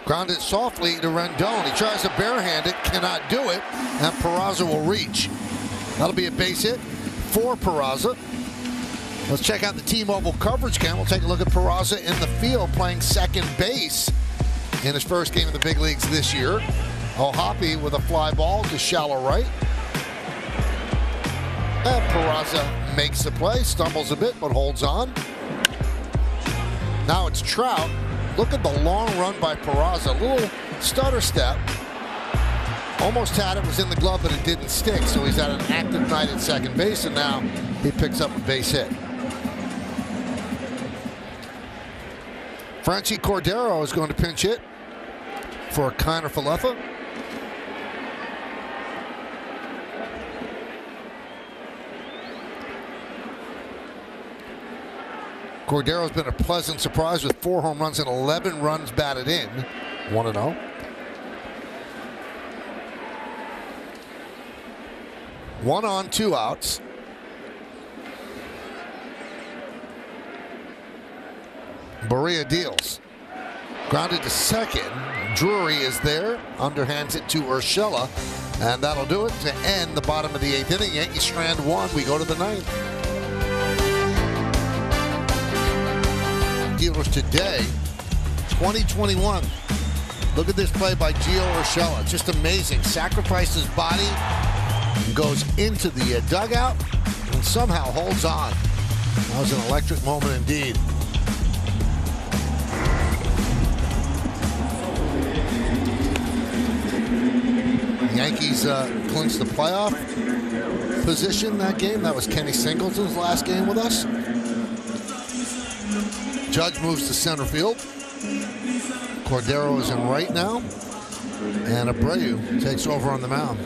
B: Grounded softly to Rendon. He tries to barehand it, cannot do it, and Peraza will reach. That'll be a base hit for Peraza. Let's check out the T-Mobile coverage cam. We'll take a look at Peraza in the field playing second base in his first game in the big leagues this year. O'Hoppe with a fly ball to shallow right. And Peraza makes the play, stumbles a bit, but holds on. Now it's Trout. Look at the long run by Peraza. A little stutter step. Almost had it, was in the glove, but it didn't stick. So he's had an active night at second base, and now he picks up a base hit. Franchi Cordero is going to pinch hit for Kiner Falefa. Cordero's been a pleasant surprise with 4 home runs and 11 runs batted in. 1-0. 1 on, 2 outs. Berea deals. Grounded to second. Drury is there. Underhands it to Urshela. And that'll do it to end the bottom of the 8th inning. Yankees strand 1. We go to the 9th. Dealers today, 2021. Look at this play by Gio Urshela. Just amazing. Sacrificed his body Goes into the dugout and somehow holds on. That was an electric moment indeed. The Yankees clinch the playoff position that game. That was Kenny Singleton's last game with us. Judge moves to center field. Cordero is in right now. And Abreu takes over on the mound.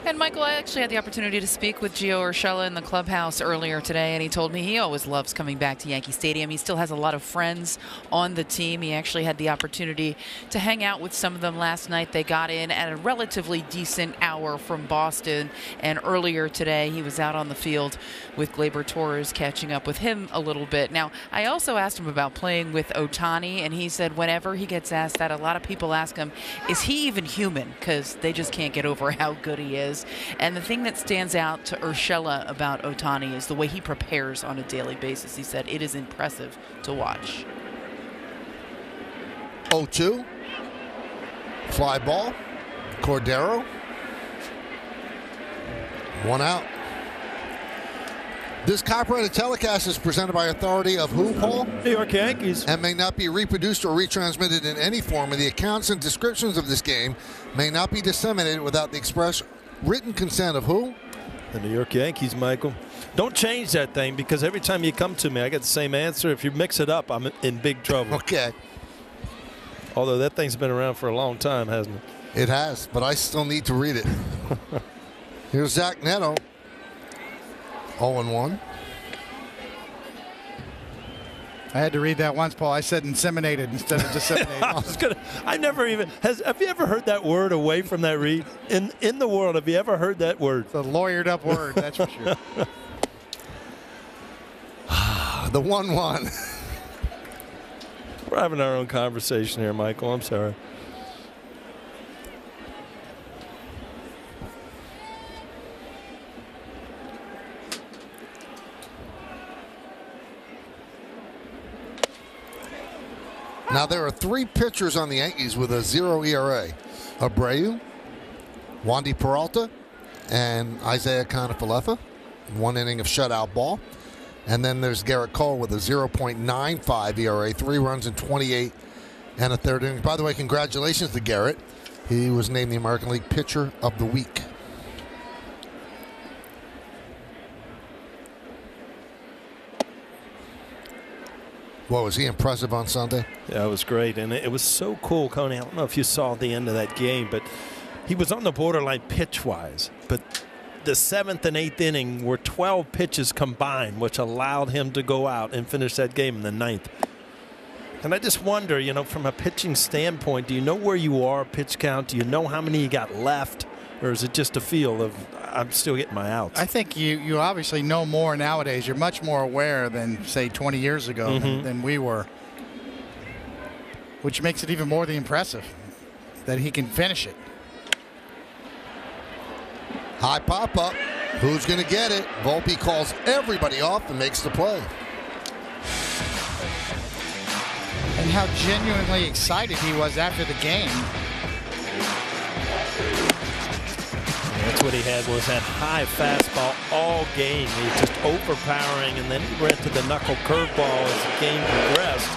E: And Michael, I actually had the opportunity to speak with Gio Urshela in the clubhouse earlier today, and he told me he always loves coming back to Yankee Stadium. He still has a lot of friends on the team. He actually had the opportunity to hang out with some of them last night. They got in at a relatively decent hour from Boston, and earlier today he was out on the field with Gleyber Torres, catching up with him a little bit. Now, I also asked him about playing with Ohtani, and he said whenever he gets asked that, a lot of people ask him, is he even human? Because they just can't get over how good he is. And the thing that stands out to Urshela about Ohtani is the way he prepares on a daily basis. He said it is impressive to watch.
B: 0-2. Fly ball. Cordero. 1 out. This copyrighted telecast is presented by authority of who, Paul?
I: New York Yankees.
B: And may not be reproduced or retransmitted in any form, and the accounts and descriptions of this game may not be disseminated without the express written consent of who?
I: The New York Yankees, Michael. Don't change that thing, because every time you come to me, I get the same answer. If you mix it up, I'm in big trouble.
B: Okay.
I: Although that thing's been around for a long time, hasn't it?
B: It has, but I still need to read it. Here's Zach Neto. 0-1.
D: I had to read that once, Paul. I said inseminated instead of disseminated.
I: Have you ever heard that word away from that read? In the world, have you ever heard that word?
D: It's a lawyered up word, that's for sure.
B: The 1-1.
I: We're having our own conversation here, Michael. I'm sorry.
B: Now, there are 3 pitchers on the Yankees with a 0 ERA. Abreu, Wandy Peralta, and Isaiah Kiner-Falefa. 1 inning of shutout ball. And then there's Garrett Cole with a 0.95 ERA, 3 runs in 28 and a third inning. By the way, congratulations to Garrett. He was named the American League Pitcher of the Week. What, was he impressive on Sunday?
I: Yeah, it was great. And it was so cool, Coney. I don't know if you saw the end of that game, but he was on the borderline pitch-wise. But the 7th and 8th inning were 12 pitches combined, which allowed him to go out and finish that game in the 9th. And I just wonder, from a pitching standpoint, do you know where you are, pitch count? Do you know how many you got left? Or is it just a feel of, I'm still getting my outs?
D: I think you obviously know more nowadays. You're much more aware than, say, 20 years ago than we were. Which makes it even more impressive that he can finish it.
B: High pop-up. Who's going to get it? Volpe calls everybody off and makes the play.
D: And how genuinely excited he was after the game.
I: That's what he had, was that high fastball all game. He was just overpowering, and then he ran to the knuckle curveball as the game progressed.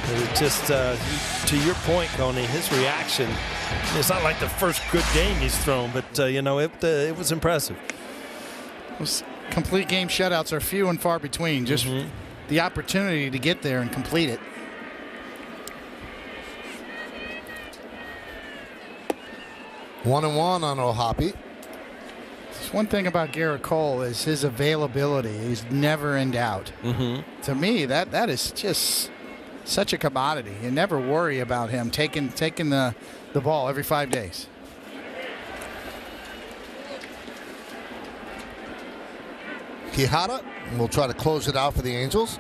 I: It was just, to your point, Coney, his reaction, it's not like the first good game he's thrown, but, it was impressive.
D: Those complete game shutouts are few and far between. Just the opportunity to get there and complete it.
B: One and one on O'Hoppe.
D: One thing about Garrett Cole is his availability. He's never in doubt. To me, that is just such a commodity. You never worry about him taking the ball every 5 days.
B: Quijada will try to close it out for the Angels.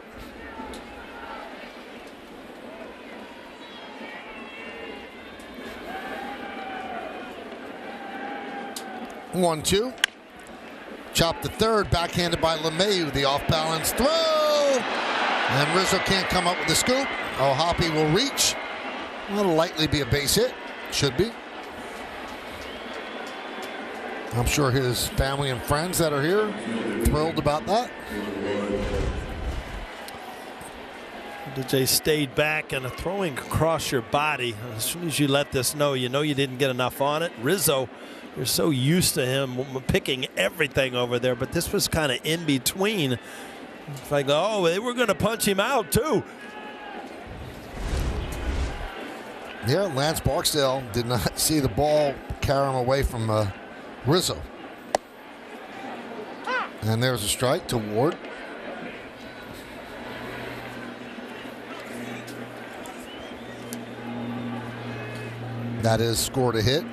B: One, two. Chop to third, backhanded by LeMahieu. The off-balance throw. And Rizzo can't come up with the scoop. O'Hoppe will reach. It'll likely be a base hit. Should be. I'm sure his family and friends that are here thrilled about that.
I: DJ stayed back and throwing across your body. As soon as you let this know you didn't get enough on it. Rizzo, you're so used to him picking everything over there, but this was kind of in between. It's like, oh, they were going to punch him out too.
B: Yeah, Lance Barksdale did not see the ball carry him away from Rizzo. And there's a strike to Ward. That is scored a hit.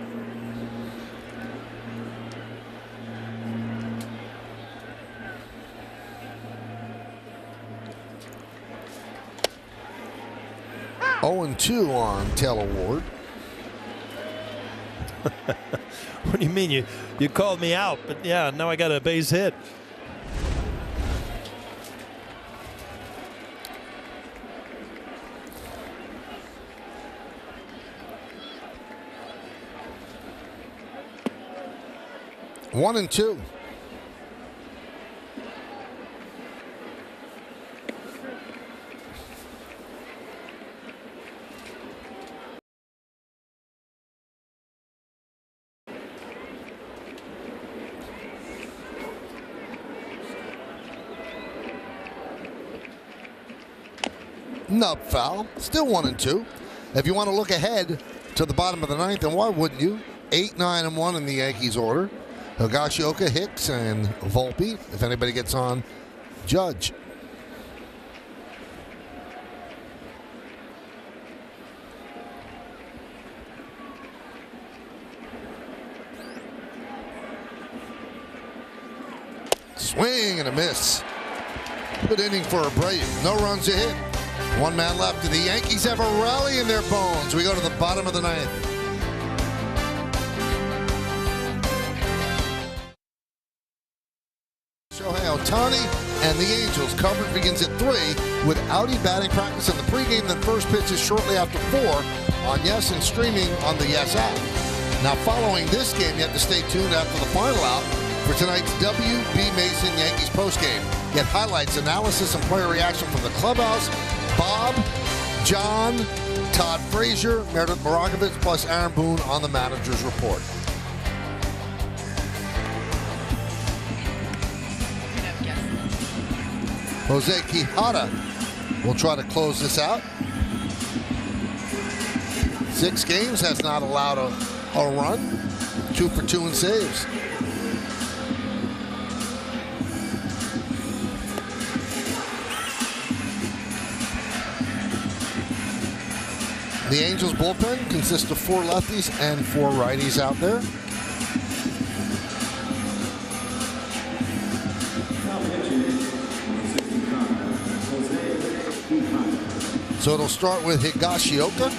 B: Oh, 2 on Taylor Ward.
I: What do you mean? You called me out, but yeah, now I got a base hit.
B: One and 2. Nub foul. Still 1 and 2. If you want to look ahead to the bottom of the ninth, and why wouldn't you? 8, 9, and 1 in the Yankees order. Higashioka, Hicks, and Volpe. If anybody gets on, Judge. Swing and a miss. Good inning for Abreu. No runs a hit. 1 man left, and the Yankees have a rally in their bones. We go to the bottom of the ninth. Shohei Ohtani and the Angels. Coverage begins at 3 with Audi batting practice in the pregame, then first pitch is shortly after 4 on Yes and streaming on the Yes app. Now following this game, you have to stay tuned after the final out for tonight's W.B. Mason Yankees postgame. Get highlights, analysis, and player reaction from the clubhouse. Bob, John, Todd Frazier, Meredith Morakovitz, plus Aaron Boone on the manager's report. Jose Quijada will try to close this out. 6 games, has not allowed a run. 2 for 2 in saves. The Angels bullpen consists of 4 lefties and 4 righties out there. So it'll start with Higashioka.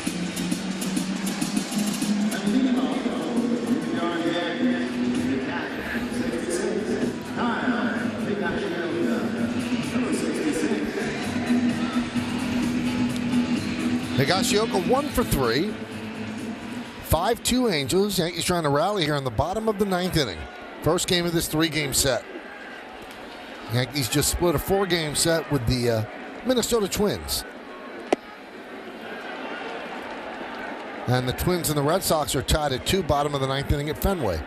B: Higashioka 1 for 3. 5-2 Angels. Yankees trying to rally here in the bottom of the 9th inning. First game of this 3-game set. Yankees just split a 4-game set with the Minnesota Twins. And the Twins and the Red Sox are tied at 2, bottom of the 9th inning at Fenway.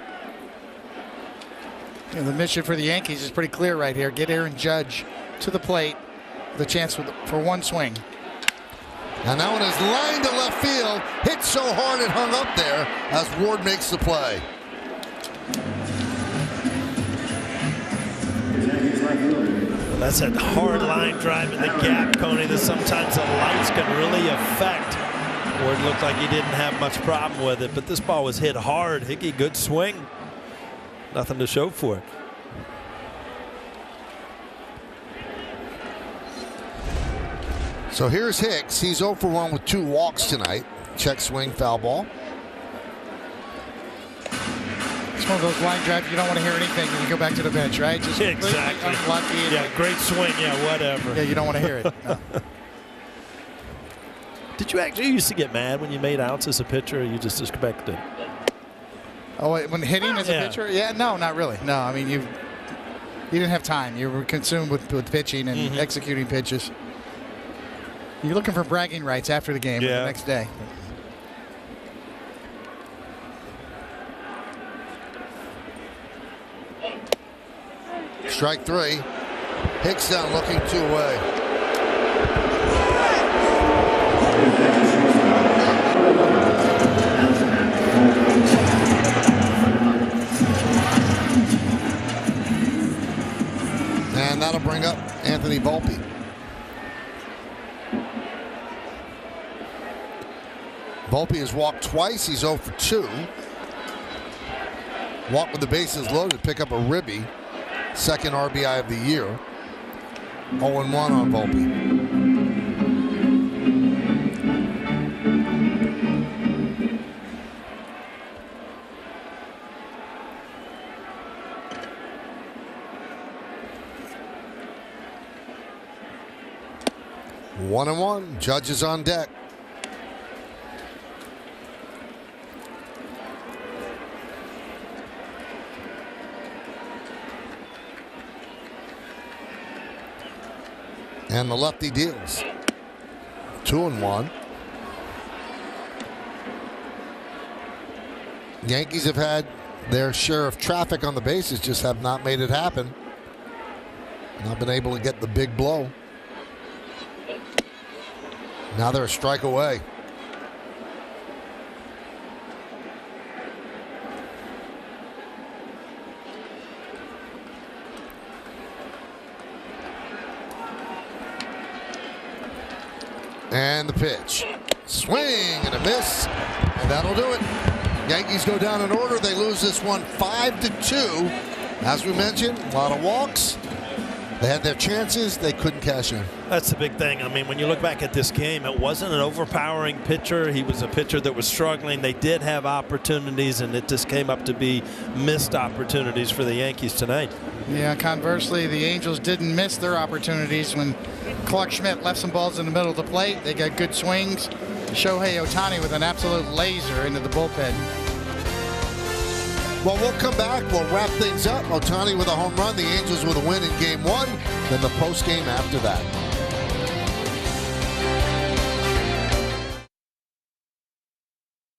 D: Yeah, the mission for the Yankees is pretty clear right here. Get Aaron Judge to the plate with a chance for 1 swing.
B: And that one is lined to left field. Hit so hard it hung up there as Ward makes the play.
I: That's a hard line drive in the gap, Coney, that sometimes the lights can really affect. Ward looked like he didn't have much problem with it, but this ball was hit hard. Hickey, good swing. Nothing to show for it.
B: So here's Hicks. He's 0 for 1 with 2 walks tonight. Check swing, foul ball.
D: It's one of those line drives you don't want to hear anything when you go back to the bench, right? Just
I: exactly.
D: Unlucky.
I: Yeah, great swing. Yeah, whatever.
D: Yeah, you don't want to hear it. No.
I: Did you actually used to get mad when you made outs as a pitcher, or you just expected it?
D: Oh, when hitting as a pitcher? Yeah, no, not really. No, I mean, you didn't have time. You were consumed with pitching and executing pitches. You're looking for bragging rights after the game or the next day.
B: Strike 3. Hicks down, looking 2 away. And that'll bring up Anthony Volpe. Volpe has walked twice. He's 0 for 2. Walk with the bases loaded, pick up a ribby. Second RBI of the year. 0-1 on Volpe. One and one. Judge is on deck. And the lefty deals. 2-1. Yankees have had their share of traffic on the bases, just have not made it happen. Not been able to get the big blow. Now they're a strike away. And the pitch. Swing and a miss. And that'll do it. Yankees go down in order. They lose this one 5-2. As we mentioned, a lot of walks. They had their chances. They couldn't cash in.
I: That's the big thing. I mean, when you look back at this game, it wasn't an overpowering pitcher. He was a pitcher that was struggling. They did have opportunities, and it just came up to be missed opportunities for the Yankees tonight.
D: Yeah, conversely, the Angels didn't miss their opportunities when Clark Schmidt left some balls in the middle of the plate. They got good swings. Shohei Ohtani with an absolute laser into the bullpen.
B: Well, we'll come back. We'll wrap things up. Ohtani with a home run. The Angels with a win in Game 1. Then the post game after that.